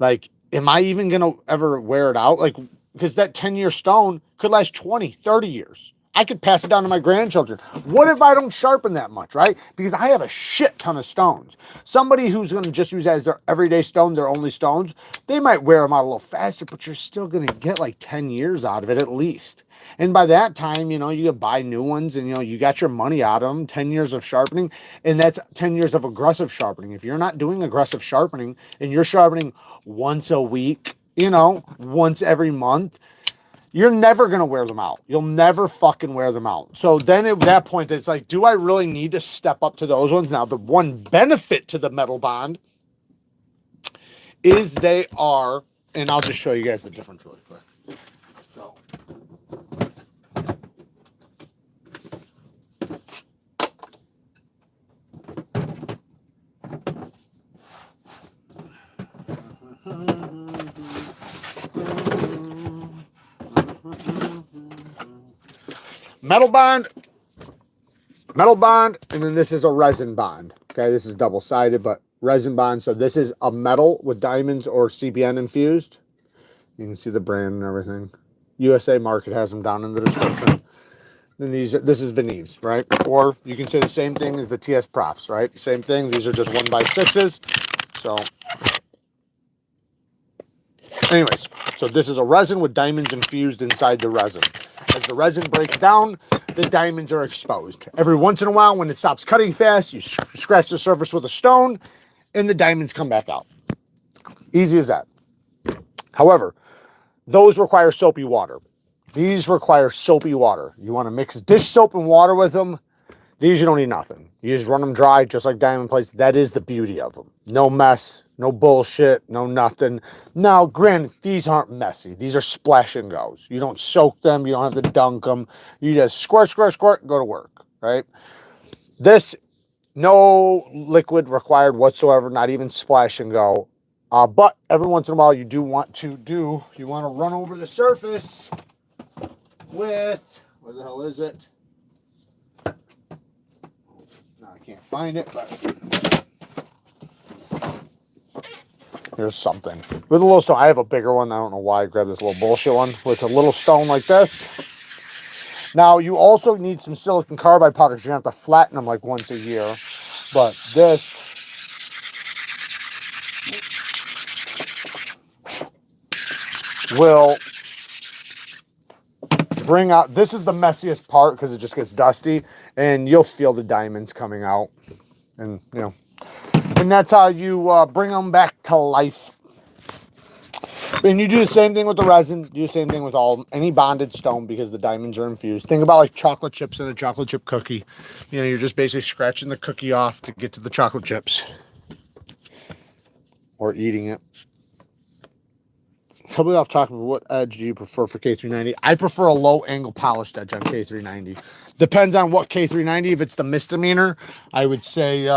Like, am I even going to ever wear it out? Like, because that 10-year stone could last 20, 30 years. I could pass it down to my grandchildren. What if I don't sharpen that much, right? Because I have a shit ton of stones. Somebody who's going to just use that as their everyday stone, their only stones, they might wear them out a little faster, but you're still going to get like 10 years out of it at least. And by that time, you know, you can buy new ones and, you know, you got your money out of them, 10 years of sharpening, and that's 10 years of aggressive sharpening. If you're not doing aggressive sharpening and you're sharpening once a week, you know, once every month, you're never going to wear them out. You'll never fucking wear them out. So then at that point, it's like, do I really need to step up to those ones? Now, the one benefit to the metal bond is they are, and I'll just show you guys the difference really quick. So. Metal bond, and then this is a resin bond. Okay, this is double-sided, but resin bond. So this is a metal with diamonds or CBN infused. You can see the brand and everything. USA Market has them down in the description. Then this is Veneves, right? Or you can say the same thing as the TS Profs, right? Same thing. These are just 1x6s. So, anyways, so this is a resin with diamonds infused inside the resin. As the resin breaks down, the diamonds are exposed. Every once in a while, when it stops cutting fast, you scratch the surface with a stone, and the diamonds come back out. Easy as that. However, those require soapy water. These require soapy water. You want to mix dish soap and water with them. These you don't need nothing. You just run them dry, just like diamond plates. That is the beauty of them. No mess, no bullshit, no nothing. Now, granted, these aren't messy. These are splash and goes. You don't soak them. You don't have to dunk them. You just squirt, squirt, squirt, go to work, right? This, no liquid required whatsoever, not even splash and go. But every once in a while, you want to run over the surface with, where the hell is it? No, I can't find it, but here's something. With a little stone, I have a bigger one. I don't know why I grabbed this little bullshit one with a little stone like this. Now, you also need some silicon carbide powders. You have to flatten them like once a year. But this will bring out, this is the messiest part because it just gets dusty, and you'll feel the diamonds coming out. And, you know, and that's how you bring them back to life. And you do the same thing with the resin. Do the same thing with any bonded stone because the diamonds are infused. Think about like chocolate chips in a chocolate chip cookie. You know, you're just basically scratching the cookie off to get to the chocolate chips. Or eating it. Totally off topic, what edge do you prefer for K390? I prefer a low angle polished edge on K390. Depends on what K390. If it's the misdemeanor, I would say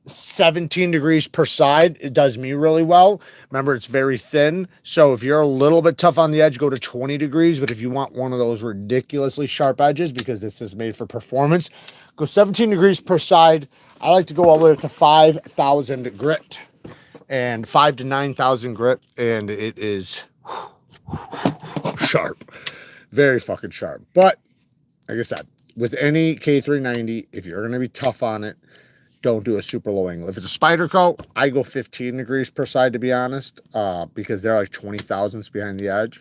17 degrees per side. It does me really well. Remember, it's very thin. So if you're a little bit tough on the edge, go to 20 degrees. But if you want one of those ridiculously sharp edges, because this is made for performance, go 17 degrees per side. I like to go all the way up to 5,000 grit and 5,000 to 9,000 grit. And it is sharp, very fucking sharp. But like I said, with any K390, if you're going to be tough on it, don't do a super low angle. If it's a spider coat, I go 15 degrees per side, to be honest, because they're like 20 thousandths behind the edge.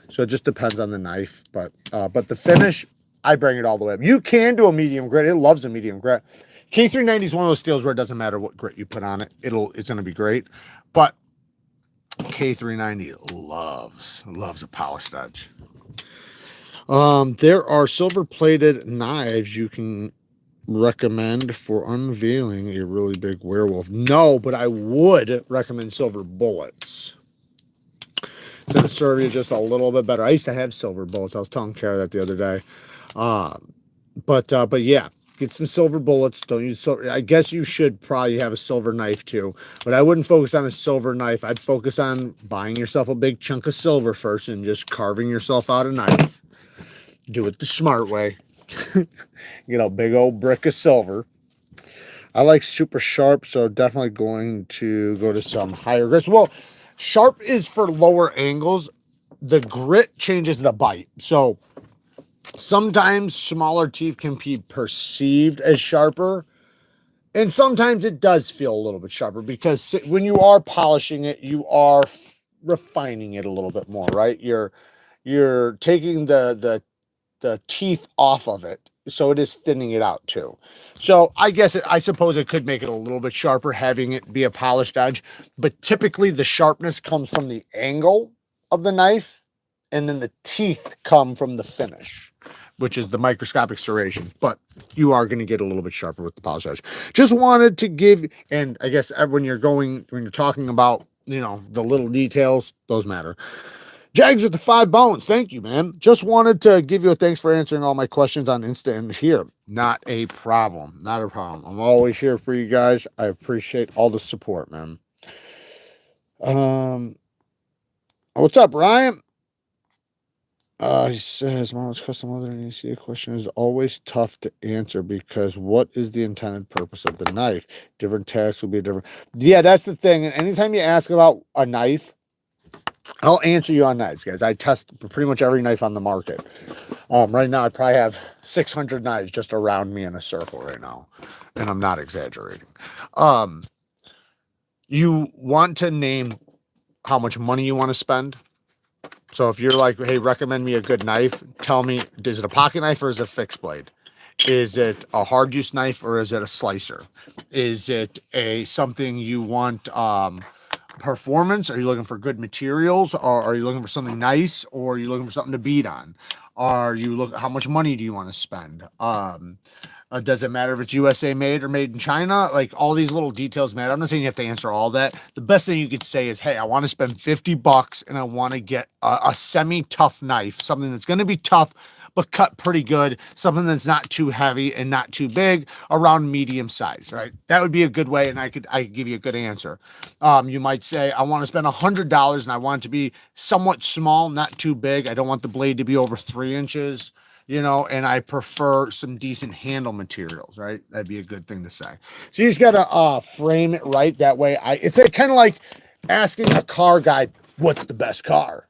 So it just depends on the knife. But the finish, I bring it all the way up. You can do a medium grit. It loves a medium grit. K390 is one of those steels where it doesn't matter what grit you put on it. It's going to be great. But K390 loves a polished edge. There are silver plated knives you can recommend for unveiling a really big werewolf. No, but I would recommend silver bullets. It's going to serve you just a little bit better. I used to have silver bullets. I was telling Kara that the other day. But yeah, get some silver bullets. Don't use silver. I guess you should probably have a silver knife too, but I wouldn't focus on a silver knife. I'd focus on buying yourself a big chunk of silver first and just carving yourself out a knife. Do it the smart way. Get a big old brick of silver. I like super sharp, so definitely going to go to some higher grits. Well, sharp is for lower angles. The grit changes the bite. So sometimes smaller teeth can be perceived as sharper, and sometimes it does feel a little bit sharper because when you are polishing it, you are refining it a little bit more, right? You're taking the teeth off of it, so it is thinning it out too. So I suppose it could make it a little bit sharper having it be a polished edge, but typically the sharpness comes from the angle of the knife, and then the teeth come from the finish, which is the microscopic serrations. But you are going to get a little bit sharper with the polished edge. Just wanted to give, and I guess when you're talking about, you know, the little details, those matter. Jags with the 5 bones. Thank you, man. Just wanted to give you a thanks for answering all my questions on Insta and here. Not a problem. Not a problem. I'm always here for you guys. I appreciate all the support, man. What's up, Ryan? He says, Mom's custom leather ACA question is always tough to answer because what is the intended purpose of the knife? Different tasks will be different. Yeah, that's the thing. And anytime you ask about a knife, I'll answer you on knives, guys. I test pretty much every knife on the market. Right now, I probably have 600 knives just around me in a circle right now, and I'm not exaggerating. You want to name how much money you want to spend. So if you're like, hey, recommend me a good knife, tell me, is it a pocket knife or is it a fixed blade? Is it a hard use knife or is it a slicer? Is it something you want performance? Are you looking for good materials, or are you looking for something nice, or are you looking for something to beat on? How much money do you want to spend? Does it matter if it's USA made or made in China? Like, all these little details matter. I'm not saying you have to answer all that. The best thing you could say is, hey, I want to spend $50 and I want to get a semi-tough knife, something that's going to be tough, but cut pretty good, something that's not too heavy and not too big, around medium size, right? That would be a good way, and I could give you a good answer. You might say, I want to spend $100 and I want it to be somewhat small, not too big. I don't want the blade to be over 3 inches. You know, and I prefer some decent handle materials, right? That'd be a good thing to say. So you just gotta frame it right. That way, it's kind of like asking a car guy, what's the best car?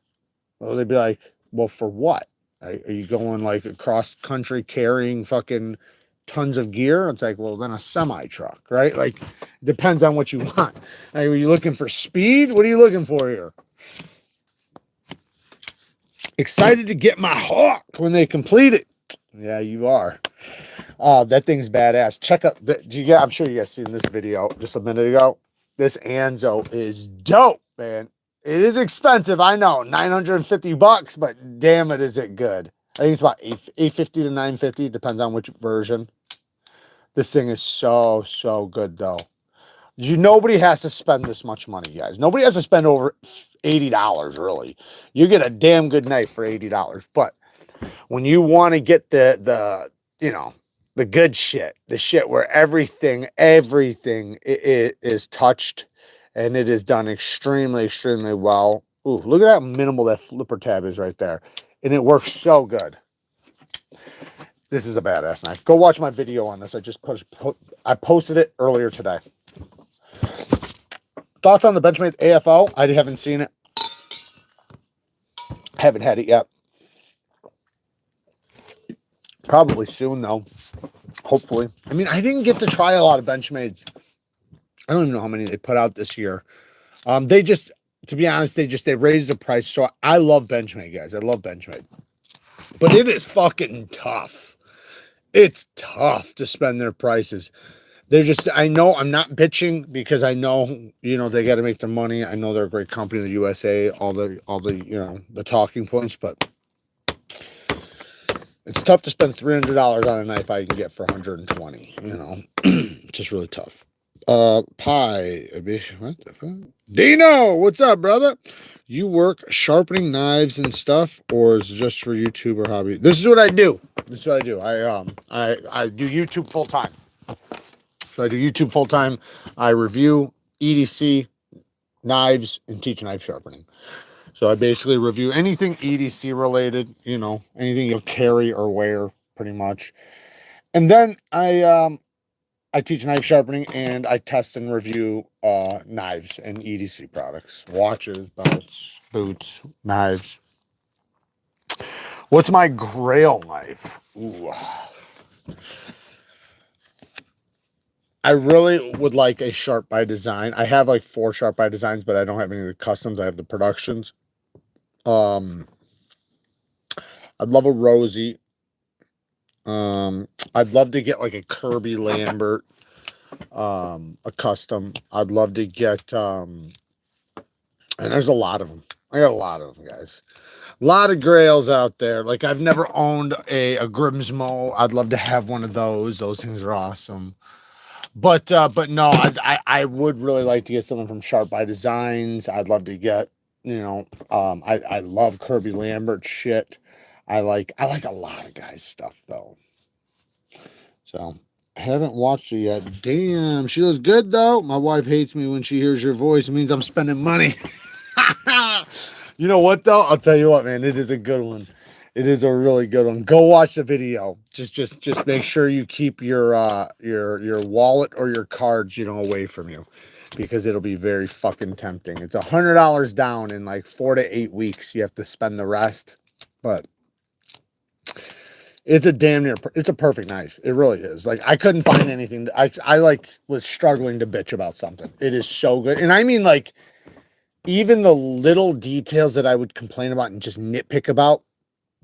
Well, they'd be like, well, for what? Are you going like across country carrying fucking tons of gear? It's like, well, then a semi truck, right? Like, depends on what you want. Like, are you looking for speed? What are you looking for here? Excited to get my hawk when they complete it. Yeah, you are. That thing's badass. Check out I'm sure you guys seen this video just a minute ago. This Anzo is dope, man. It is expensive, I know, $950, but damn it, is it good. I think it's about $850 to $950, depends on which version. This thing is so good though. Nobody has to spend this much money, guys. Nobody has to spend over $80, really. You get a damn good knife for $80. But when you want to get the good shit, the shit where everything is touched and it is done extremely well. Ooh, look at how minimal that flipper tab is right there. And it works so good. This is a badass knife. Go watch my video on this. I posted it earlier today. Thoughts on the Benchmade AFO? I haven't seen it. Haven't had it yet. Probably soon, though. Hopefully. I mean, I didn't get to try a lot of Benchmades. I don't even know how many they put out this year. To be honest, they raised the price. So I love Benchmade, guys. I love Benchmade. But it is fucking tough. It's tough to spend their prices. I know I'm not bitching because I know, they got to make their money. I know they're a great company, the USA, all the, the talking points, but it's tough to spend $300 on a knife I can get for $120, it's just really tough. Pie, what the fuck? Dino, what's up, brother? You work sharpening knives and stuff, or is it just for YouTube or hobby? This is what I do. I do YouTube full time. So I do YouTube full time. I review EDC knives and teach knife sharpening. So I basically review anything EDC related, anything you'll carry or wear, pretty much. And then I teach knife sharpening and I test and review knives and EDC products, watches, belts, boots, knives. What's my grail knife? Ooh. I really would like a Sharp by Design. I have like 4 Sharp by Designs, but I don't have any of the customs. I have the productions. I'd love a Rosie. I'd love to get like a Kirby Lambert, a custom. I'd love to get, and there's a lot of them. I got a lot of them, guys. A lot of grails out there. Like, I've never owned a Grimsmo. I'd love to have one of those. Those things are awesome. But no, I would really like to get something from Sharp by Designs. I'd love to get, I love Kirby Lambert shit. I like a lot of guys' stuff though. So I haven't watched it yet. Damn, she looks good though. My wife hates me when she hears your voice. It means I'm spending money. You know what though? I'll tell you what, man. It is a good one. It is a really good one. Go watch the video. Just make sure you keep your wallet or your cards, away from you, because it'll be very fucking tempting. It's $100 down in like 4 to 8 weeks. You have to spend the rest, but it's a perfect knife. It really is. Like, I couldn't find anything. I was struggling to bitch about something. It is so good. And I mean, like, even the little details that I would complain about and just nitpick about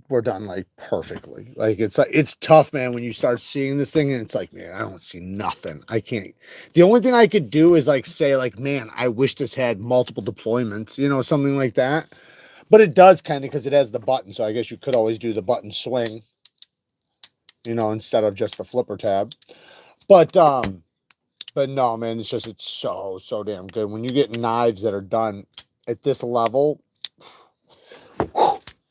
were done like perfectly. Like, it's tough, man, when you start seeing this thing and it's like, man, I don't see nothing. I can't. The only thing I could do is like say like, man, I wish this had multiple deployments, something like that. But it does kind of, because it has the button. So I guess you could always do the button swing. you know, instead of just the flipper tab. But no, man, it's so damn good. When you get knives that are done at this level,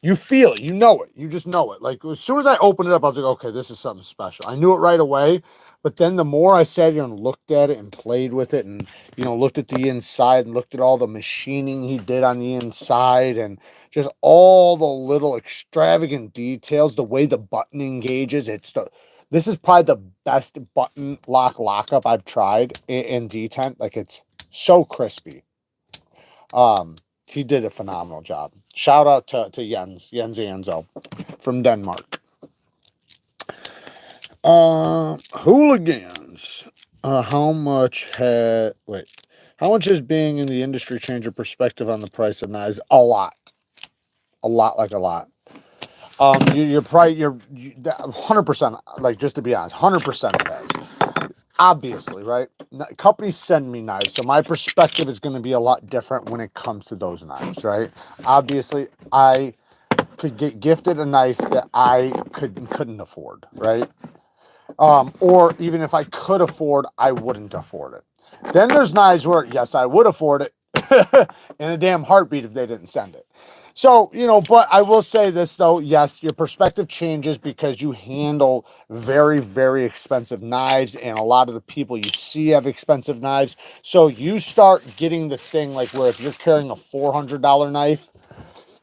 you feel it, you know it, you just know it. Like as soon as I opened it up, I was like, okay, this is something special. I knew it right away. But then the more I sat here and looked at it and played with it and, you know, looked at the inside and looked at all the machining he did on the inside and just all the little extravagant details, the way the button engages, this is probably the best button lockup I've tried in detent. Like it's so crispy. He did a phenomenal job. Shout out to Jens Enzo from Denmark. Hooligans. How much is being in the industry change your perspective on the price of knives? A lot. A lot, like a lot. You're probably 100%, like, just to be honest, 100% it has. Obviously, right? Companies send me knives, so my perspective is going to be a lot different when it comes to those knives, right? Obviously, I could get gifted a knife that I couldn't afford, right? Or even if I could afford, I wouldn't afford it. Then there's knives where, yes, I would afford it in a damn heartbeat if they didn't send it. So, you know, but I will say this, though. Yes, your perspective changes because you handle very, very expensive knives, and a lot of the people you see have expensive knives. So you start getting the thing like where if you're carrying a $400 knife,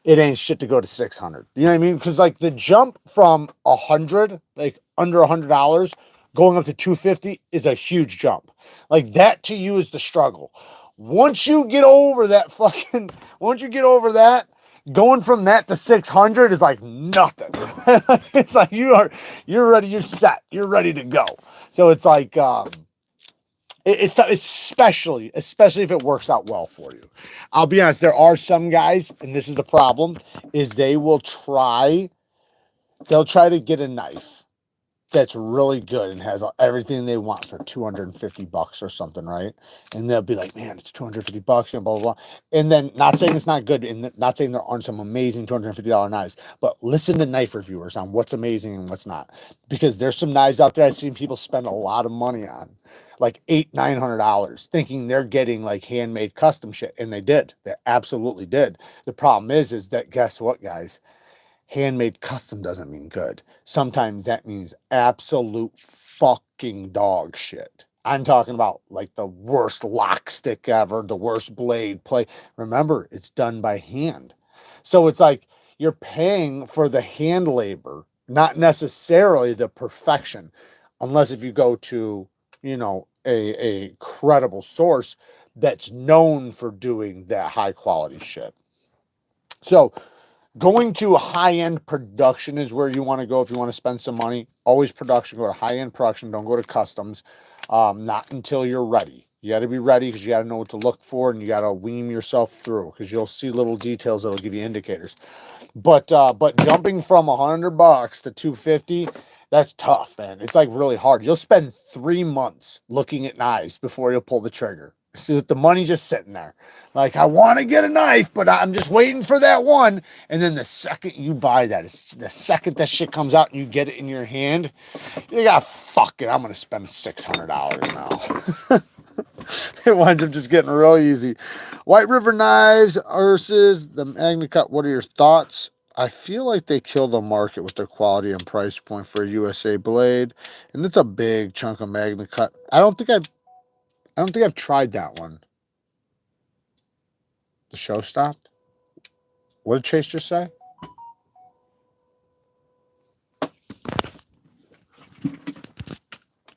it ain't shit to go to 600. You know what I mean? Because like the jump from 100, like under $100, going up to 250 is a huge jump. Like that to you is the struggle. Once you get over that going from that to 600 is like nothing. It's like you're ready, you're set, you're ready to go. So it's like it's especially if it works out well for you. I'll be honest, there are some guys, and this is the problem, is they'll try to get a knife that's really good and has everything they want for $250 or something, right? And they'll be like, man, it's $250, and blah, blah, blah. And then, not saying it's not good, and not saying there aren't some amazing $250 knives, but listen to knife reviewers on what's amazing and what's not. Because there's some knives out there I've seen people spend a lot of money on, like $800-900, thinking they're getting like handmade custom shit, and they did. They absolutely did. The problem is that, guess what, guys? Handmade custom doesn't mean good. Sometimes that means absolute fucking dog shit. I'm talking about like the worst lock stick ever, the worst blade play. Remember, it's done by hand. So it's like you're paying for the hand labor, not necessarily the perfection, unless if you go to, you know, a credible source that's known for doing that high quality shit. So going to high-end production is where you want to go if you want to spend some money. Always production. Go to high-end production. Don't go to customs. Not until you're ready. You got to be ready because you got to know what to look for, and you got to wean yourself through because you'll see little details that'll give you indicators. But jumping from $100 to 250, that's tough, man. It's like really hard. You'll spend 3 months looking at knives before you'll pull the trigger. See, the money just sitting there. Like, I want to get a knife, but I'm just waiting for that one. And then the second you buy that, the second that shit comes out and you get it in your hand, you got, fuck it, I'm going to spend $600 now. It winds up just getting real easy. White River Knives versus the MagnaCut. What are your thoughts? I feel like they kill the market with their quality and price point for a USA blade. And it's a big chunk of MagnaCut. I don't think I've tried that one. The show stopped? What did Chase just say?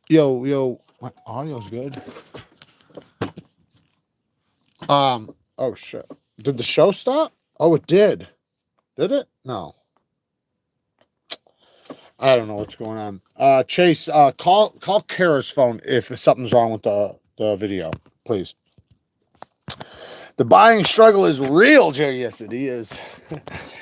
Yo, my audio's good. Oh shit. Did the show stop? Oh, it did. Did it? No. I don't know what's going on. Chase, call Kara's phone if something's wrong with the video, please. The buying struggle is real, Jerry. Yes, it is.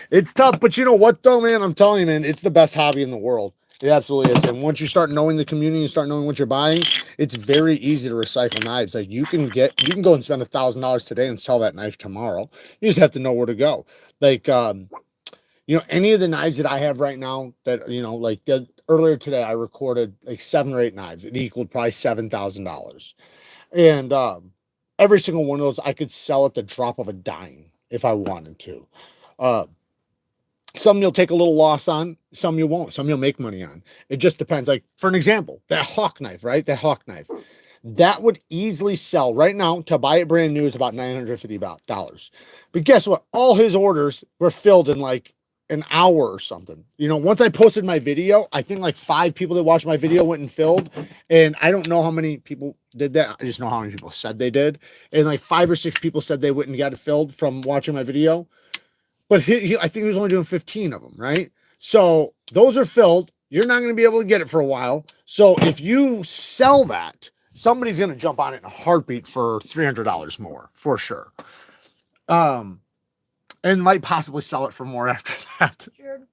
It's tough, but you know what, though, man? I'm telling you, man, it's the best hobby in the world. It absolutely is. And once you start knowing the community and start knowing what you're buying, it's very easy to recycle knives. Like you can go and spend $1,000 today and sell that knife tomorrow. You just have to know where to go. Like, You know, any of the knives that I have right now that, you know, like earlier today, I recorded like 7 or 8 knives. It equaled probably $7,000. And every single one of those, I could sell at the drop of a dime if I wanted to. Some you'll take a little loss on, some you won't. Some you'll make money on. It just depends. Like, for an example, that hawk knife, right? That hawk knife. That would easily sell right now. To buy it brand new is about $950. But guess what? All his orders were filled in like an hour or something. You know, once I posted my video, I think like 5 people that watched my video went and filled. And I don't know how many people did that. I just know how many people said they did. And like 5 or 6 people said they went and got it filled from watching my video. But I think he was only doing 15 of them, right? So those are filled. You're not going to be able to get it for a while. So if you sell that, somebody's going to jump on it in a heartbeat for $300 more, for sure. And might possibly sell it for more after that. Jared,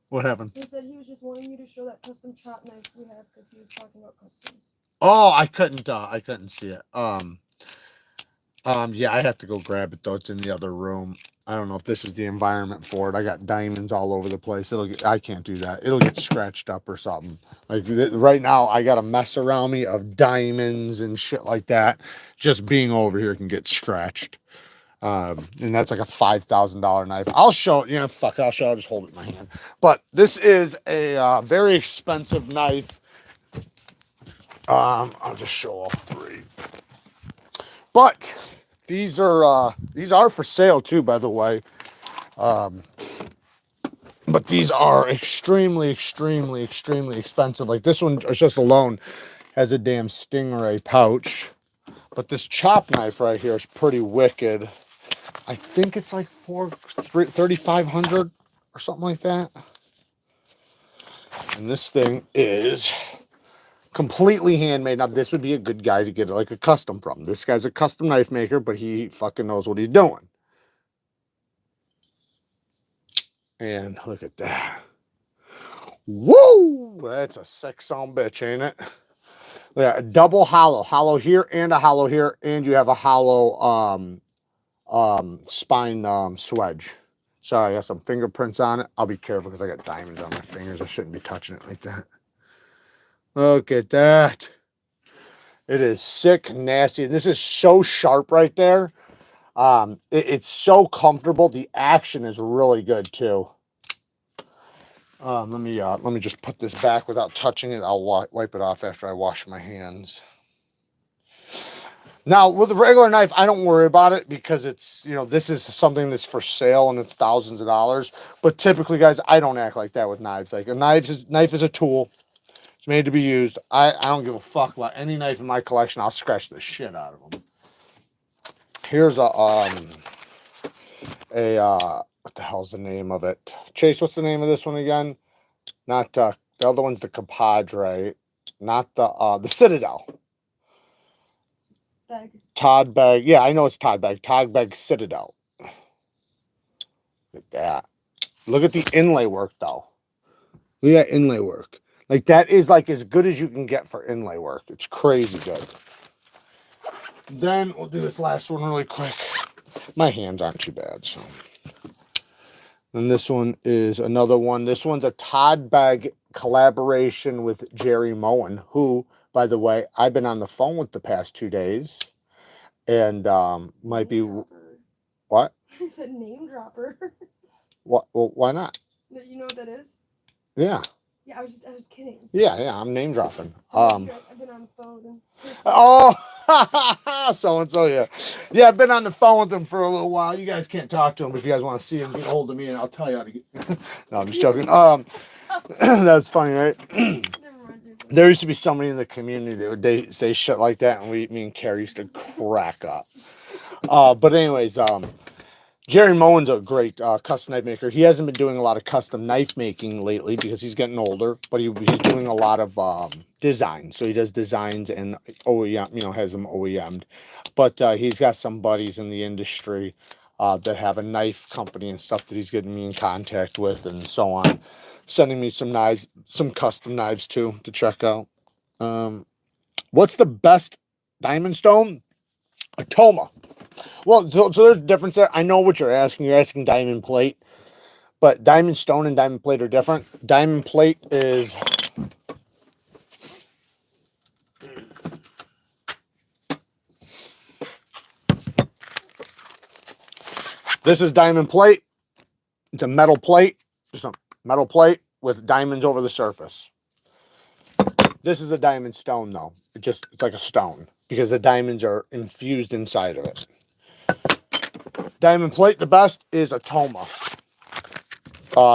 What happened? he said he was just wanting you to show that custom chop knife we have because he was talking about customs. Oh, I couldn't see it. Yeah, I have to go grab it though. It's in the other room. I don't know if this is the environment for it. I got diamonds all over the place. I can't do that. It'll get scratched up or something. Like right now, I got a mess around me of diamonds and shit like that. Just being over here can get scratched. And that's like a $5,000 knife. I'll show it. Yeah, fuck, I'll show it. I'll just hold it in my hand. But this is a very expensive knife. I'll just show all 3. But these are for sale too, by the way. But these are extremely, extremely, extremely expensive. Like this one just alone has a damn stingray pouch. But this chop knife right here is pretty wicked. I think it's like $3,500 or something like that. And this thing is completely handmade. Now, this would be a good guy to get like a custom from. This guy's a custom knife maker, but he fucking knows what he's doing. And look at that. Woo! That's a sick son bitch, ain't it? Yeah, a double hollow here and a hollow here, and you have a hollow spine swedge. Sorry, I got some fingerprints on it. I'll be careful because I got diamonds on my fingers. I shouldn't be touching it like that. Look at that. It is sick, nasty. And this is so sharp right there. It's so comfortable. The action is really good too. Let me just put this back without touching it. I'll wipe it off after I wash my hands. Now, with a regular knife, I don't worry about it because it's, you know, this is something that's for sale and it's thousands of dollars. But typically, guys, I don't act like that with knives. Like a knife is a tool. It's made to be used. I don't give a fuck about any knife in my collection. I'll scratch the shit out of them. Here's what the hell's the name of it? Chase, what's the name of this one again? Not the other one's the Compadre, not the Citadel. Bag. Todd Bag. Yeah, I know it's Todd Bag. Todd Bag Citadel. Look at that. Look at the inlay work though. Look at that inlay work. Like that is like as good as you can get for inlay work. It's crazy good. Then we'll do this last one really quick. My hands aren't too bad, so. And this one is another one. This one's a Todd Bag collaboration with Jerry Moen, who, by the way, I've been on the phone with the past 2 days. And might be... What? He said name dropper. What? Well, why not? You know what that is? Yeah. Yeah, I was kidding. Yeah, I'm name dropping. I've been on the phone. Oh, so-and-so, yeah. Yeah, I've been on the phone with him for a little while. You guys can't talk to him, but if you guys want to see him, get a hold of me and I'll tell you how to get... No, I'm just joking. That's funny, right? There used to be somebody in the community that would say shit like that, and me and Carrie used to crack up. But anyways, Jerry Moen's a great custom knife maker. He hasn't been doing a lot of custom knife making lately because he's getting older, but he's doing a lot of design. So he does designs and OEM, you know, has them OEM'd. But he's got some buddies in the industry that have a knife company and stuff that he's getting me in contact with and so on. Sending me some knives, some custom knives too to check out. What's the best diamond stone? A Toma. Well, so there's a difference there. I know what you're asking. You're asking diamond plate. but diamond stone and diamond plate are different. Diamond plate is this is diamond plate. It's a metal plate, just a metal plate with diamonds over the surface. This is a diamond stone though. It's like a stone because the diamonds are infused inside of it. Diamond plate, the best is a Toma.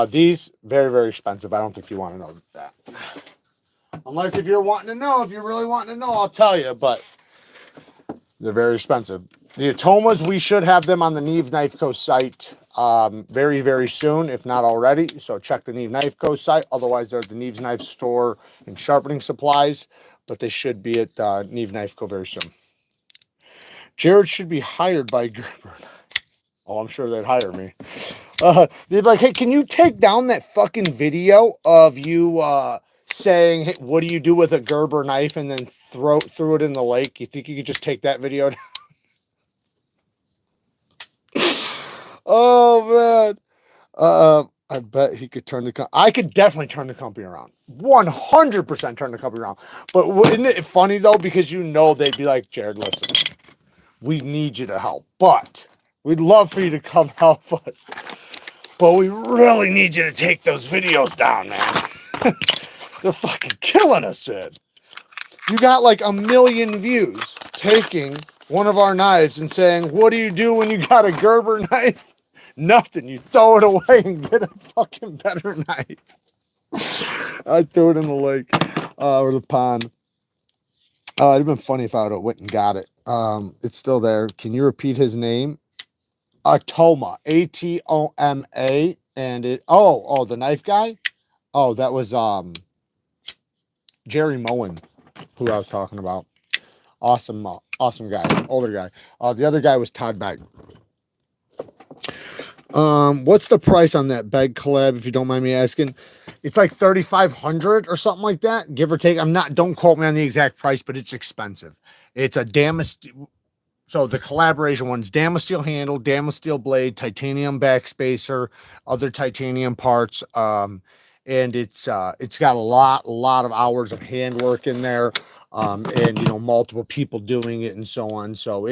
These very, very expensive. I don't think you want to know that. Unless if you're wanting to know, if you're really wanting to know, I'll tell you, but they're very expensive. The Atomas, we should have them on the Neve Knife Co. site very, very soon, if not already. So check the Neve Knife Co. site. Otherwise, they're at the Neve's Knife Store and Sharpening Supplies, but they should be at Neve Knife Co. very soon. Jared should be hired by Gerber. Oh, I'm sure they'd hire me. They'd be like, hey, can you take down that fucking video of you saying, hey, what do you do with a Gerber knife and then threw it in the lake? You think you could just take that video down? Oh, man. I bet he could turn the company. I could definitely turn the company around. 100% turn the company around. But isn't it funny, though? Because you know they'd be like, Jared, listen, we need you to help. But we'd love for you to come help us. But we really need you to take those videos down, man. They're fucking killing us, man. You got like 1 million views taking one of our knives and saying, what do you do when you got a Gerber knife? Nothing. You throw it away and get a fucking better knife. I threw it in the lake or the pond. It'd have been funny if I would have went and got it. It's still there. Can you repeat his name? Atoma, A-T-O-M-A, and it. Oh, the knife guy. Oh, that was Jerry Moen, who I was talking about. Awesome guy, older guy. The other guy was Todd Begg. What's the price on that Begg collab, if you don't mind me asking? It's like $3,500 or something like that, give or take. Don't quote me on the exact price, but it's expensive. It's a Damasteel. So the collaboration one's Damasteel handle, Damasteel blade, titanium backspacer, other titanium parts. And it's got a lot of hours of handwork in there. And multiple people doing it and so on. So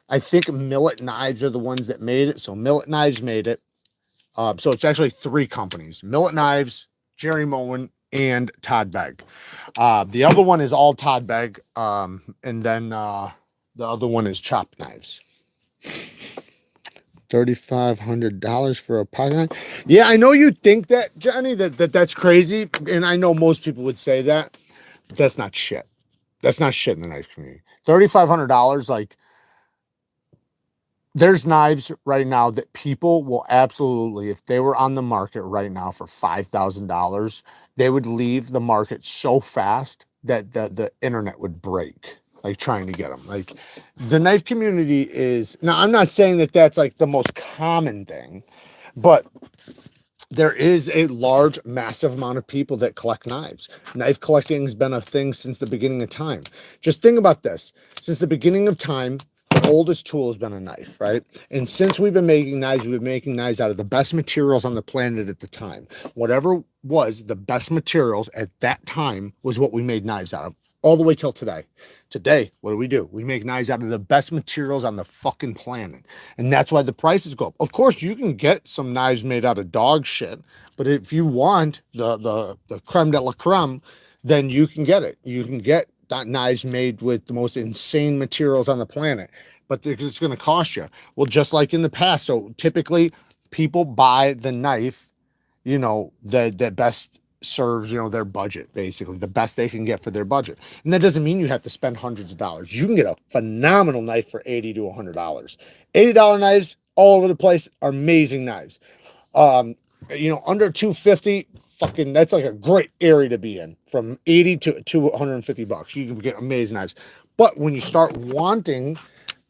I think Millet Knives are the ones that made it. So Millet Knives made it. So it's actually 3 companies: Millet Knives, Jerry Moen, and Todd Begg. The other one is all Todd Begg. And then the other one is Chop Knives. $3,500 for a pocket knife. Yeah, I know you think that, Johnny, that's crazy. And I know most people would say that. But that's not shit. That's not shit in the knife community. $3,500, like, there's knives right now that people will absolutely, if they were on the market right now for $5,000, they would leave the market so fast that the internet would break, like trying to get them. Like, the knife community is, now I'm not saying that that's like the most common thing, but there is a large, massive amount of people that collect knives. Knife collecting has been a thing since the beginning of time. Just think about this. Since the beginning of time, the oldest tool has been a knife, right? And since we've been making knives, we've been making knives out of the best materials on the planet at the time. Whatever was the best materials at that time was what we made knives out of, all the way till today. Today, what do? We make knives out of the best materials on the fucking planet. And that's why the prices go up. Of course, you can get some knives made out of dog shit, but if you want the creme de la creme, then you can get it. You can get that knives made with the most insane materials on the planet, but it's going to cost you. Well, just like in the past. So typically people buy the knife, that best serves, their budget, basically the best they can get for their budget. And that doesn't mean you have to spend hundreds of dollars. You can get a phenomenal knife for $80 to $100. $80 knives all over the place are amazing knives. Under $250, fucking, that's like a great area to be in. From $80 to $150, you can get amazing knives. But when you start wanting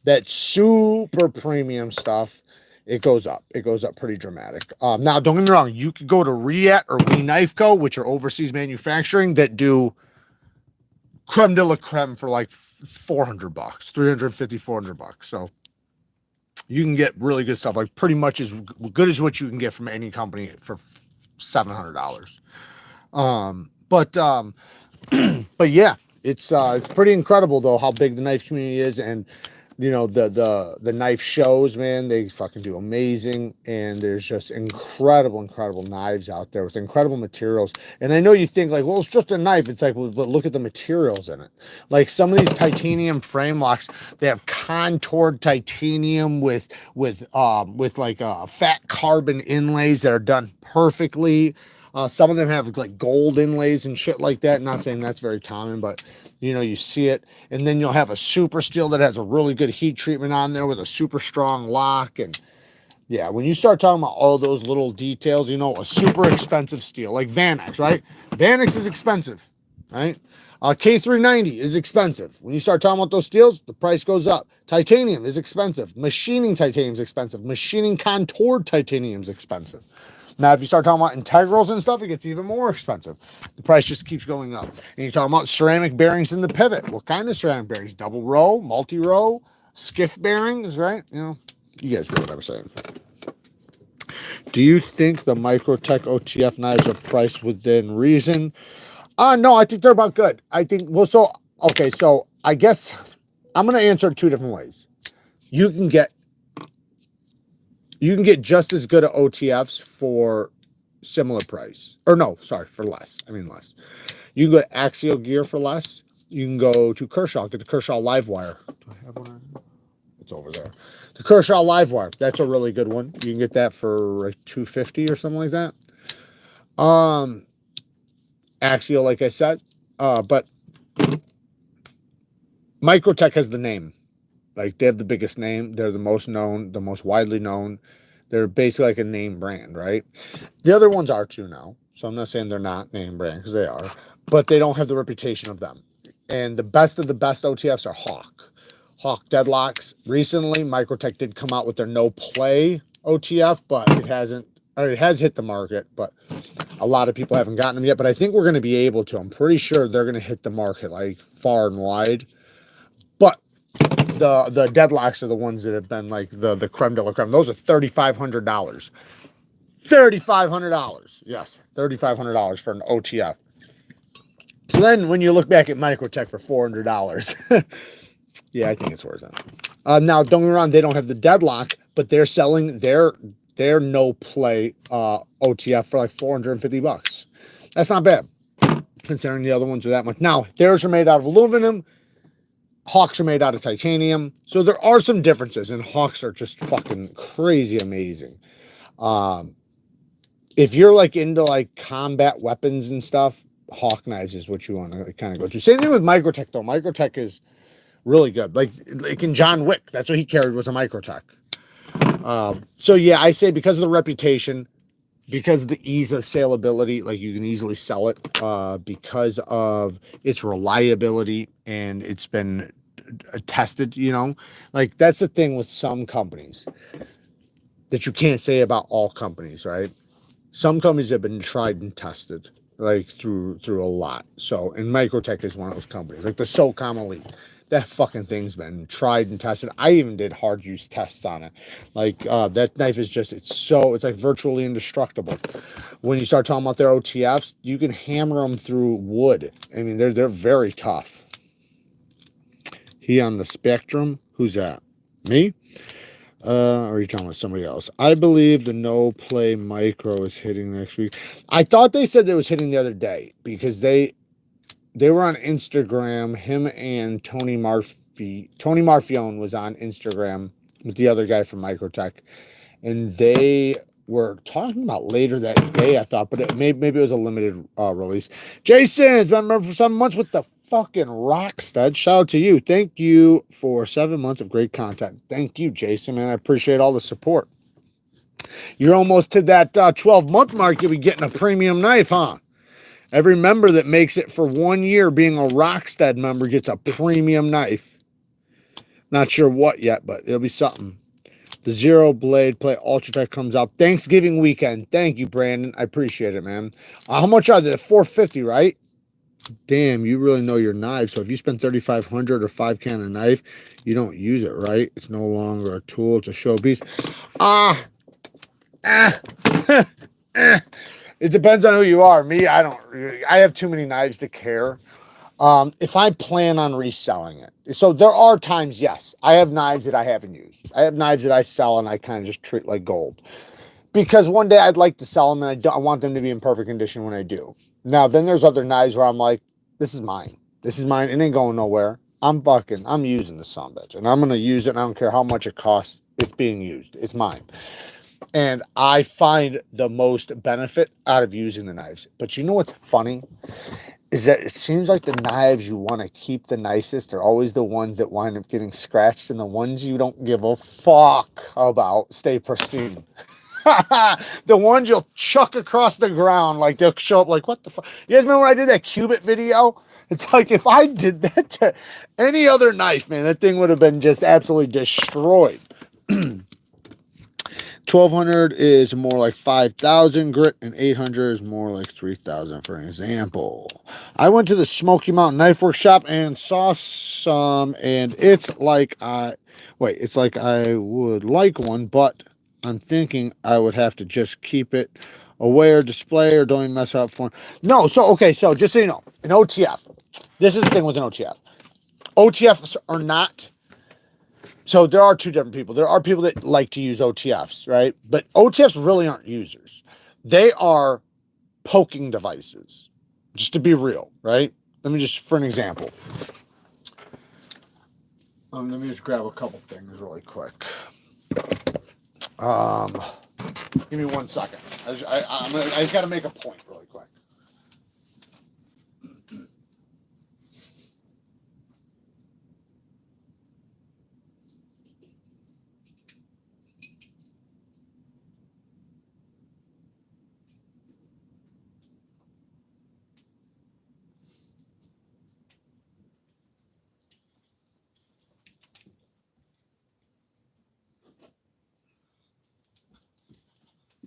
that super premium stuff, it goes up. It goes up pretty dramatic. Now, don't get me wrong. You could go to Riet or We Knife Co., which are overseas manufacturing, that do creme de la creme for like $400, $350, $400. So you can get really good stuff, like pretty much as good as what you can get from any company for $700. But yeah, it's pretty incredible though how big the knife community is, and you know the knife shows, man, they fucking do amazing, and there's just incredible knives out there with incredible materials. And I know you think like, well, it's just a knife. It's like, well, but look at the materials in it. Like some of these titanium frame locks, they have contoured titanium with like fat carbon inlays that are done perfectly. Some of them have like gold inlays and shit like that. Not saying that's very common, but you know, you see it. And then you'll have a super steel that has a really good heat treatment on there with a super strong lock. And yeah, when you start talking about all those little details, you know, a super expensive steel like Vanax, right? Vanax is expensive, right? K390 is expensive. When you start talking about those steels, the price goes up. Titanium is expensive. Machining titanium is expensive. Machining contoured titanium is expensive. Now, if you start talking about integrals and stuff, it gets even more expensive. The price just keeps going up. And you're talking about ceramic bearings in the pivot. What kind of ceramic bearings? Double row, multi-row, skiff bearings, right? You know, you guys know what I'm saying. Do you think the Microtech OTF knives are priced within reason? No, I think they're about good. I think, well, so, okay, so I guess I'm going to answer it two different ways. You can get just as good at OTFs for similar price. Or no, sorry, for less. I mean less. You can go to Axial Gear for less. You can go to Kershaw, get the Kershaw Livewire. Do I have one? It's over there. The Kershaw Livewire. That's a really good one. You can get that for like $250 or something like that. Axial, like I said. But Microtech has the name. Like, they have the biggest name. They're the most known, the most widely known. They're basically like a name brand, right? The other ones are too now. So I'm not saying they're not name brand, because they are. But they don't have the reputation of them. And the best of the best OTFs are Hawk. Hawk deadlocks. Recently, Microtech did come out with their no play OTF, but it hasn't, or it has hit the market, but a lot of people haven't gotten them yet. But I think we're going to be able to. I'm pretty sure they're going to hit the market like far and wide. But the deadlocks are the ones that have been like the creme de la creme. Those are $3,500. $3,500. Yes, $3,500 for an OTF. So then when you look back at Microtech for $400, yeah, I think it's worth it. Now, don't get me wrong, they don't have the deadlock, but they're selling their no play OTF for like $450. That's not bad, considering the other ones are that much. Now, theirs are made out of aluminum. Hawks are made out of titanium. So there are some differences, and Hawks are just fucking crazy amazing. If you're like into like combat weapons and stuff, Hawk knives is what you want to kind of go to. Same thing with Microtech though. Microtech is really good. Like in John Wick, that's what he carried, was a Microtech. So yeah, I say because of the reputation, because of the ease of saleability, like you can easily sell it, because of its reliability, and it's been tested, you know, like that's the thing with some companies that you can't say about all companies, right? Some companies have been tried and tested, like through a lot. So, and Microtech is one of those companies, like the SOCOM Elite. That fucking thing's been tried and tested. I even did hard use tests on it. Like that knife is just, it's like virtually indestructible. When you start talking about their OTFs, you can hammer them through wood. I mean, they're very tough. He on the Spectrum? Who's that? Me? Or are you talking about somebody else? I believe the no play micro is hitting next week. I thought they said it was hitting the other day, because they were on Instagram. Him and Tony Marfione was on Instagram with the other guy from Microtech, and they were talking about later that day, I thought, but maybe it was a limited release. Jason's been a member for 7 months with the fucking rock stud. Shout out to you. Thank you for 7 months of great content. Thank you, Jason, man. I appreciate all the support. You're almost to that 12-month mark. You'll be getting a premium knife, huh? Every member that makes it for 1 year being a Rockstead member gets a premium knife. Not sure what yet, but it'll be something. The Zero Blade Play Ultratech comes out Thanksgiving weekend. Thank you, Brandon. I appreciate it, man. How much are they? $450, right? Damn, you really know your knife. So if you spend 3,500 or 5 can a knife, you don't use it, right? It's no longer a tool. It's a showpiece. It depends on who you are. Me, I don't. I have too many knives to care. If I plan on reselling it, so there are times, yes, I have knives that I haven't used. I have knives that I sell and I kind of just treat like gold. Because one day I'd like to sell them and I want them to be in perfect condition when I do. Now, then there's other knives where I'm like, this is mine. This is mine. It ain't going nowhere. I'm using this son of a bitch. And I'm going to use it and I don't care how much it costs. It's being used. It's mine. And I find the most benefit out of using the knives. But you know what's funny? Is that it seems like the knives you want to keep the nicest are always the ones that wind up getting scratched, and the ones you don't give a fuck about stay pristine. The ones you'll chuck across the ground, like they'll show up like, what the fuck? You guys remember when I did that KUBEY video? It's like if I did that to any other knife, man, that thing would have been just absolutely destroyed. 1,200 is more like 5,000 grit, and 800 is more like 3,000 for an example. I went to the Smoky Mountain Knife Workshop and saw some, and it's like I would like one, but I'm thinking I would have to just keep it away or display or don't even mess up for. No, so okay, so just so you know, an OTF. This is the thing with an OTF. OTFs are not. So there are two different people. There are people that like to use OTFs, right? But OTFs really aren't users. They are poking devices, just to be real, right? Let me just, for an example. Let me just grab a couple things really quick. Give me 1 second. I just got to make a point really quick.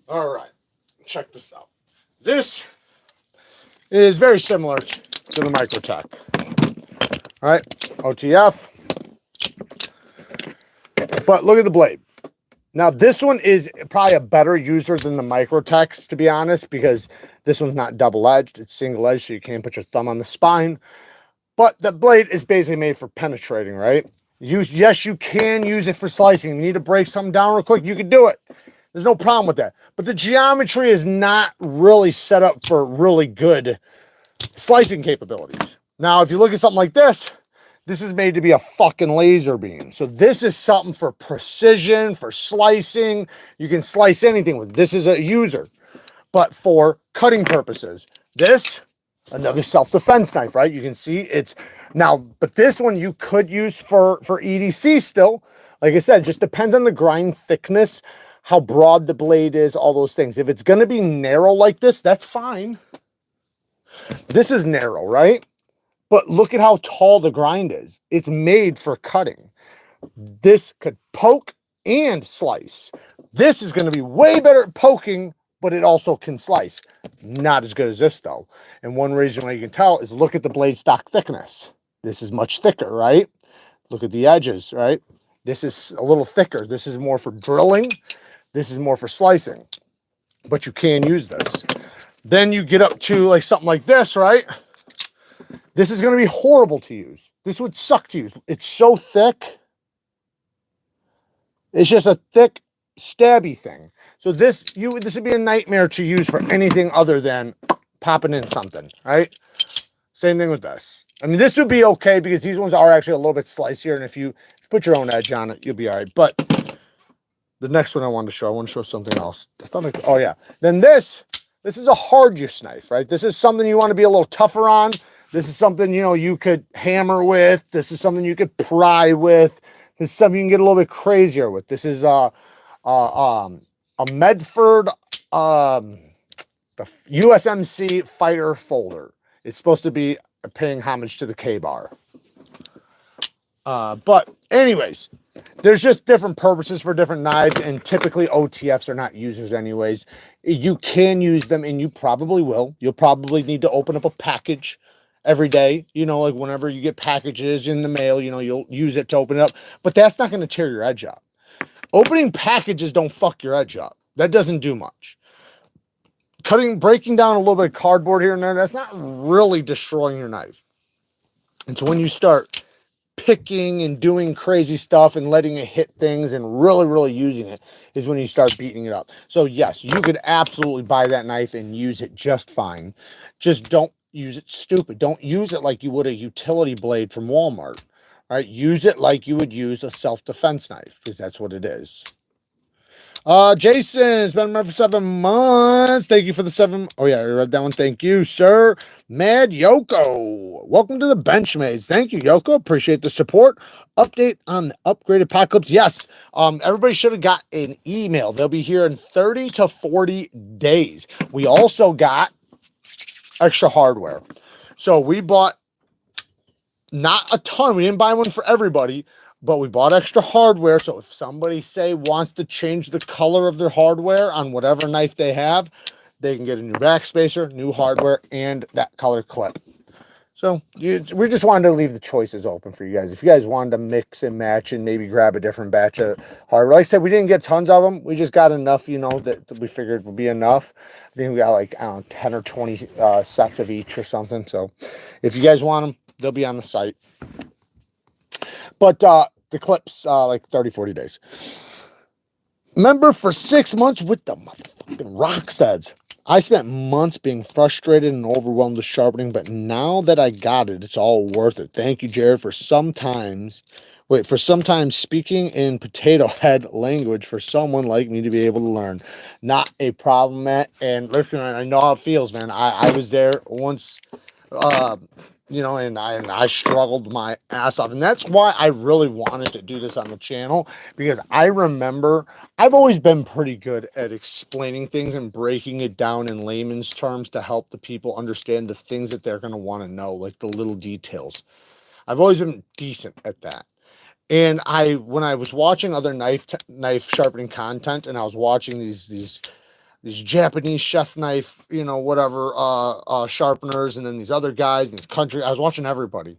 All right, check this out. This is very similar to the Microtech. All right, OTF. But look at the blade. Now, this one is probably a better user than the Microtechs, to be honest, because this one's not double-edged. It's single-edged, so you can't put your thumb on the spine. But the blade is basically made for penetrating, right? Yes, you can use it for slicing. You need to break something down real quick, you can do it. There's no problem with that. But the geometry is not really set up for really good slicing capabilities. Now, if you look at something like this, this is made to be a fucking laser beam. So this is something for precision, for slicing. You can slice anything with it. This is a user. But for cutting purposes, this, another self-defense knife, right? You can see it's now, but this one you could use for EDC still. Like I said, it just depends on the grind thickness, how broad the blade is, all those things. If it's going to be narrow like this, that's fine. This is narrow, right? But look at how tall the grind is. It's made for cutting. This could poke and slice. This is going to be way better at poking, but it also can slice. Not as good as this, though. And one reason why you can tell is look at the blade stock thickness. This is much thicker, right? Look at the edges, right? This is a little thicker. This is more for drilling. This is more for slicing. But you can use this. Then you get up to like something like this, right? This is going to be horrible to use. This would suck to use. It's so thick. It's just a thick, stabby thing. So this would be a nightmare to use for anything other than popping in something, right? Same thing with this. I mean, this would be okay because these ones are actually a little bit slicier, and if you put your own edge on it, you'll be all right. But the next one I want to show something else. Oh yeah. Then this is a hard use knife, right? This is something you want to be a little tougher on. This is something, you know, you could hammer with. This is something you could pry with. This is something you can get a little bit crazier with. This is a Medford the USMC fighter folder. It's supposed to be paying homage to the K-bar. But anyways, there's just different purposes for different knives, and typically OTFs are not users anyways. You can use them, and you probably will. You'll probably need to open up a package every day, you know, like whenever you get packages in the mail, you know, you'll use it to open it up, but that's not going to tear your edge up. Opening packages don't fuck your edge up. That doesn't do much. Breaking down a little bit of cardboard here and there, that's not really destroying your knife. And so when you start picking and doing crazy stuff and letting it hit things and really using it is when you start beating it up. So yes, you could absolutely buy that knife and use it just fine. Just don't use it stupid. Don't use it like you would a utility blade from Walmart. All right, use it like you would use a self-defense knife, because that's what it is. Jason, it's been a member for 7 months. Thank you for the 7. Oh yeah, I read that one. Thank you, sir. Mad Yoko, welcome to the Benchmates. Thank you, Yoko. Appreciate the support. Update on the upgraded pot clips. Yes, everybody should have got an email. They'll be here in 30 to 40 days. We also got extra hardware. So we bought not a ton. We didn't buy one for everybody, but we bought extra hardware. So if somebody, say, wants to change the color of their hardware on whatever knife they have, they can get a new backspacer, new hardware, and that color clip. So we just wanted to leave the choices open for you guys. If you guys wanted to mix and match and maybe grab a different batch of hardware. Like I said, we didn't get tons of them. We just got enough, you know, that we figured would be enough. I think we got like, I don't know, 10 or 20 sets of each or something. So if you guys want them, they'll be on the site. But the clips, like 30, 40 days. Member for 6 months with the motherfucking Rocksteads. I spent months being frustrated and overwhelmed with sharpening, but now that I got it, it's all worth it. Thank you, Jared, for sometimes speaking in potato head language for someone like me to be able to learn. Not a problem, Matt. And listen, I know how it feels, man. I was there once, you know, and I struggled my ass off. And that's why I really wanted to do this on the channel, because I remember I've always been pretty good at explaining things and breaking it down in layman's terms to help the people understand the things that they're going to want to know, like the little details. I've always been decent at that. And when I was watching other knife sharpening content, and I was watching these Japanese chef knife, you know, whatever, sharpeners, and then these other guys in this country, I was watching everybody,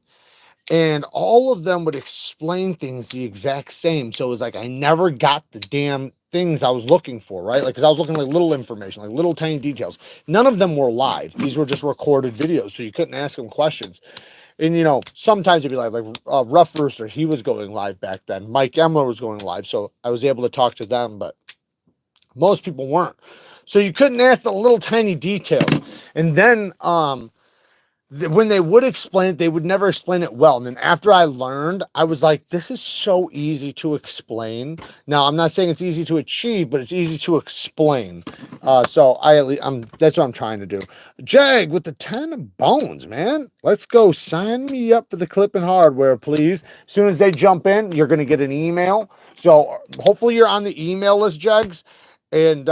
and all of them would explain things the exact same. So it was like I never got the damn things I was looking for, right? Like, because I was looking like little information, like little tiny details. None of them were live. These were just recorded videos, so you couldn't ask them questions. And, you know, sometimes it'd be like Rough Rooster, he was going live back then. Mike Emler was going live, so I was able to talk to them, but most people weren't. So you couldn't ask the little tiny details. And then when they would explain it, they would never explain it well. And then after I learned, I was like, this is so easy to explain. Now, I'm not saying it's easy to achieve, but it's easy to explain. So that's what I'm trying to do. Jag with the 10 bones, man. Let's go. Sign me up for the clip and hardware, please. As soon as they jump in, you're going to get an email. So hopefully you're on the email list, Jags. And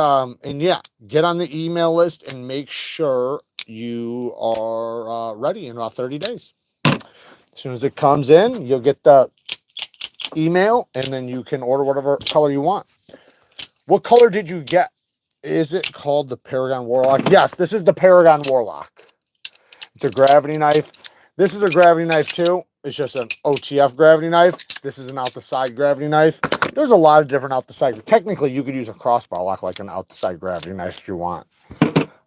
yeah, get on the email list and make sure you are ready in about 30 days. As soon as it comes in, you'll get the email, and then you can order whatever color you want. What color did you get? Is it called the Paragon Warlock? Yes, this is the Paragon Warlock. It's a gravity knife. This is a gravity knife too. It's just an OTF gravity knife. This is an out the side gravity knife. There's a lot of different out the side. Technically, you could use a crossbar lock like an out the side gravity knife if you want.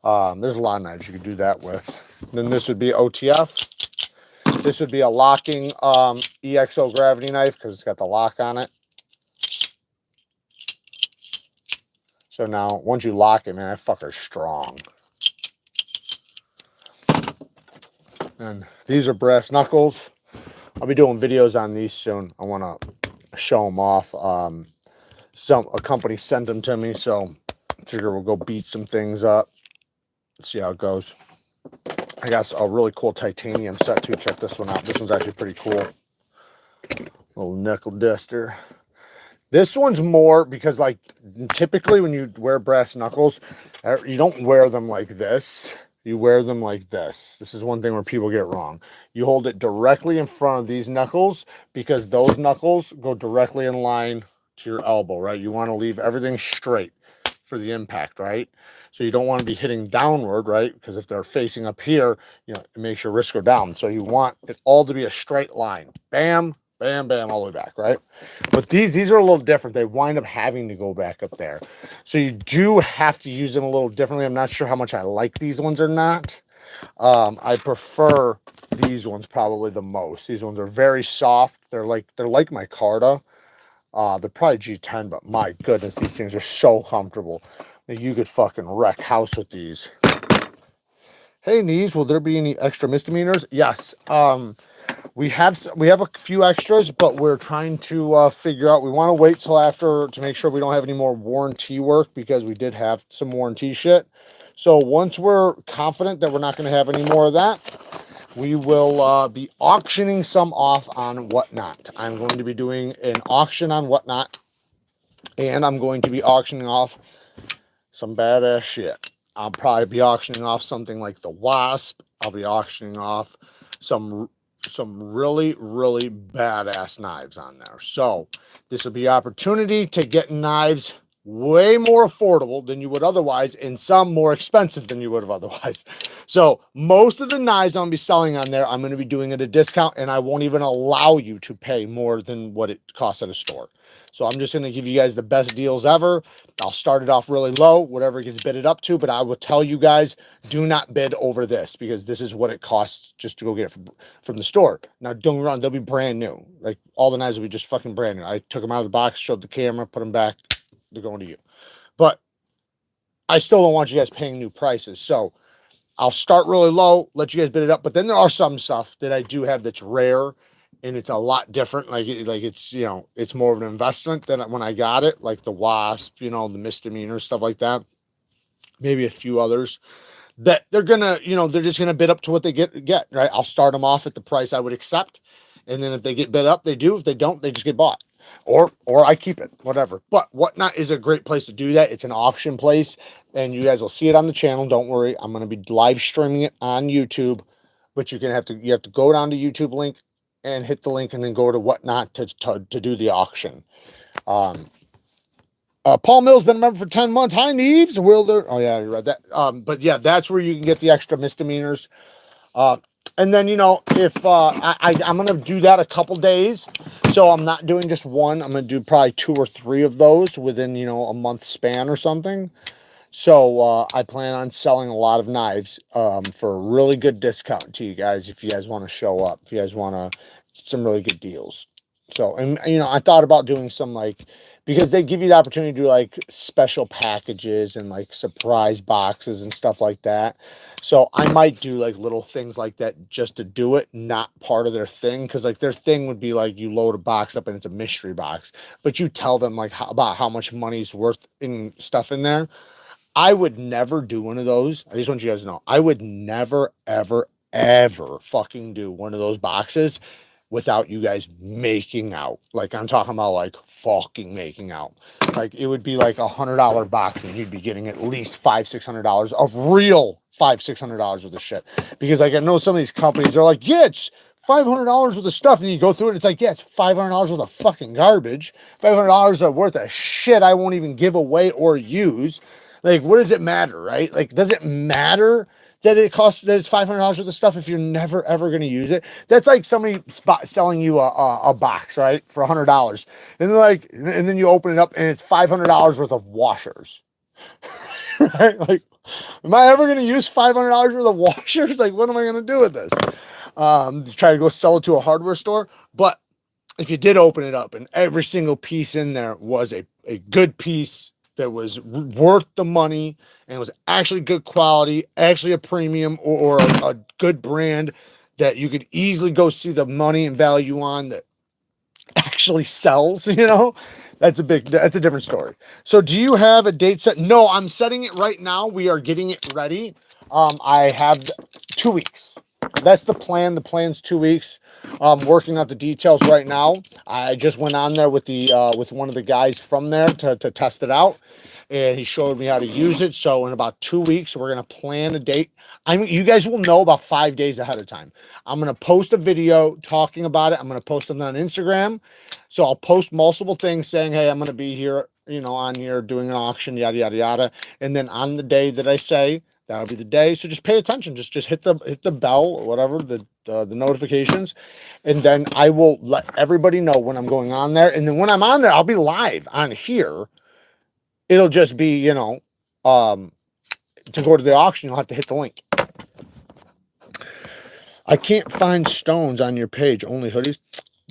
There's a lot of knives you could do that with. Then this would be OTF. This would be a locking EXO gravity knife because it's got the lock on it. So now, once you lock it, man, that fucker's strong. And these are brass knuckles. I'll be doing videos on these soon. I want to show them off. A company sent them to me, so I figure we'll go beat some things up. See how it goes. I got a really cool titanium set too. Check this one out. This one's actually pretty cool. Little nickel duster. This one's more because, like, typically when you wear brass knuckles, you don't wear them like this. You wear them like this. This is one thing where people get wrong. You hold it directly in front of these knuckles because those knuckles go directly in line to your elbow, right? You want to leave everything straight for the impact, right? So you don't want to be hitting downward, right? Because if they're facing up here, you know, it makes your wrist go down. So you want it all to be a straight line. Bam, bam, bam, all the way back, right? But these are a little different. They wind up having to go back up there. So you do have to use them a little differently. I'm not sure how much I like these ones or not. I prefer these ones probably the most. These ones are very soft. They're like my Carta. They're probably G10, but my goodness, these things are so comfortable that you could fucking wreck house with these. Hey, Knees, will there be any extra misdemeanors? Yes. We have a few extras, but we're trying to figure out. We want to wait till after to make sure we don't have any more warranty work, because we did have some warranty shit. So once we're confident that we're not going to have any more of that, we will be auctioning some off on Whatnot. I'm going to be doing an auction on Whatnot, and I'm going to be auctioning off some badass shit. I'll probably be auctioning off something like the Wasp. I'll be auctioning off some really, really badass knives on there. So this will be opportunity to get knives way more affordable than you would otherwise, and some more expensive than you would have otherwise. So most of the knives I'm going to be selling on there, I'm going to be doing at a discount, and I won't even allow you to pay more than what it costs at a store. So I'm just going to give you guys the best deals ever. I'll start it off really low, whatever it gets bidded up to, but I will tell you guys, do not bid over this, because this is what it costs just to go get it from the store. Now, don't get me wrong, they'll be brand new. Like, all the knives will be just fucking brand new. I took them out of the box, showed the camera, put them back. They're going to you. But I still don't want you guys paying new prices. So I'll start really low, let you guys bid it up. But then there are some stuff that I do have that's rare, and it's a lot different. Like it's, you know, it's more of an investment than when I got it, like the Wasp, you know, the misdemeanor, stuff like that. Maybe a few others that they're gonna, you know, they're just gonna bid up to what they get, right? I'll start them off at the price I would accept, and then if they get bid up, they do. If they don't, they just get bought, or I keep it, whatever. But Whatnot is a great place to do that. It's an auction place, and you guys will see it on the channel. Don't worry, I'm gonna be live streaming it on YouTube, but you have to go down to YouTube link and hit the link, and then go to Whatnot to do the auction. Paul Mill's been a member for 10 months. Hi, Neeves. Will there? Oh, yeah, you read that. But yeah, that's where you can get the extra misdemeanors. And then, you know, if I'm going to do that a couple days. So I'm not doing just one. I'm going to do probably 2 or 3 of those within, you know, a month span or something. So I plan on selling a lot of knives for a really good discount to you guys if you guys want to show up, if you guys want to get some really good deals. So, and you know, I thought about doing some, like, because they give you the opportunity to do like special packages and like surprise boxes and stuff like that. So I might do like little things like that just to do it, not part of their thing. Because like their thing would be like you load a box up and it's a mystery box, but you tell them like about how much money's worth in stuff in there. I would never do one of those. I just want you guys to know, I would never, ever, ever fucking do one of those boxes without you guys making out. Like, I'm talking about like fucking making out. Like, it would be like $100 box, and you'd be getting at least $500-600 of real $500-600 worth of shit. Because like I know some of these companies, they're like, yeah, it's $500 worth of stuff, and you go through it, it's like, yeah, it's $500 worth of fucking garbage, $500 worth of shit I won't even give away or use. Like, what does it matter, right? Like, does it matter that it costs, that it's $500 worth of stuff if you're never ever going to use it? That's like somebody selling you a box, right, for $100, and they're like, and then you open it up and it's $500 worth of washers, right? Like, am I ever going to use $500 worth of washers? Like, what am I going to do with this? Try to go sell it to a hardware store. But if you did open it up and every single piece in there was a good piece that was worth the money and was actually good quality, actually a premium or a good brand that you could easily go see the money and value on, that actually sells, you know, that's a different story. So do you have a date set? No, I'm setting it right now. We are getting it ready. I have 2 weeks. That's the plan. The plan's 2 weeks. Working out the details right now. I just went on there with the with one of the guys from there to test it out, and he showed me how to use it. So in about 2 weeks, we're gonna plan a date. I mean, you guys will know about 5 days ahead of time. I'm gonna post a video talking about it. I'm gonna post something on Instagram. So I'll post multiple things saying, hey, I'm gonna be here you know, on here doing an auction, yada yada yada. And then on the day that I say, that'll be the day. So just pay attention. Just hit the bell or whatever, the notifications, and then I will let everybody know when I'm going on there. And then when I'm on there, I'll be live on here. It'll just be, you know, to go to the auction, you'll have to hit the link. I can't find stones on your page, only hoodies.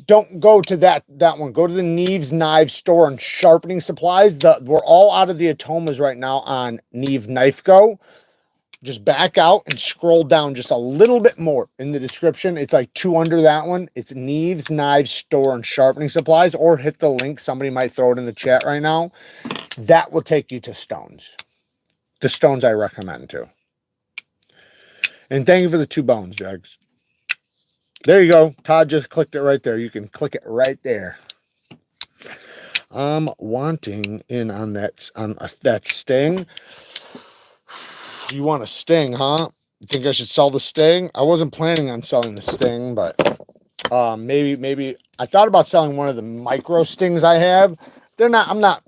Don't go to that one. Go to the Neeves Knives store and sharpening supplies. We're all out of the Atomas right now on Neve Knife Go. Just back out and scroll down just a little bit more in the description. It's like 2 under that one. It's Neeves Knives store and sharpening supplies, or hit the link. Somebody might throw it in the chat right now. That will take you to stones. The stones I recommend too. And thank you for the 2 bones, Jags. There you go. Todd just clicked it right there. You can click it right there. I'm wanting in on that sting. You want a sting, huh? You think I should sell the sting? I wasn't planning on selling the sting, but maybe I thought about selling one of the micro stings I have. I'm not.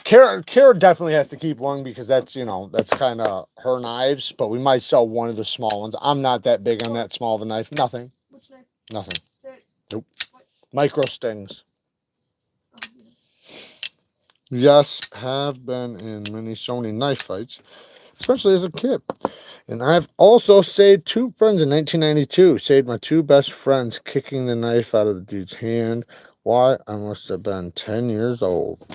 Kara definitely has to keep one because that's, you know, that's kind of her knives, but we might sell one of the small ones. I'm not that big on that small of a knife. Nothing. Which knife? Nothing. Nope. What? Micro stings. Oh, yeah. Yes, have been in many Sony knife fights, especially as a kid. And I've also saved 2 friends in 1992. Saved my 2 best friends kicking the knife out of the dude's hand. Why? I must have been 10 years old.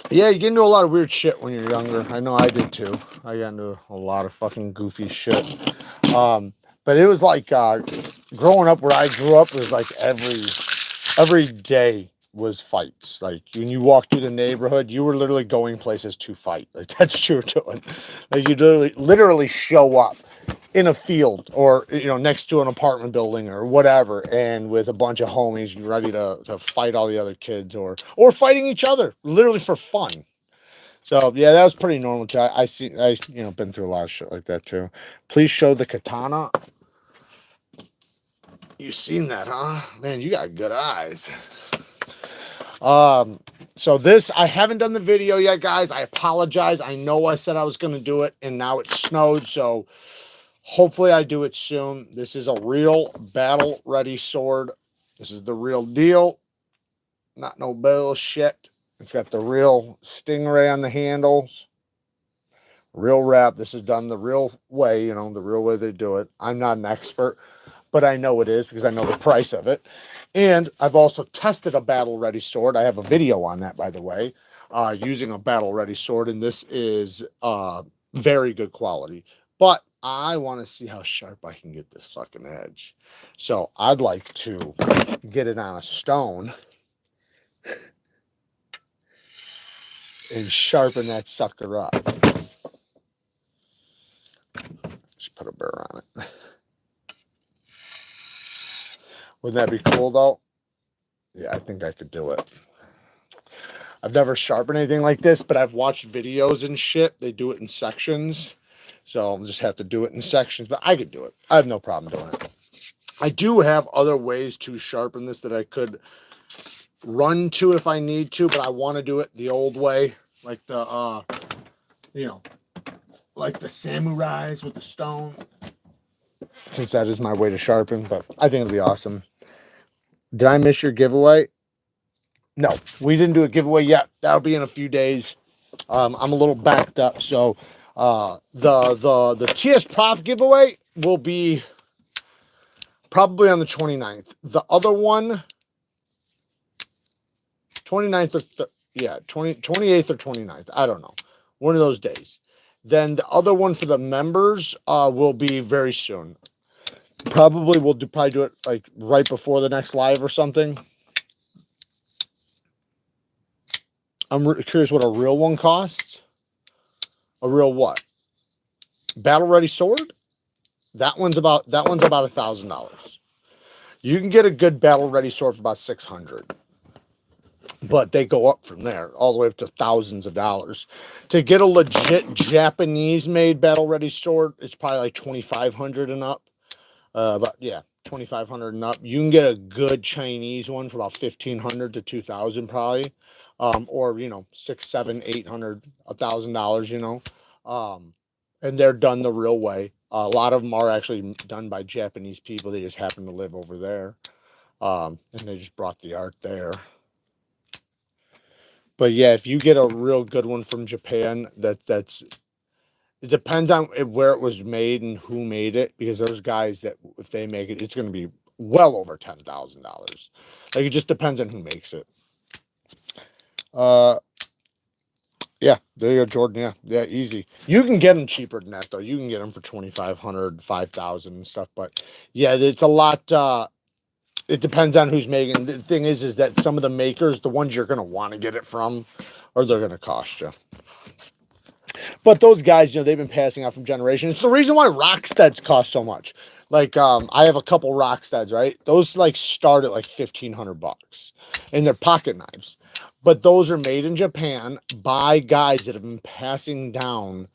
Yeah, you get into a lot of weird shit when you're younger. I know I did too. I got into a lot of fucking goofy shit. But it was like growing up where I grew up, it was like every day was fights. Like when you walk through the neighborhood, you were literally going places to fight. Like that's what you were doing. Like you literally show up in a field or, you know, next to an apartment building or whatever, and with a bunch of homies ready to fight all the other kids or fighting each other literally for fun. So yeah, that was pretty normal too. I you know, been through a lot of shit like that too. Please show the katana. You seen that, huh? Man, you got good eyes. So this, I haven't done the video yet, guys. I apologize. I know I said I was going to do it, and now it snowed, so hopefully I do it soon. This is a real battle-ready sword. This is the real deal. Not no bullshit. It's got the real stingray on the handles. Real wrap. This is done the real way, you know, the real way they do it. I'm not an expert, but I know it is because I know the price of it. And I've also tested a battle-ready sword. I have a video on that, by the way, using a battle-ready sword, and this is very good quality. But I want to see how sharp I can get this fucking edge. So I'd like to get it on a stone and sharpen that sucker up. Just put a burr on it. Wouldn't that be cool, though? Yeah, I think I could do it. I've never sharpened anything like this, but I've watched videos and shit. They do it in sections. So I'll just have to do it in sections, but I could do it. I have no problem doing it. I do have other ways to sharpen this that I could run to if I need to, but I want to do it the old way, like the, you know, like the samurais with the stone, since that is my way to sharpen, but I think it'll be awesome. Did I miss your giveaway? No, we didn't do a giveaway yet. That'll be in a few days. I'm a little backed up, so the TS Prof giveaway will be probably on the 29th. The other one, 29th or yeah, 28th or 29th. I don't know. One of those days. Then the other one for the members will be very soon. Probably we'll probably do it like right before the next live or something. I'm curious what a real one costs. A real what? Battle ready sword? That one's about $1,000. You can get a good battle ready sword for about $600. But they go up from there all the way up to thousands of dollars. To get a legit Japanese made battle ready sword, it's probably like $2,500 and up. But yeah, $2,500 and up. You can get a good Chinese one for about $1,500 to $2,000 probably. or you know, $600, $700, $800, $1,000, you know, and they're done the real way. A lot of them are actually done by Japanese people. They just happen to live over there, and they just brought the art there. But yeah, if you get a real good one from Japan, that's it depends on where it was made and who made it, because there's guys that if they make it, it's going to be well over $10,000. Like, it just depends on who makes it. Yeah, there you go, Jordan. Yeah, easy. You can get them cheaper than that though. You can get them for $2,500, $5,000 and stuff. But yeah, it's a lot. It depends on who's making. The thing is that some of the makers, the ones you're going to want to get it from, or they're going to cost you. But those guys, you know, they've been passing out from generations. It's the reason why Rocksteads cost so much. Like, I have a couple Rocksteads, right? Those like start at like $1,500, and they're pocket knives. But those are made in Japan by guys that have been passing down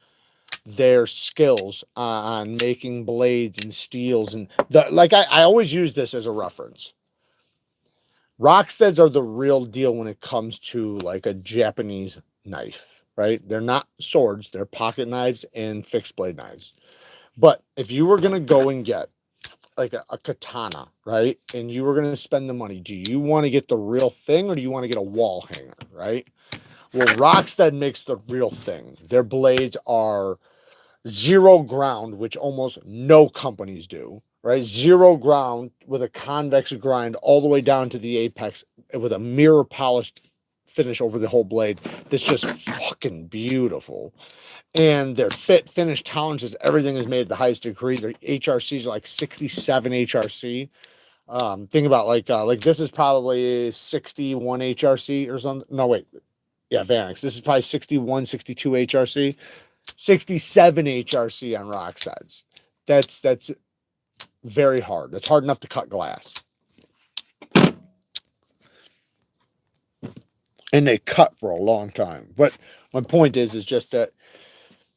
their skills on making blades and steels. And like I always use this as a reference. Rocksteads are the real deal when it comes to like a Japanese knife, right? They're not swords, they're pocket knives and fixed blade knives. But if you were going to go and get like a katana, right? And you were going to spend the money, do you want to get the real thing or do you want to get a wall hanger, right? Well, Rockstead makes the real thing. Their blades are zero ground, which almost no companies do, right? Zero ground with a convex grind all the way down to the apex with a mirror polished finish over the whole blade. That's just fucking beautiful. And their fit, finish, tolerances, everything is made at the highest degree. Their HRCs are like 67 HRC. Think about like this is probably 61 HRC or something. No, wait. Yeah, Vanix. This is probably 61, 62 HRC. 67 HRC on Rocksteads. That's very hard. That's hard enough to cut glass. And they cut for a long time. But my point is just that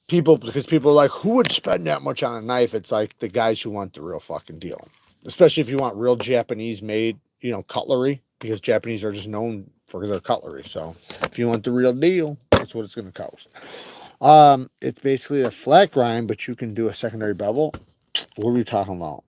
because people are like, who would spend that much on a knife? It's like the guys who want the real fucking deal. Especially if you want real Japanese made, you know, cutlery, because Japanese are just known for their cutlery. So if you want the real deal, that's what it's going to cost. It's basically a flat grind, but you can do a secondary bevel. What are we talking about?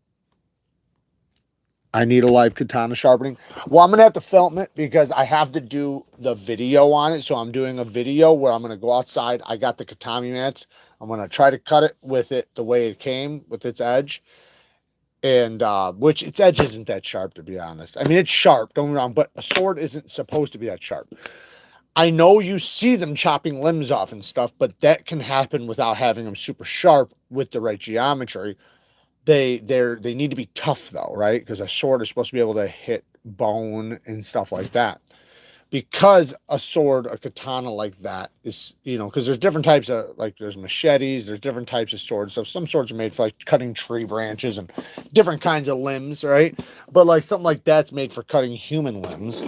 I need a live katana sharpening. Well, I'm going to have to film it because I have to do the video on it. So I'm doing a video where I'm going to go outside. I got the katami mats. I'm going to try to cut it with it the way it came with its edge. And, which its edge isn't that sharp, to be honest. I mean, it's sharp, don't get me wrong, but a sword isn't supposed to be that sharp. I know you see them chopping limbs off and stuff, but that can happen without having them super sharp with the right geometry. They need to be tough though, right? Because a sword is supposed to be able to hit bone and stuff like that. Because a sword, a katana like that is, you know, because there's different types of, like there's machetes, there's different types of swords. So some swords are made for like cutting tree branches and different kinds of limbs, right? But like something like that's made for cutting human limbs,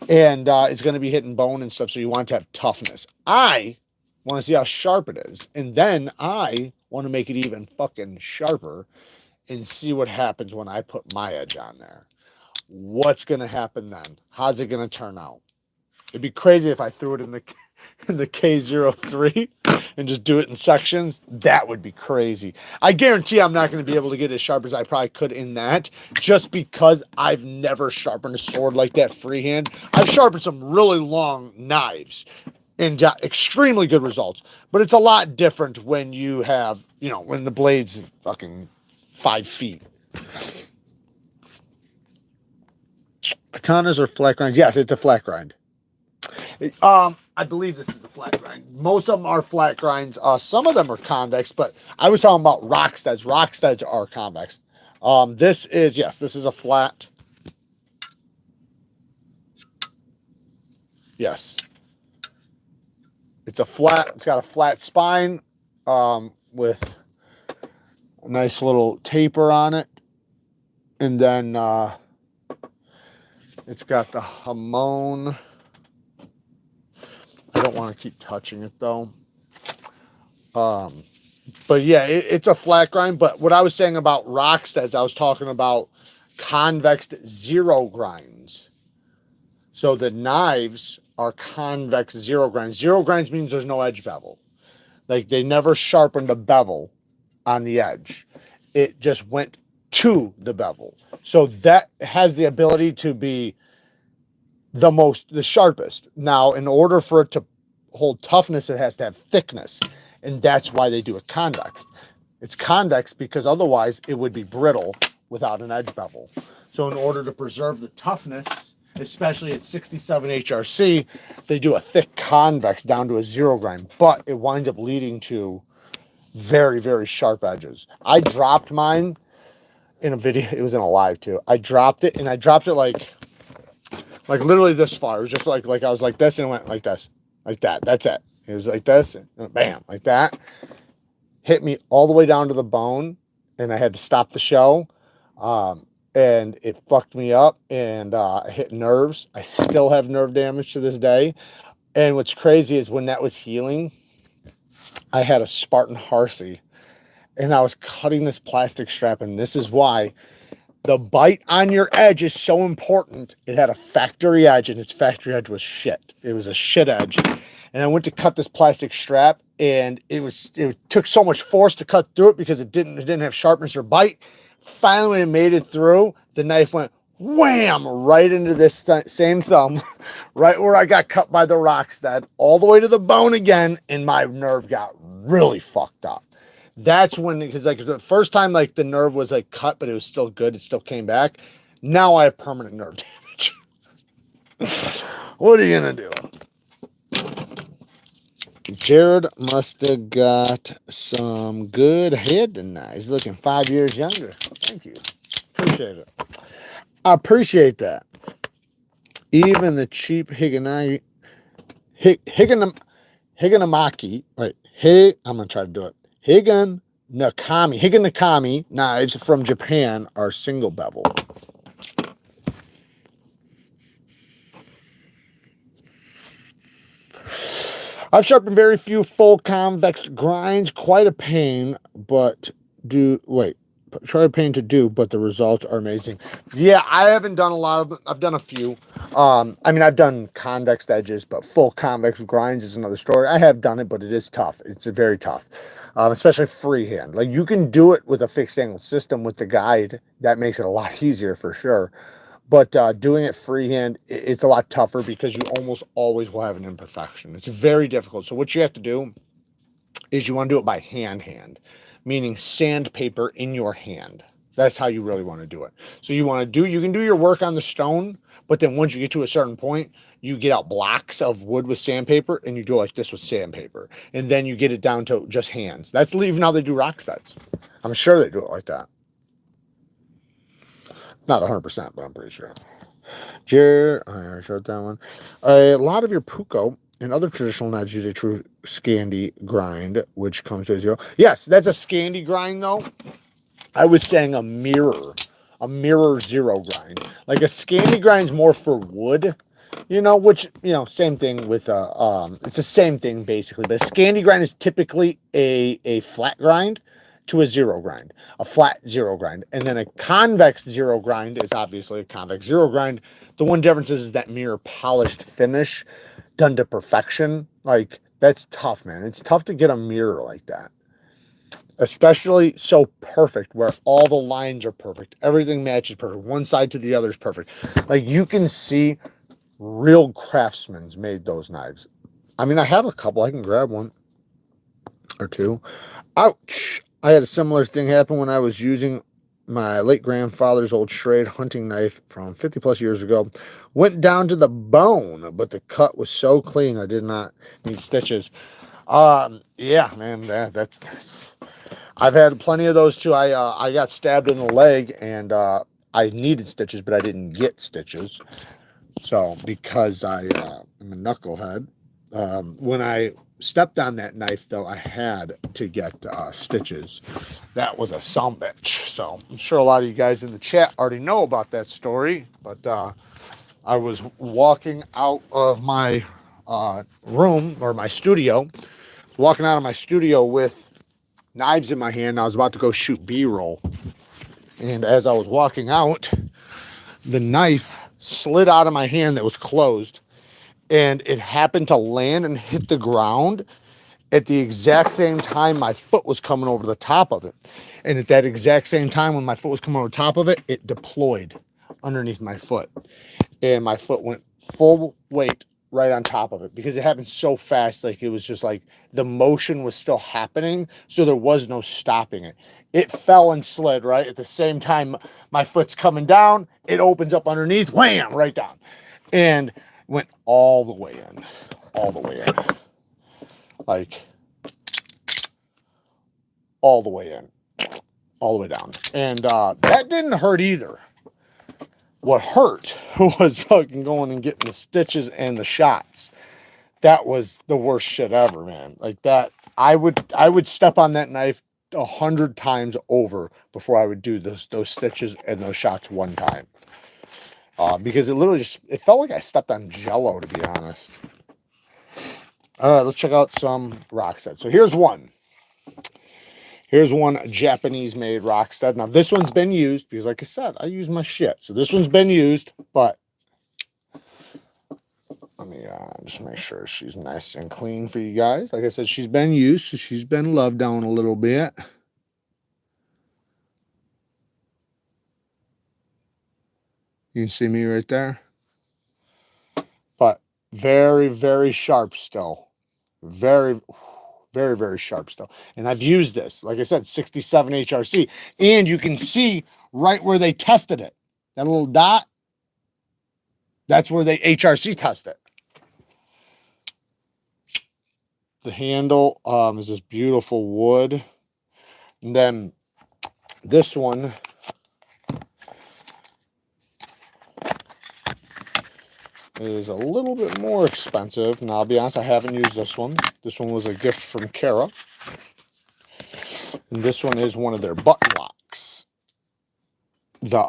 and it's going to be hitting bone and stuff. So you want to have toughness. I want to see how sharp it is, and then I want to make it even fucking sharper and see what happens when I put my edge on there. What's going to happen then? How's it going to turn out? It'd be crazy if I threw it in the K03 and just do it in sections. That would be crazy. I guarantee I'm not going to be able to get as sharp as I probably could in that, just because I've never sharpened a sword like that freehand. I've sharpened some really long knives and got extremely good results, but it's a lot different when you have, you know, when the blade's fucking 5 feet. Katanas are flat grinds. Yes, it's a flat grind. I believe this is a flat grind. Most of them are flat grinds. Some of them are convex, but I was talking about Rocksteads. Rocksteads are convex. This is a flat. Yes. It's a flat, it's got a flat spine, with a nice little taper on it. And then, it's got the hamon. I don't want to keep touching it though. But yeah, it's a flat grind. But what I was saying about Rocksteads, I was talking about convex zero grinds. So the knives are convex zero grinds. Zero grinds means there's no edge bevel. Like they never sharpened a bevel on the edge. It just went to the bevel. So that has the ability to be the sharpest. Now, in order for it to hold toughness, it has to have thickness. And that's why they do it convex. It's convex because otherwise it would be brittle without an edge bevel. So in order to preserve the toughness, especially at 67 HRC, they do a thick convex down to a zero grind, but it winds up leading to very, very sharp edges. I dropped mine in a video. It was in a live too. I dropped it, and I dropped it like literally this far. It was just like I was like this, and it went like this, like that. That's it. It was like this, and bam, like that. Hit me all the way down to the bone, and I had to stop the show. And it fucked me up, and I hit nerves. I still have nerve damage to this day. And what's crazy is when that was healing, I had a Spartan Harsey, and I was cutting this plastic strap, and this is why the bite on your edge is so important. It had a factory edge, and its factory edge was shit. It was a shit edge. And I went to cut this plastic strap, and it took so much force to cut through it because it didn't have sharpness or bite. Finally, when it made it through, the knife went wham right into this same thumb, right where I got cut by the Rockstead, all the way to the bone again, and my nerve got really fucked up. That's when, because like the first time, like the nerve was like cut, but it was still good. It still came back. Now I have permanent nerve damage. What are you gonna do? Jared must have got some good head tonight. He's looking 5 years younger. Thank you. Appreciate it. I appreciate that. Even the cheap Higanamaki. Wait, I'm going to try to do it. Higanakami knives from Japan are single bevel. I've sharpened very few full convex grinds. Quite a pain, but try a pain to do, but the results are amazing. Yeah, I haven't done a lot of them. I've done a few. I mean, I've done convex edges, but full convex grinds is another story. I have done it, but it is tough. It's very tough, especially freehand. Like you can do it with a fixed angle system with the guide. That makes it a lot easier for sure. But doing it freehand, it's a lot tougher because you almost always will have an imperfection. It's very difficult. So what you have to do is you want to do it by hand, meaning sandpaper in your hand. That's how you really want to do it. So you can do your work on the stone, but then once you get to a certain point, you get out blocks of wood with sandpaper and you do like this with sandpaper. And then you get it down to just hands. That's even how they do Rocksteads. I'm sure they do it like that. Not 100%, but I'm pretty sure. Jared, I already showed that one. A lot of your Puko and other traditional knives use a true Scandi grind, which comes to a zero. Yes, that's a Scandi grind, though. I was saying a mirror zero grind. Like a Scandi grind's more for wood, which, same thing with, it's the same thing basically. But a Scandi grind is typically a flat grind to a zero grind, a flat zero grind. And then a convex zero grind is obviously a convex zero grind. The one difference is that mirror polished finish done to perfection. Like that's tough, man. It's tough to get a mirror like that, especially so perfect where all the lines are perfect. Everything matches perfect. One side to the other is perfect. Like you can see real craftsmen made those knives. I mean, I have a couple. I can grab one or two. Ouch. I had a similar thing happen when I was using my late grandfather's old Schrade hunting knife from 50 plus years ago. Went down to the bone, but the cut was so clean I did not need stitches. Yeah, man, that's I've had plenty of those too. I got stabbed in the leg and I needed stitches, but I didn't get stitches. So because I'm a knucklehead, when I stepped on that knife, though, I had to get stitches. That was a sumbitch. So I'm sure a lot of you guys in the chat already know about that story. But I was walking out of my room or my studio, walking out of my studio with knives in my hand. I was about to go shoot B-roll. And as I was walking out, the knife slid out of my hand that was closed and it happened to land and hit the ground at the exact same time my foot was coming over the top of it. And at that exact same time when my foot was coming over the top of it, it deployed underneath my foot. And my foot went full weight right on top of it because it happened so fast. Like, it was just like the motion was still happening, so there was no stopping it. It fell and slid right at the same time my foot's coming down. It opens up underneath, wham, right down, and went all the way in, like all the way in, all the way down. And that didn't hurt either. What hurt was fucking going and getting the stitches and the shots. That was the worst shit ever, man. Like that, I would step on that knife 100 times over before I would do those stitches and those shots one time. Because it literally it felt like I stepped on Jello, to be honest. All right, let's check out some Rockstead. So here's one. Here's one Japanese-made Rockstead. Now, this one's been used because, like I said, I use my shit. So this one's been used, but let me just make sure she's nice and clean for you guys. Like I said, she's been used, so she's been loved down a little bit. You can see me right there. But very, very sharp still. Very, very, very sharp still. And I've used this, like I said, 67 HRC. And you can see right where they tested it. That little dot, that's where they HRC tested it. The handle is this beautiful wood. And then this one is a little bit more expensive. Now, I'll be honest, I haven't used this one. This one was a gift from Kara. And this one is one of their button locks. The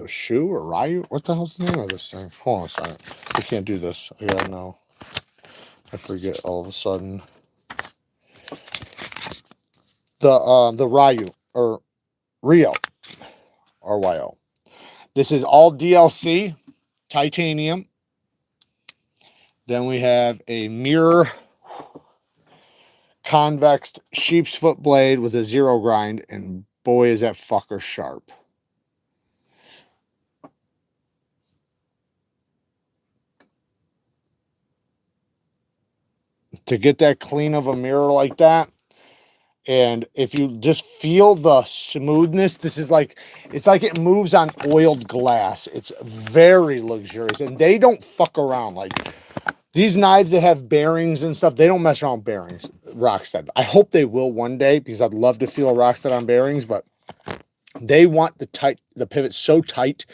shoe or Ryu? What the hell's the name of this thing? Hold on a second. I can't do this. I gotta know. I forget all of a sudden. The Ryu or Rio. RYO. This is all DLC, titanium. Then we have a mirror convex sheep's foot blade with a zero grind, and boy, is that fucker sharp. To get that clean of a mirror like that, and if you just feel the smoothness, this is like, it's like it moves on oiled glass. It's very luxurious, and they don't fuck around. Like, these knives that have bearings and stuff, they don't mess around with bearings. Rockstead. I hope they will one day, because I'd love to feel a Rockstead on bearings, but they want the pivot so tight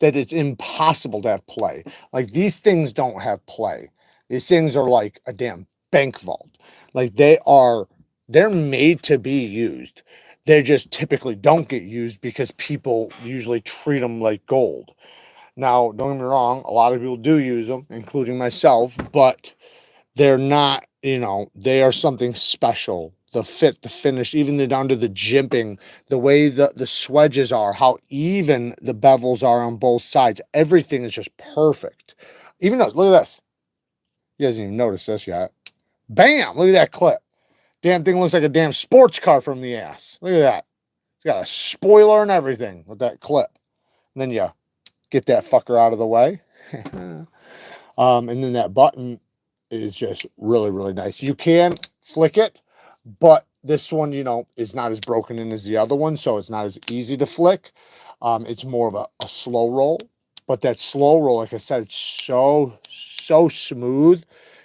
that it's impossible to have play. Like, these things don't have play. These things are like a damn bank vault. Like, they're made to be used. They just typically don't get used because people usually treat them like gold. Now, don't get me wrong, a lot of people do use them, including myself, but they're not, you know, they are something special. The fit, the finish, even down to the jimping, the way the swedges are, how even the bevels are on both sides. Everything is just perfect. Even though, look at this. You guys didn't even notice this yet. Bam! Look at that clip. Damn thing looks like a damn sports car from the ass. Look at that. It's got a spoiler and everything with that clip. And then you get that fucker out of the way. And then that button is just really, really nice. You can flick it, but this one, you know, is not as broken in as the other one, so it's not as easy to flick. It's more of a slow roll. But that slow roll, like I said, it's so smooth.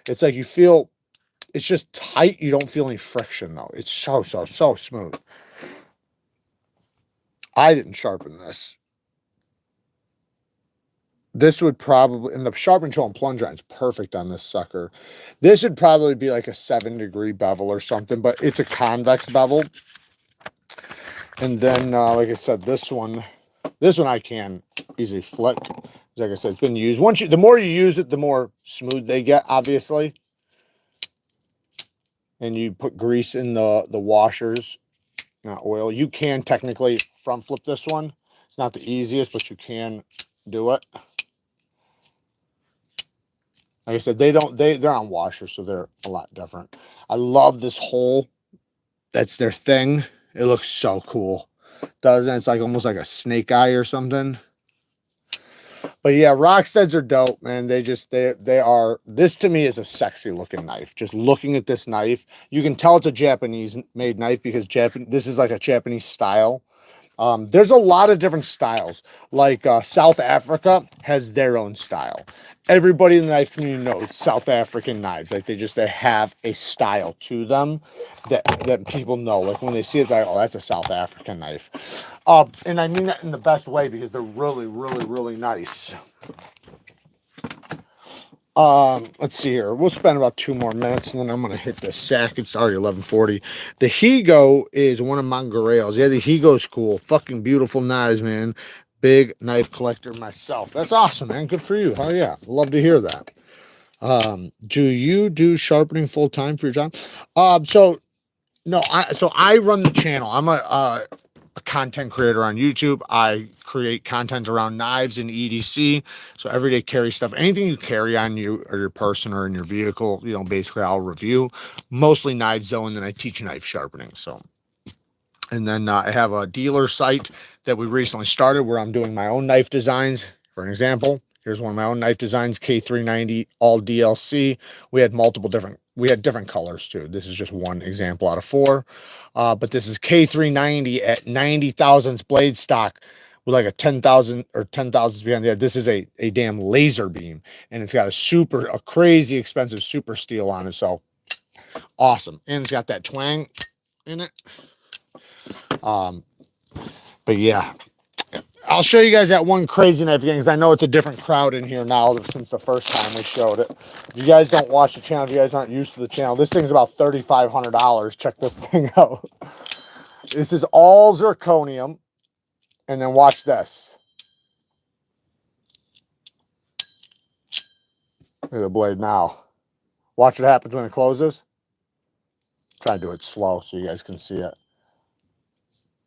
It's like you feel, it's just tight. You don't feel any friction, though. It's so smooth. I didn't sharpen this. This would probably, and the sharpen tool and plunger iron's perfect on this sucker. This would probably be like a 7-degree bevel or something, but it's a convex bevel. And then, like I said, this one I can easily flick. Like I said, it's been used. The more you use it, the more smooth they get, obviously. And you put grease in the washers, not oil. You can technically front flip this one. It's not the easiest, but you can do it. Like I said, they're on washers, so they're a lot different. I love this hole. That's their thing. It looks so cool. Doesn't it? It's like almost like a snake eye or something. But yeah, Rocksteads are dope, man. They are. This to me is a sexy looking knife. Just looking at this knife, you can tell it's a Japanese made knife because this is like a Japanese style. There's a lot of different styles. Like South Africa has their own style. Everybody in the knife community knows South African knives. Like they have a style to them that people know. Like when they see it, they're like, oh, that's a South African knife. And I mean that in the best way because they're really, really, really nice. Let's see here. We'll spend about 2 more minutes and then I'm gonna hit the sack. It's already 11:40. The Higo is one of my grails. Yeah, the Higo's cool. Fucking beautiful knives, man. Big knife collector myself. That's awesome, man. Good for you. Hell yeah. Love to hear that. Do you do sharpening full time for your job? No, I run the channel. I'm a content creator on YouTube. I create content around knives and EDC. So everyday carry stuff, anything you carry on you or your person or in your vehicle, you know, basically I'll review. Mostly knives though, and then I teach knife sharpening. So, and then I have a dealer site that we recently started where I'm doing my own knife designs. For an example, here's one of my own knife designs, K390, all DLC. We had different colors too. This is just one example out of 4. But this is K390 at 90 thousandths blade stock with like a 10,000 or 10,000 behind. Yeah, this is a damn laser beam, and it's got a crazy expensive super steel on it. So awesome, and it's got that twang in it. But yeah, I'll show you guys that one crazy knife again because I know it's a different crowd in here now since the first time we showed it. If you guys don't watch the channel, if you guys aren't used to the channel, this thing's about $3,500. Check this thing out. This is all zirconium. And then watch this. Look at the blade now. Watch what happens when it closes. Try to do it slow so you guys can see it.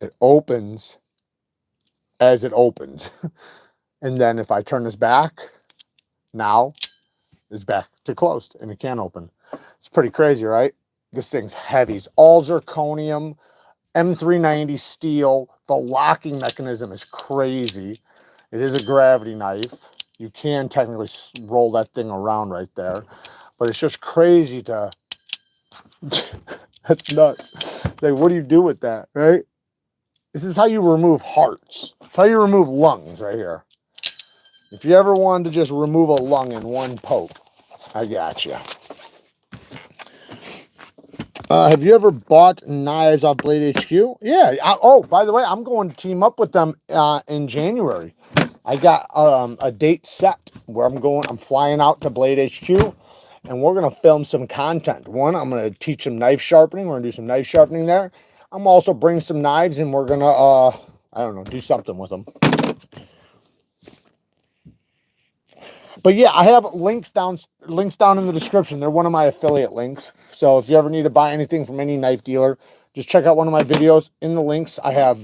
It opens as it opens. And then if I turn this back, now it's back to closed and it can't open. It's pretty crazy, right? This thing's heavy. It's all zirconium, M390 steel. The locking mechanism is crazy. It is a gravity knife. You can technically roll that thing around right there, but it's just crazy to, that's nuts. Like, what do you do with that, right? This is how you remove hearts. It's how you remove lungs right here. If you ever wanted to just remove a lung in one poke, I got you. Have you ever bought knives off Blade HQ? Yeah. Oh, by the way, I'm going to team up with them in January. I got a date set where I'm flying out to Blade HQ and we're going to film some content. One, I'm going to teach some knife sharpening. We're going to do some knife sharpening there. I'm also bring some knives and we're going to, I don't know, do something with them. But yeah, I have links down in the description. They're one of my affiliate links. So if you ever need to buy anything from any knife dealer, just check out one of my videos. In the links, I have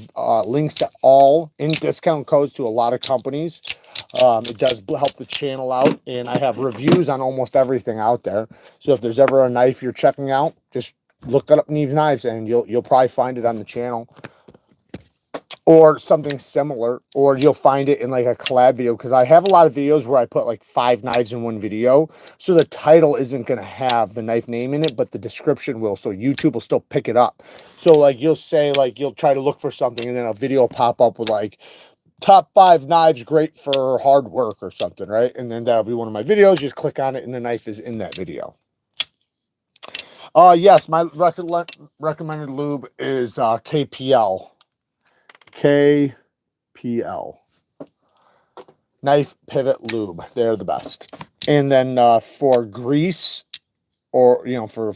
links to all in discount codes to a lot of companies. It does help the channel out, and I have reviews on almost everything out there. So if there's ever a knife you're checking out, just look up Neeves Knives, and you'll probably find it on the channel. Or something similar, or you'll find it in like a collab video, because I have a lot of videos where I put like 5 knives in one video, so the title isn't going to have the knife name in it, but the description will, so YouTube will still pick it up. So like you'll say, like you'll try to look for something and then a video will pop up with like top 5 knives great for hard work or something, right? And then that'll be one of my videos. Just click on it and the knife is in that video. Yes, my recommended lube is KPL. KPL. Knife Pivot Lube. They're the best. And then for grease, or you know, for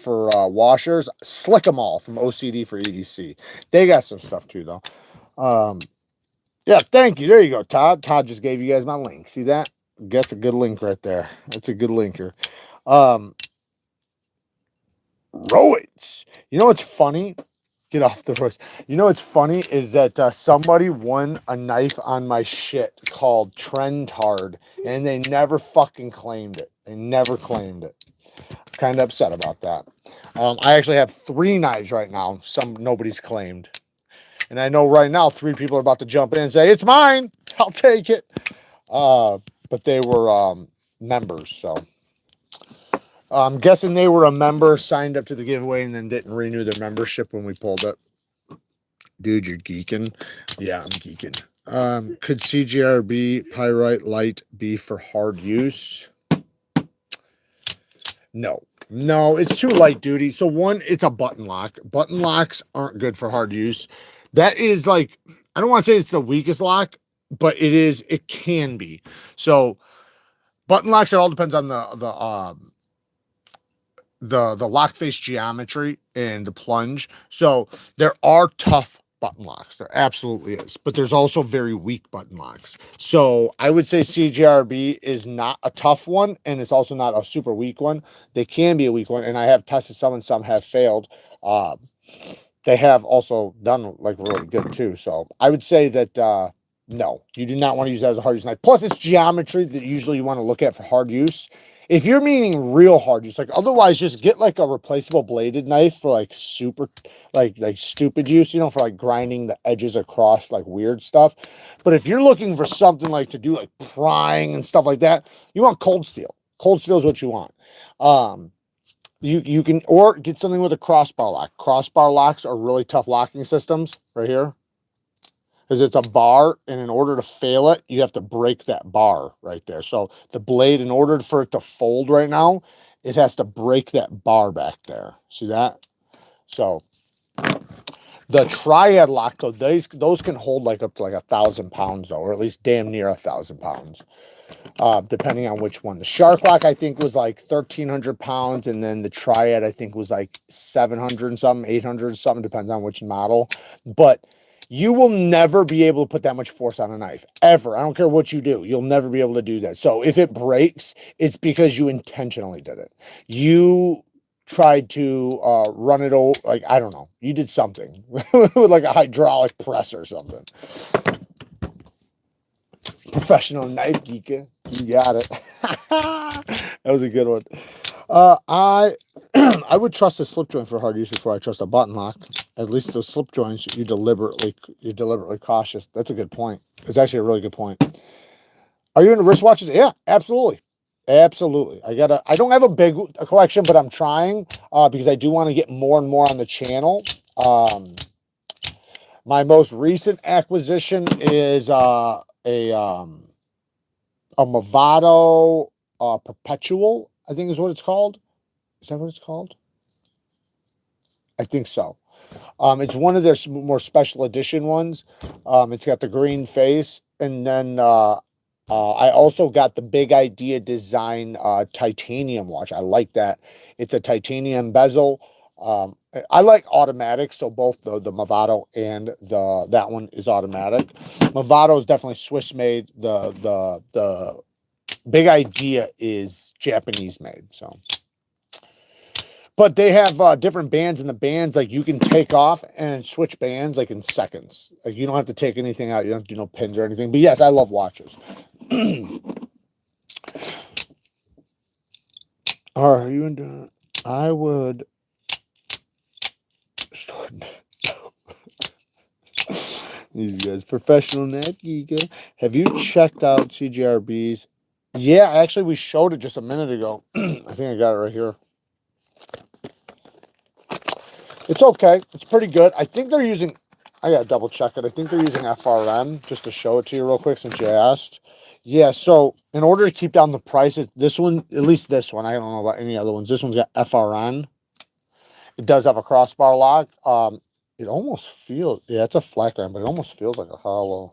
washers, Slick 'em All from OCD for EDC. They got some stuff too though. Yeah, thank you. There you go, Todd. Todd just gave you guys my link. See that? That's a good link right there. That's a good linker. Roids. You know what's funny? Get off the horse. You know what's funny is that somebody won a knife on my shit called Trend Hard, and they never fucking claimed it. They never claimed it. Kind of upset about that. I actually have 3 knives right now. Nobody's claimed. And I know right now 3 people are about to jump in and say, it's mine. I'll take it. But they were members, so. I'm guessing they were a member, signed up to the giveaway, and then didn't renew their membership when we pulled it. Dude, you're geeking. Yeah, I'm geeking. Could CGRB Pyrite Light be for hard use? No. No, it's too light duty. So one, it's a button lock. Button locks aren't good for hard use. That is like, I don't want to say it's the weakest lock, but it can be. So button locks, it all depends on the lock face geometry and the plunge. So there are tough button locks. There absolutely is. But there's also very weak button locks. So I would say CGRB is not a tough one, and it's also not a super weak one. They can be a weak one, and I have tested some, and some have failed. They have also done like really good too. So I would say that no, you do not want to use that as a hard use knife. Plus, it's geometry that usually you want to look at for hard use. If you're meaning real hard use, like otherwise, just get like a replaceable bladed knife for like super, like stupid use, you know, for like grinding the edges across like weird stuff. But if you're looking for something like to do like prying and stuff like that, you want cold steel. Cold steel is what you want. You can, or get something with a crossbar lock. Crossbar locks are really tough locking systems right here. Because it's a bar, and in order to fail it, you have to break that bar right there. So the blade, in order for it to fold right now, it has to break that bar back there. See that? So the triad lock, though, those can hold like up to like 1,000 pounds, though, or at least damn near 1,000 pounds, depending on which one. The shark lock, I think, was like 1,300 pounds, and then the triad, I think, was like 700 and something, 800 and something, depends on which model. But you will never be able to put that much force on a knife, ever. I don't care what you do. You'll never be able to do that. So if it breaks, it's because you intentionally did it. You tried to run it over, like, I don't know. You did something with like a hydraulic press or something. Professional knife geeker. You got it. That was a good one. I would trust a slip joint for hard use before I trust a button lock. At least those slip joints, you're deliberately cautious. That's a good point. It's actually a really good point. Are you into wristwatches? Yeah, absolutely. Absolutely. I don't have a big collection, but I'm trying because I do want to get more and more on the channel. My most recent acquisition is a Movado Perpetual, I think is what it's called. Is that what it's called? I think so. It's one of their more special edition ones. It's got the green face, and then I also got the Big Idea Design titanium watch. I like that. It's a titanium bezel. I like automatic, so both the Movado and that one is automatic. Movado is definitely Swiss made. The Big Idea is Japanese made. So. But they have different bands, and the bands, like, you can take off and switch bands, like, in seconds. Like, you don't have to take anything out. You don't have to do no pins or anything. But, yes, I love watches. Are you into... I would... These guys. Professional Net Geeka. Have you checked out CGRBs? Yeah, actually, we showed it just a minute ago. I think I got it right here. It's okay. It's pretty good. I think they're using... I got to double check it. I think they're using FRN just to show it to you real quick since you asked. Yeah, so in order to keep down the price, this one, at least this one, I don't know about any other ones. This one's got FRN. It does have a crossbar lock. It almost feels... Yeah, it's a flat grind, but it almost feels like a hollow.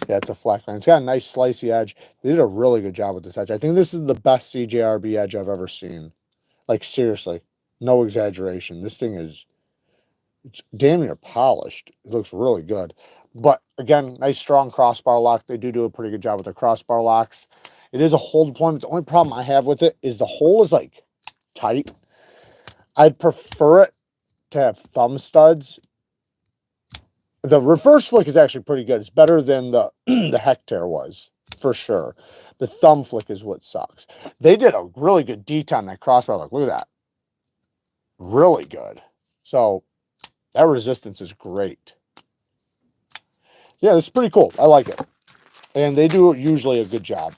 Yeah, it's a flat grind. It's got a nice slicey edge. They did a really good job with this edge. I think this is the best CJRB edge I've ever seen. Like, seriously. No exaggeration. This thing is, it's damn near polished. It looks really good. But again, nice strong crossbar lock. They do a pretty good job with their crossbar locks. It is a hole deployment. The only problem I have with it is the hole is like tight. I'd prefer it to have thumb studs. The reverse flick is actually pretty good. It's better than the the Hectare was, for sure. The thumb flick is what sucks. They did a really good detail on that crossbar. Like, look at that. Really good. So that resistance is great. Yeah, this is pretty cool. I like it. And they do usually a good job.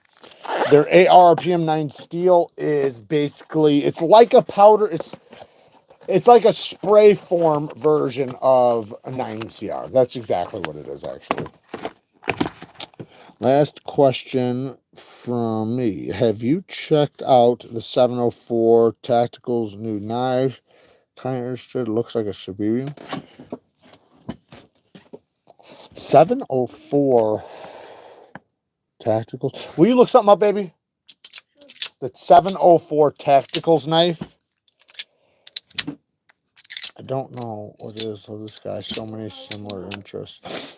Their ARPM 9 steel is basically, it's like a powder, it's like a spray form version of a 9CR. That's exactly what it is, actually. Last question from me. Have you checked out the 704 Tactical's new knife? Kind of interested. Looks like a Siberian. 704 Tacticals. Will you look something up, baby? The 704 Tacticals knife. I don't know what it is. So this guy, so many similar interests.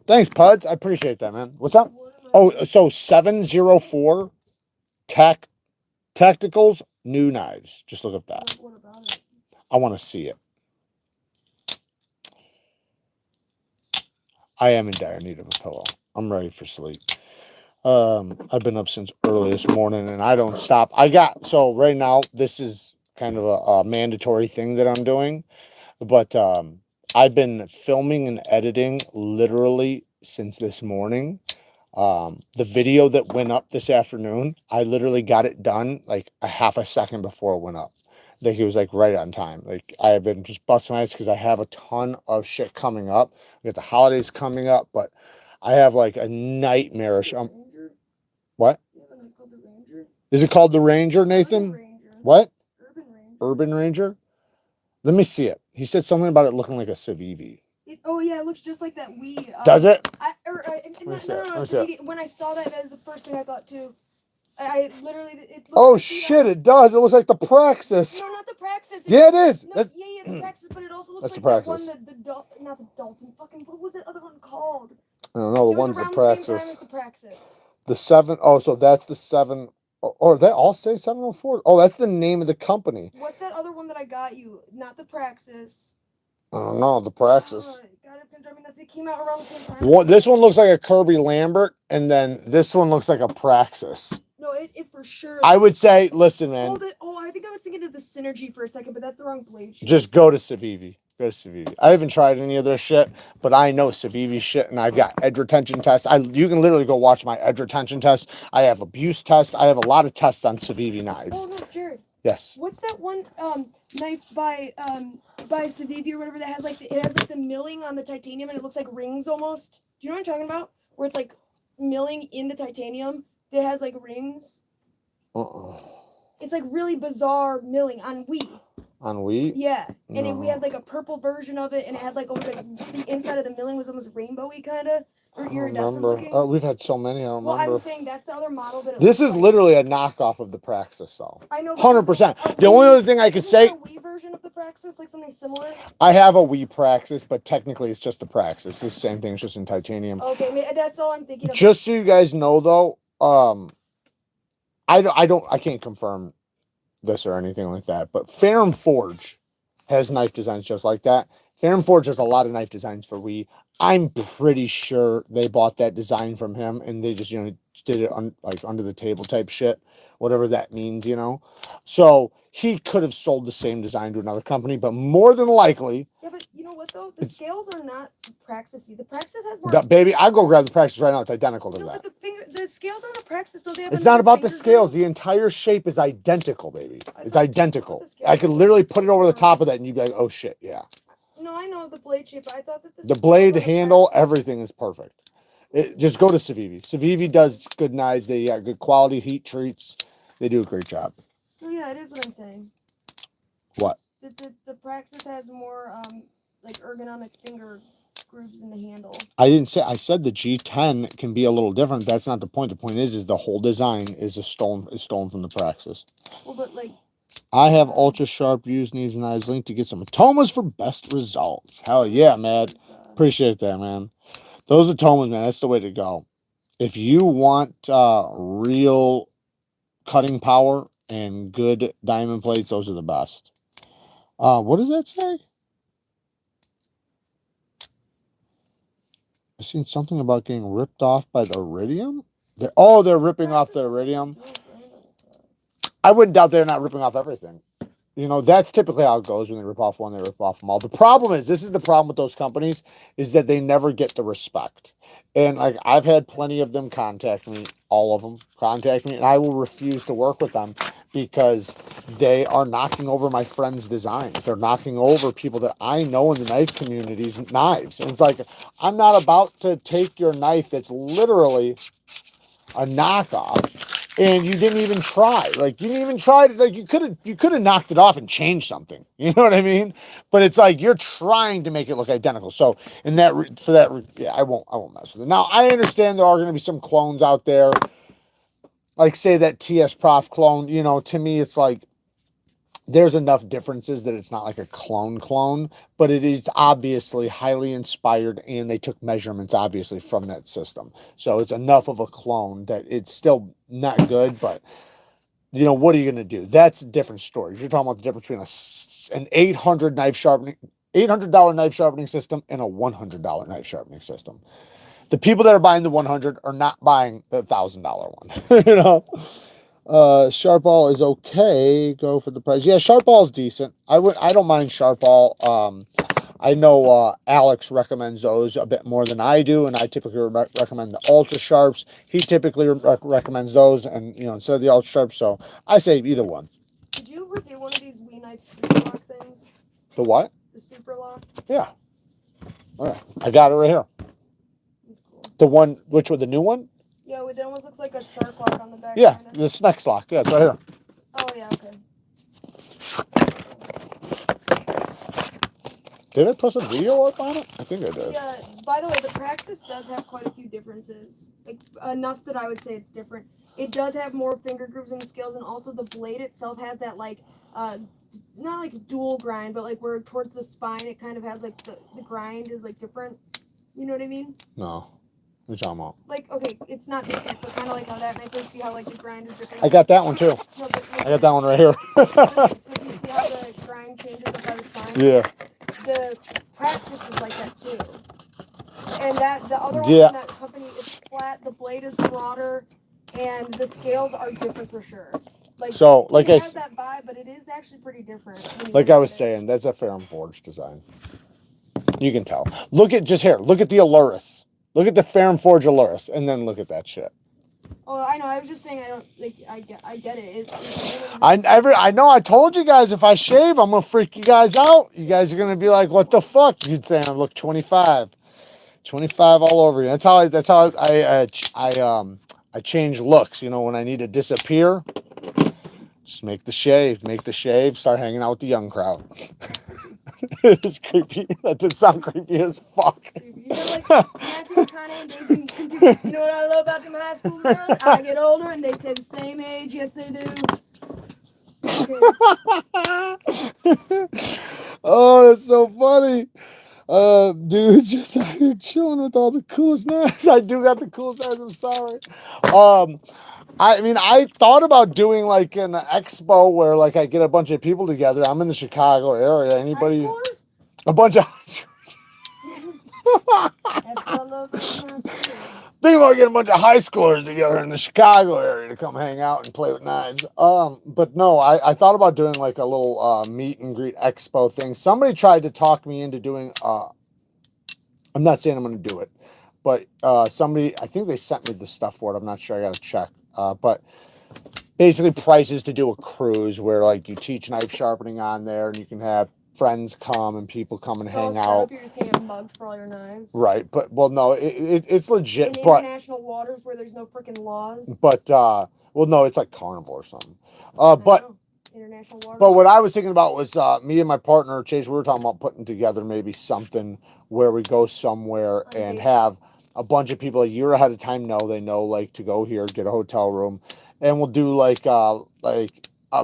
Thanks, Puds. I appreciate that, man. What's up? Oh, so 704 Tacticals new knives. Just look up that. What about it? I want to see it. I am in dire need of a pillow. I'm ready for sleep. I've been up since early this morning and I don't stop. So right now, this is kind of a mandatory thing that I'm doing, but I've been filming and editing literally since this morning. The video that went up this afternoon, I literally got it done like a half a second before it went up. Like it was like right on time. Like I have been just busting my ass because I have a ton of shit coming up. We got the holidays coming up, but I have like a nightmarish. What? Is it called the Ranger, Nathan? Ranger. What? Urban Ranger. Urban Ranger? Let me see it. He said something about it looking like a Civivi. Oh yeah, it looks just like that Wii. Does it? When I saw that, that was the first thing I thought too. I literally. It looks Oh like shit! It does. It looks like the Praxis. No, not the Praxis. Yeah, it is. No, yeah, the Praxis, but it also looks That's like the that Praxis. one, not the Dolphin. Fucking, what was that other one called? I don't know. The It was one's the around the same time Praxis. as the Praxis. The 7. Oh, so that's the 7. Or they all say 704. Oh, that's the name of the company. What's that other one that I got you? Not the Praxis. I don't know. The Praxis. God, it's gonna drive me nuts. It came out around the same time. What? This one looks like a Kirby Lambert, and then this one looks like a Praxis. No, it for sure. I would say, listen, man. I think I was thinking of the Synergy for a second, but that's the wrong blade. Just go to Civivi. Go to Civivi. I haven't tried any of their shit, but I know Civivi shit, and I've got edge retention tests. You can literally go watch my edge retention test. I have abuse tests. I have a lot of tests on Civivi knives. Oh no, Jared. Yes. What's that one knife by Civivi or whatever that has like it has like the milling on the titanium and it looks like rings almost? Do you know what I'm talking about? Where it's like milling in the titanium that has like rings. It's like really bizarre milling on Wii. On Wii? Yeah, and No. we had like a purple version of it, and it had like almost like the inside of the milling was almost rainbowy kind of, or I don't iridescent remember. looking. We've had so many. I don't Well, remember. I'm saying that's the other model that. This is like. literally a knockoff of the Praxis, though. I know. 100%. The only other thing I could say. A Wii version of the Praxis, like something similar. I have a Wii Praxis, but technically it's just the Praxis. It's the same thing. It's just in titanium. Okay, that's all I'm thinking of. Just so you guys know, though, I can't confirm this or anything like that, but Ferrum Forge has knife designs just like that. Ferrum Forge has a lot of knife designs for Wii. I'm pretty sure they bought that design from him and they just, did it like under the table type shit, whatever that means, So he could have sold the same design to another company, but more than likely. Yeah, but you know what though? The scales are not Praxis-y. The Praxis has more. Baby, I'll go grab the Praxis right now. It's identical to that. But the scales on the Praxis, don't they have? It's not about the scales. The entire shape is identical, baby. It's identical. I could literally put it over the top of that and you'd be like, oh shit, yeah. No, I know the blade shape. I thought that the blade, handle, everything is perfect. Just go to Civivi. Civivi does good knives. They got good quality heat treats. They do a great job. Oh yeah, it is what I'm saying. What? The Praxis has more like ergonomic finger grooves in the handle. I said the G10 can be a little different. That's not the point. The point is the whole design is stolen from the Praxis. Well, but like. I have ultra sharp used knees and eyes linked to get some atomas for best results. Hell yeah, man. Appreciate that, man. Those atomas, man, that's the way to go. If you want real cutting power and good diamond plates, those are the best. What does that say? I've seen something about getting ripped off by the iridium. They're ripping off the iridium. I wouldn't doubt they're not ripping off everything. You know, that's typically how it goes when they rip off one, they rip off them all. The problem is, this is the problem with those companies, is that they never get the respect. And like, I've had plenty of them contact me, all of them contact me, and I will refuse to work with them because they are knocking over my friends' designs. They're knocking over people that I know in the knife community's knives. And it's like, I'm not about to take your knife that's literally a knockoff, and you didn't even try. Like, you didn't even try to, like, you could have knocked it off and changed something. You know what I mean? But it's like, you're trying to make it look identical. So in that, yeah, I won't mess with it. Now, I understand there are going to be some clones out there, like say that TS Prof clone. You know, to me, it's like, there's enough differences that it's not like a clone, but it is obviously highly inspired, and they took measurements obviously from that system. So it's enough of a clone that it's still not good, but you know, what are you going to do? That's a different story. You're talking about the difference between an $800 knife sharpening system and a $100 knife sharpening system. The people that are buying the 100 are not buying the $1,000 one, you know? Sharp ball is okay. Go for the price. Yeah, sharp ball is decent. I don't mind sharp ball. I know Alex recommends those a bit more than I do, and I typically recommend the ultra sharps. He typically recommends those, and you know, instead of the ultra sharps. So I say either one. Did you review one of these Wee Knife Super Lock things? The what? The Super Lock. Yeah. All right. I got it right here. That's cool. The one, which one? The new one? Yeah, it almost looks like a shark lock on the back. Yeah, kinda. the Snex lock. Yeah, it's right here. Oh yeah, okay. Did I post a video up on it? I think I did. Yeah. By the way, the Praxis does have quite a few differences. Like, enough that I would say it's different. It does have more finger grooves in the scales, and also the blade itself has that like, not like dual grind, but like where towards the spine it kind of has like the grind is like different. You know what I mean? No. What are you talking about? Like, okay, it's not different, but kind of like how that makes you see how like the grind is different. I got that one too. No, but, I got that one right here. okay, so you see how the grind changes up by the spine? Yeah. The Praxis is like that too. And that the other one Yeah. from that company is flat, the blade is broader, and the scales are different for sure. Like, So, like it has that vibe, but it is actually pretty different. Like I was saying, that's a Ferrum Forge design. You can tell. Look at look at the Aluris. Look at the Ferrum Forge Aluris, and then look at that shit. Oh, I know. I was just saying, I don't like. I get it. I know. I told you guys, if I shave, I'm gonna freak you guys out. You guys are gonna be like, "What the fuck?" You'd say, "I look 25, 25 all over you." That's how I change looks. You know, when I need to disappear, just make the shave, start hanging out with the young crowd. It's creepy. That did sound creepy as fuck. You know, like Matthew McConaughey, you know what I love about them high school girls? I get older and they stay the same age. Yes, they do. Okay. Oh, that's so funny. Dude's just out here chilling with all the coolest knives. I do got the coolest knives. I'm sorry. I mean, I thought about doing like an expo where like I get a bunch of people together. I'm in the Chicago area. Anybody? A bunch of. Think about getting a bunch of high schoolers together in the Chicago area to come hang out and play with knives. But no, I thought about doing like a little meet and greet expo thing. Somebody tried to talk me into doing. I'm not saying I'm going to do it, but somebody, I think they sent me the stuff for it. I'm not sure. I got to check. But basically prices to do a cruise where like you teach knife sharpening on there, and you can have friends come and people come and hang out. You're just getting mugged for all your knives. Right, but well, no, it's legit. In but international waters where there's no freaking laws. But well, no, it's like carnivore or something. But international waters. But what I was thinking about was me and my partner Chase. We were talking about putting together maybe something where we go somewhere and have a bunch of people a year ahead of time they know like to go here, get a hotel room, and we'll do like a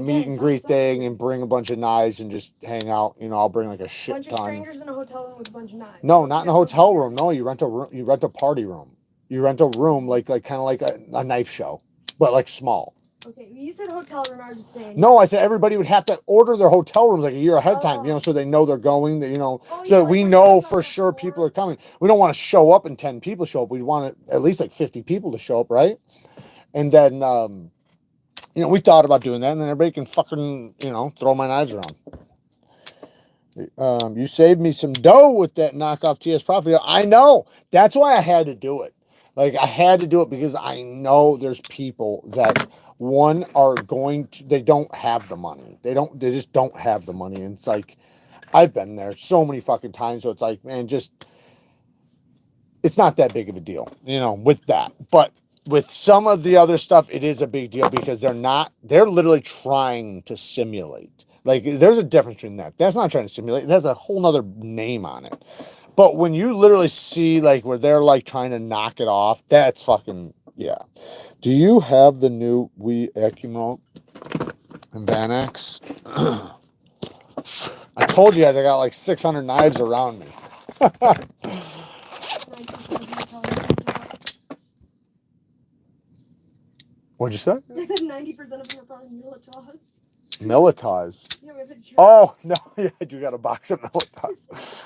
meet and greet thing and bring a bunch of knives and just hang out. You know, I'll bring like a shit ton. Bunch of strangers in a hotel room with a bunch of knives. No, not in a hotel room. No, you rent a room. You rent a party room. You rent a room like kind of like a knife show, but like small. Okay, you said hotel room. I was just saying. No, I said everybody would have to order their hotel rooms like a year ahead of time, you know, so they know they're going, you know, Oh, so yeah, that we like know when for you sure before. people are coming. We don't want to show up and 10 people show up. We want at least like 50 people to show up, right? And then, you know, we thought about doing that, and then everybody can fucking, you know, throw my knives around. You saved me some dough with that knockoff TS Profit. I know. That's why I had to do it. Like, I had to do it because I know there's people that, one, are going to, they don't have the money. They just don't have the money. And it's like, I've been there so many fucking times. So it's like, man, just, it's not that big of a deal, you know, with that. But with some of the other stuff, it is a big deal because they're literally trying to simulate. Like, there's a difference between that. That's not trying to simulate. It has a whole nother name on it. But when you literally see, like, where they're, like, trying to knock it off, that's fucking, yeah. Do you have the new Acumol and Vanax? I told you guys I got, like, 600 knives around me. What'd you say? I said 90% of them are probably Militas. Militas. Yeah, we have a jerk. Oh, no. Yeah, I do got a box of Militas.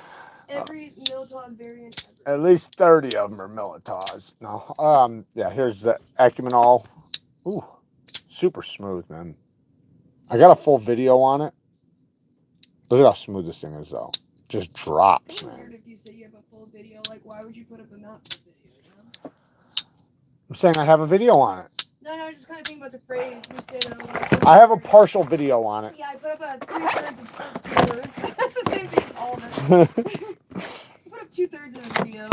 Every Militas variant ever. At least 30 of them are Militas. No. Yeah, here's the Acumenol. Ooh, super smooth, man. I got a full video on it. Look at how smooth this thing is, though. Just drops, It's man. weird if you say you have a full video. Like, why would you put up a not full video, you know? I'm saying I have a video on it. No, I was just kind of thinking about the phrase. You say that a lot. I have a partial video on it. Yeah, I put up a 2/3 of 2/3. That's the same thing as all of it. I put up 2/3 of a video.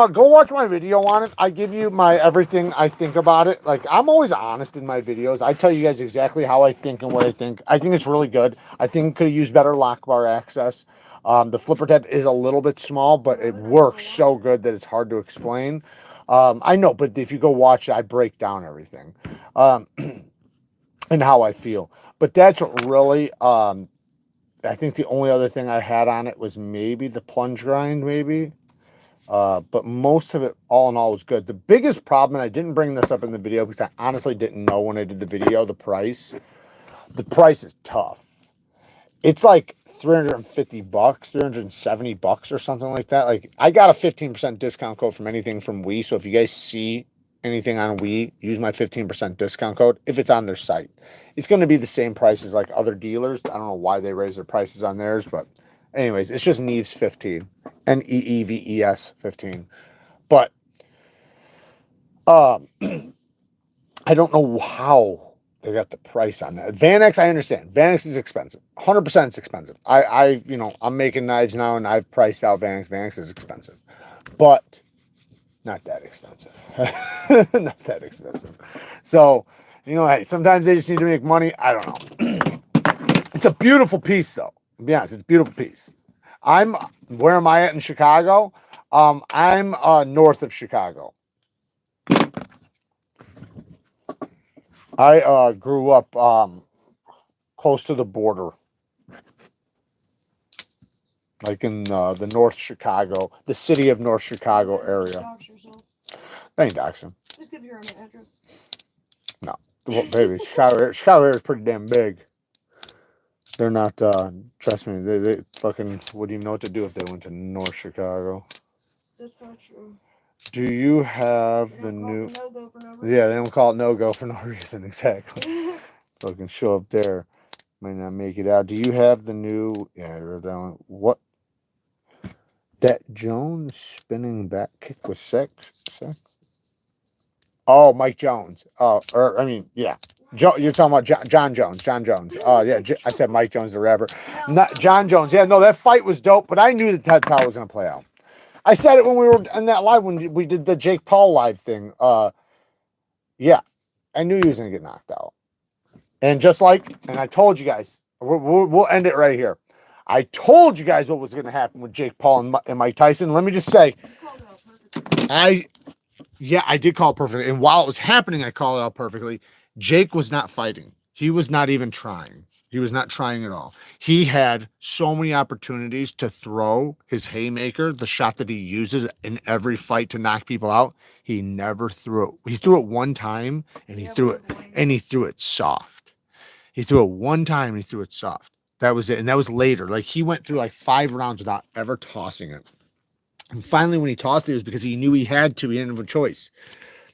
Go watch my video on it. I give you my everything I think about it. Like, I'm always honest in my videos. I tell you guys exactly how I think and what I think. I think it's really good. I think it could use better lock bar access. The flipper tab is a little bit small, but it works so good that it's hard to explain. I know, but if you go watch it, I break down everything and how I feel. But that's what really, I think the only other thing I had on it was maybe the plunge grind, maybe. But most of it, all in all, was good. The biggest problem, and I didn't bring this up in the video because I honestly didn't know when I did the video, the price. The price is tough. It's like 350 bucks, 370 bucks or something like that. Like, I got a 15% discount code from anything from Wii. So if you guys see anything on Wii, use my 15% discount code if it's on their site. It's going to be the same price as like other dealers. I don't know why they raise their prices on theirs, but anyways, it's just Neeves 15. NEEVES 15. But I don't know how they got the price on that. Vanax, I understand. Vanax is expensive. 100% it's expensive. You know, I'm making knives now and I've priced out Vanax. Vanax is expensive. But not that expensive. Not that expensive. So, you know, hey, sometimes they just need to make money. I don't know. It's a beautiful piece, though. To be honest, it's a beautiful piece. Where am I at in Chicago? I'm north of Chicago. I grew up close to the border. Like in the North Chicago, the city of North Chicago area. They ain't doxing. Just give your address. No. Well, baby, Chicago area is pretty damn big. They're not, trust me, they fucking wouldn't even know what to do if they went to North Chicago. That's not true. Do you have the new... No-go for no reason. Yeah, they don't call it no-go for no reason, exactly. Fucking show up there. Might not make it out. Do you have the new... Yeah, I wrote that one. What? That Jones spinning back kick was sex? Oh, Mike Jones. Oh, I mean, yeah. You're talking about John Jones. John Jones. Yeah, I said Mike Jones, the rapper. Not John Jones. Yeah, no, that fight was dope, but I knew that that's how it was going to play out. I said it when we were in that live, when we did the Jake Paul live thing. Yeah, I knew he was going to get knocked out. And just like, and I told you guys, we'll end it right here. I told you guys what was going to happen with Jake Paul and Mike Tyson. Let me just say, yeah, I did call it perfectly. And while it was happening, I called it out perfectly. Jake was not fighting. He was not even trying. He was not trying at all. He had so many opportunities to throw his haymaker, the shot that he uses in every fight to knock people out. He never threw it. He threw it one time and he threw it soft. He threw it one time and he threw it soft. That was it. And that was later. Like he went through like 5 rounds without ever tossing it. And finally, when he tossed it, it was because he knew he had to. He didn't have a choice.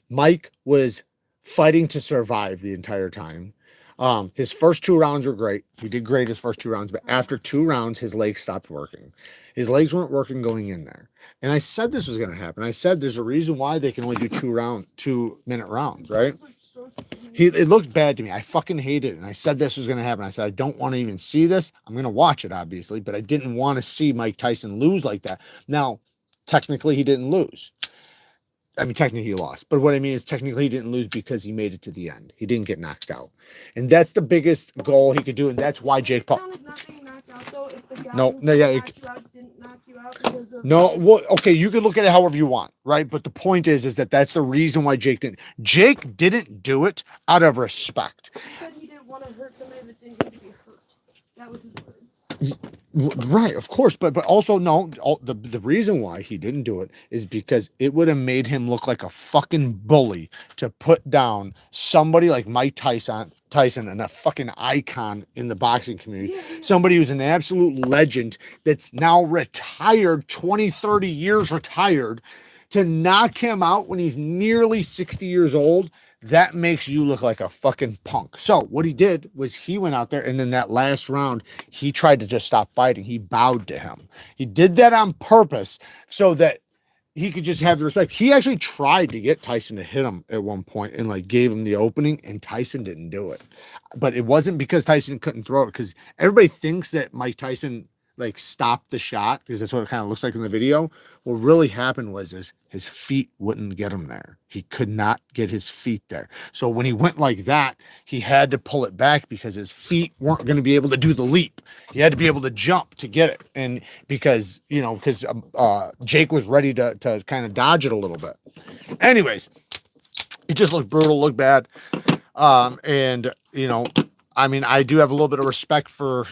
Mike was fighting to survive the entire time. His first 2 rounds were great. He did great his first 2 rounds, but after 2 rounds, his legs stopped working. His legs weren't working going in there. And I said this was going to happen. I said there's a reason why they can only do 2-minute rounds, right? It looked bad to me. I fucking hated it. And I said this was going to happen. I said, I don't want to even see this. I'm going to watch it, obviously, but I didn't want to see Mike Tyson lose like that. Now, technically, he didn't lose. I mean, technically he lost, but what I mean is technically he didn't lose because he made it to the end. He didn't get knocked out. And that's the biggest goal he could do. And that's why Jake Paul. No, well, okay, you can look at it however you want, right? But the point is that that's the reason why Jake didn't. Jake didn't do it out of respect. He said he didn't want to hurt somebody that didn't need to be hurt. That was his words. Right, of course, but also no. The reason why he didn't do it is because it would have made him look like a fucking bully to put down somebody like Mike Tyson and a fucking icon in the boxing community. Somebody who's an absolute legend that's now retired, 20, 30 years retired, to knock him out when he's nearly 60 years old. That makes you look like a fucking punk. So what he did was he went out there, and then that last round, he tried to just stop fighting. He bowed to him. He did that on purpose so that he could just have the respect. He actually tried to get Tyson to hit him at one point and like gave him the opening, and Tyson didn't do it. But it wasn't because Tyson couldn't throw it, because everybody thinks that Mike Tyson like stopped the shot because that's what it kind of looks like in the video. What really happened was his feet wouldn't get him there. He could not get his feet there. So when he went like that, he had to pull it back because his feet weren't going to be able to do the leap. He had to be able to jump to get it. And because, Jake was ready to kind of dodge it a little bit. Anyways, it just looked brutal, looked bad. I mean, I do have a little bit of respect for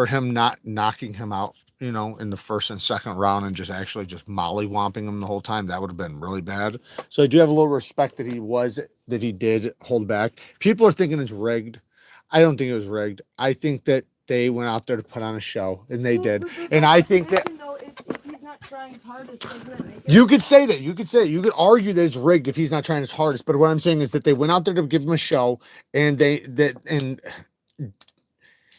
him not knocking him out, in the first and second round and just mollywomping him the whole time. That would have been really bad. So I do have a little respect that he did hold back. People are thinking it's rigged. I don't think it was rigged. I think that they went out there to put on a show, and they did. And I think that if he's not trying his hardest, doesn't that make it? you could say that. You could argue that it's rigged if he's not trying his hardest. But what I'm saying is that they went out there to give him a show, and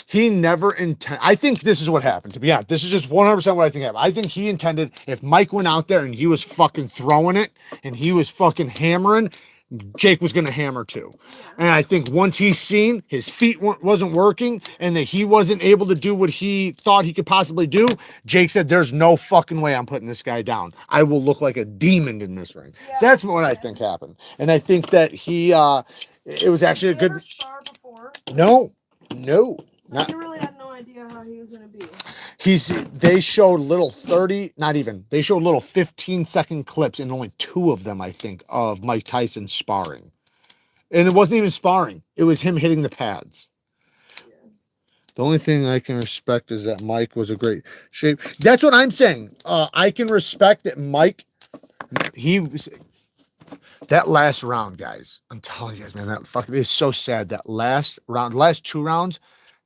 he never intended. I think this is what happened, to be honest. This is just 100% what I think happened. I think he intended if Mike went out there and he was fucking throwing it and he was fucking hammering, Jake was going to hammer too. And I think once he's seen his feet wasn't working and that he wasn't able to do what he thought he could possibly do, Jake said, there's no fucking way I'm putting this guy down. I will look like a demon in this ring. So that's what I think happened. And I think that it was actually a good... No. You really had no idea how he was going to be. They showed little 15-second clips, and only 2 of them, I think, of Mike Tyson sparring. And it wasn't even sparring. It was him hitting the pads. Yeah. The only thing I can respect is that Mike was a great shape. That's what I'm saying. I can respect that Mike, that last round, guys. I'm telling you guys, man, it is so sad. That last 2 rounds,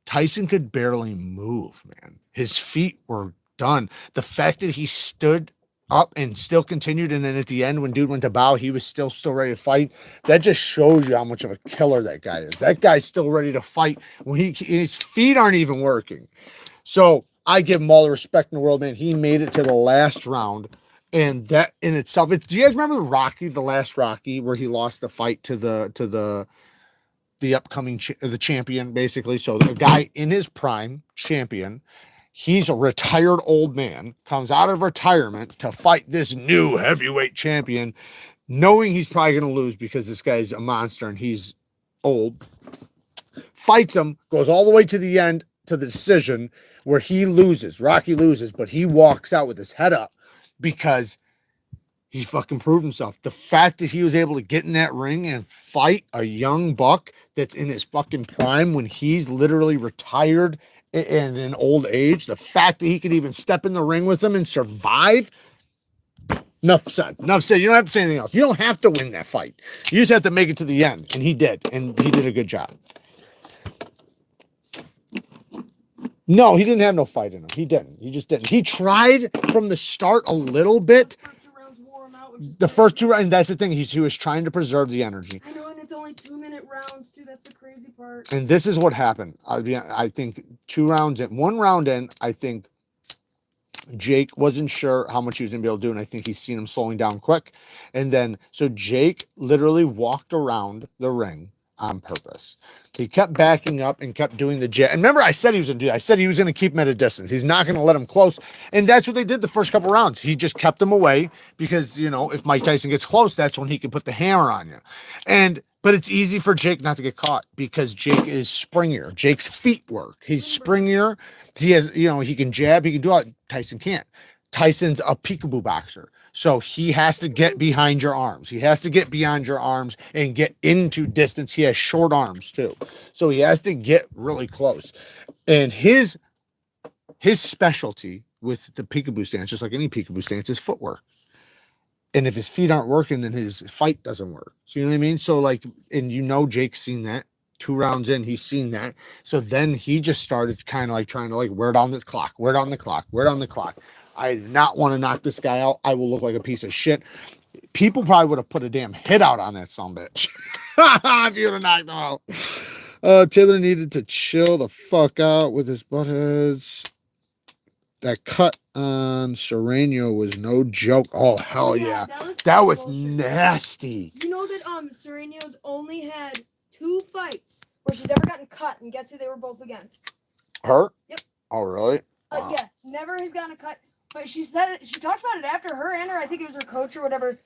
Tyson could barely move, man. His feet were done. The fact that he stood up and still continued, and then at the end when dude went to bow, he was still ready to fight. That just shows you how much of a killer that guy is. That guy's still ready to fight when his feet aren't even working. So I give him all the respect in the world, man. He made it to the last round, and that in itself. Do you guys remember the last Rocky, where he lost the fight to the upcoming the champion, basically? So the guy in his prime, champion, he's a retired old man, comes out of retirement to fight this new heavyweight champion, knowing he's probably going to lose because this guy's a monster and he's old. Fights him, goes all the way to the end, to the decision, where he loses. Rocky loses, but he walks out with his head up because he fucking proved himself. The fact that he was able to get in that ring and fight a young buck that's in his fucking prime when he's literally retired and in old age, the fact that he could even step in the ring with him and survive. Enough said. Enough said. You don't have to say anything else. You don't have to win that fight. You just have to make it to the end. And he did. And he did a good job. No, he didn't have no fight in him. He didn't. He just didn't. He tried from the start a little bit. The first 2 rounds, and that's the thing. He was trying to preserve the energy. I know, and it's only 2-minute rounds, too. That's the crazy part. And this is what happened. I think 2 rounds in. 1 round in, I think Jake wasn't sure how much he was going to be able to do, and I think he's seen him slowing down quick. And then, so Jake literally walked around the ring on purpose. He kept backing up and kept doing the jet. And remember, I said he was going to do that. I said he was going to keep him at a distance. He's not going to let him close. And that's what they did the first couple rounds. He just kept him away because, you know, if Mike Tyson gets close, that's when he can put the hammer on you. But it's easy for Jake not to get caught because Jake is springier. Jake's feet work. He's springier. He has, you know, he can jab. He can do it. Tyson can't. Tyson's a peekaboo boxer. So he has to get behind your arms. He has to get beyond your arms and get into distance. He has short arms too. So he has to get really close. And his specialty with the peekaboo stance, just like any peekaboo stance, is footwork. And if his feet aren't working, then his fight doesn't work. So you know what I mean? So like, and you know, Jake's seen that. 2 rounds in, he's seen that. So then he just started kind of like trying to like wear down the clock, wear down the clock, wear down the clock. I did not want to knock this guy out. I will look like a piece of shit. People probably would have put a damn hit out on that sumbitch if you would have knocked him out. Taylor needed to chill the fuck out with his buttheads. That cut on Sereno was no joke. Oh, hell yeah. That was nasty. You know that Sereno's only had 2 fights where she's ever gotten cut, and guess who they were both against? Her? Yep. Oh, really? Wow. Yeah, never has gotten a cut. But she said she talked about it after her and her, I think it was her coach or whatever,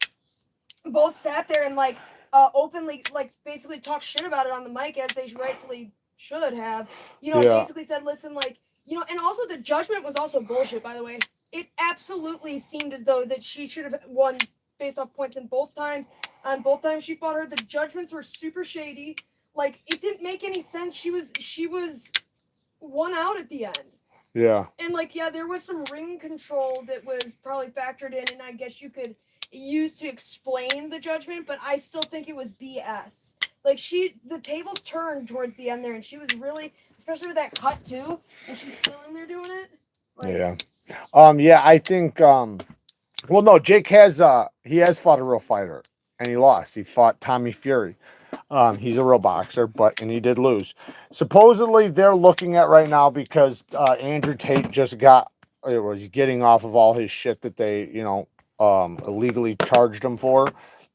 both sat there and like openly like basically talked shit about it on the mic as they rightfully should have. You know, basically said, listen, like, you know, and also the judgment was also bullshit, by the way. It absolutely seemed as though that she should have won based off points in both times. On both times she fought her, the judgments were super shady. Like, it didn't make any sense. She was 1 out at the end. Yeah. And like, yeah, there was some ring control that was probably factored in, and I guess you could use to explain the judgment, but I still think it was BS. Like, the tables turned towards the end there, and she was really, especially with that cut too, and she's still in there doing it. Like, yeah, I think well, no, Jake has he has fought a real fighter, and he lost. He fought Tommy Fury. He's a real boxer, and he did lose. Supposedly, they're looking at right now because Andrew Tate just was getting off of all his shit that they, you know, illegally charged him for,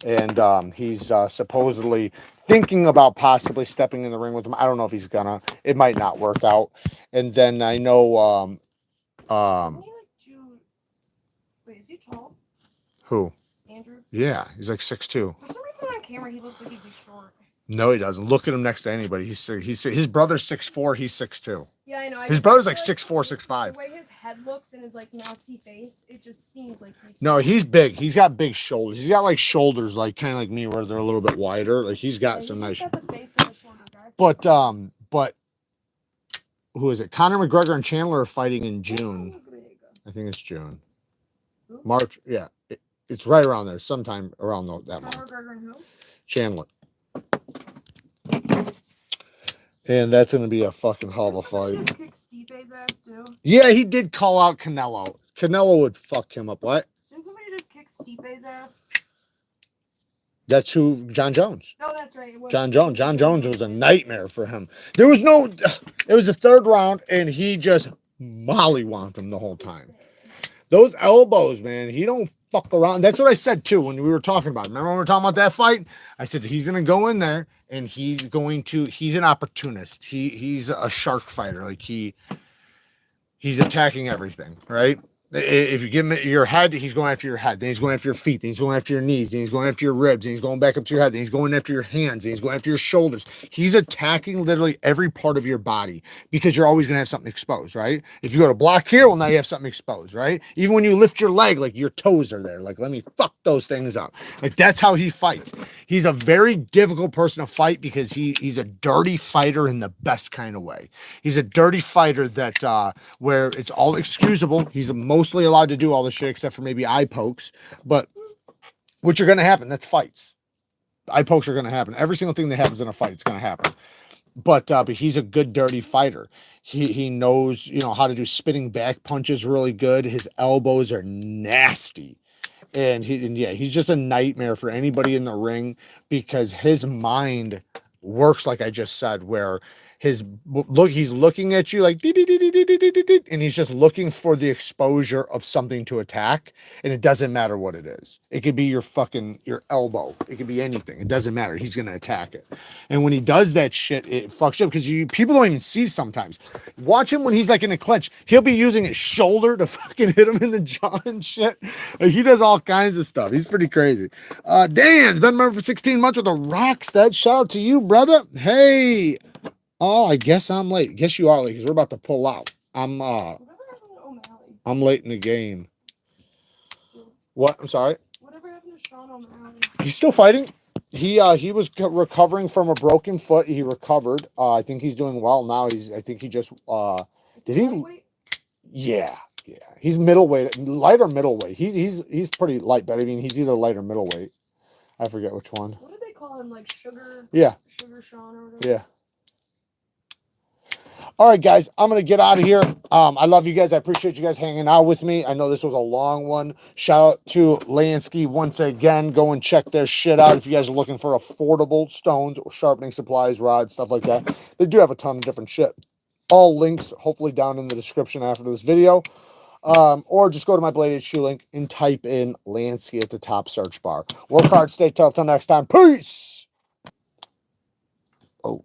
and he's supposedly thinking about possibly stepping in the ring with him. I don't know if he's gonna. It might not work out. And then I know, wait, is he tall? Who? Andrew? Yeah, he's like 6'2". For some reason on camera, he looks like he'd be short. No, he doesn't. Look at him next to anybody. He's his brother's 6'4", he's 6'2". Yeah, I know. His brother's like 6'4", 6'5". The way his head looks and his like mousy face, it just seems like he's. No, he's big. He's got big shoulders. He's got like shoulders like kind of like me, where they're a little bit wider. Like he's got some nice. Got the face and the shoulder guard. But who is it? Conor McGregor and Chandler are fighting in June. I think it's June. March. Yeah, it's right around there. Sometime around that month. Conor McGregor and who? Chandler. And that's going to be a fucking hell of a fight. Yeah, he did call out Canelo. Canelo would fuck him up. What? Didn't somebody just kick Stipe's ass? That's who, John Jones. Oh, that's right. John Jones. John Jones was a nightmare for him. There was no, it was the 3rd round, and he just mollywomped him the whole time. Those elbows, man, he don't fuck around. That's what I said, too, when we were talking about it. Remember when we were talking about that fight? I said, he's going to go in there, and he's an opportunist. He's a shark fighter. Like, he's attacking everything, right? If you give him your head, he's going after your head. Then he's going after your feet. Then he's going after your knees. Then he's going after your ribs. Then he's going back up to your head. Then he's going after your hands. Then he's going after your shoulders. He's attacking literally every part of your body because you're always going to have something exposed, right? If you go to block here, well, now you have something exposed, right? Even when you lift your leg, like your toes are there. Like, let me fuck those things up. Like, that's how he fights. He's a very difficult person to fight because he's a dirty fighter in the best kind of way. He's a dirty fighter that, where it's all excusable. He's mostly allowed to do all the shit except for maybe eye pokes, but which are going to happen. That's fights. Eye pokes are going to happen. Every single thing that happens in a fight, it's going to happen. But he's a good dirty fighter. He knows, you know, how to do spinning back punches really good. His elbows are nasty. And yeah, he's just a nightmare for anybody in the ring because his mind works like I just said, where he's looking at you like and he's just looking for the exposure of something to attack, and it doesn't matter what it is. It could be your elbow, it could be anything, it doesn't matter. He's gonna attack it. And when he does that shit, it fucks you up because people don't even see. Sometimes watch him when he's like in a clinch, he'll be using his shoulder to fucking hit him in the jaw and shit. Like, he does all kinds of stuff. He's pretty crazy. Dan's been a member for 16 months with a Rockstead. Shout out to you, brother. Hey. Oh, I guess I'm late. Guess you are late because we're about to pull out. I'm late in the game. What? I'm sorry. Whatever happened to Sean O'Malley? He's still fighting. He was recovering from a broken foot. He recovered. I think he's doing well now. I think he just did he? Yeah. He's middleweight, light or middleweight. He's pretty light, but I mean he's either light or middleweight. I forget which one. What do they call him? Like Sugar? Yeah. Sugar Sean or whatever. Yeah. All right, guys, I'm going to get out of here. I love you guys. I appreciate you guys hanging out with me. I know this was a long one. Shout out to Lansky once again. Go and check their shit out if you guys are looking for affordable stones or sharpening supplies, rods, stuff like that. They do have a ton of different shit. All links, hopefully, down in the description after this video. Or just go to my Blade HQ link and type in Lansky at the top search bar. Work hard, stay tough. Till next time. Peace! Oh.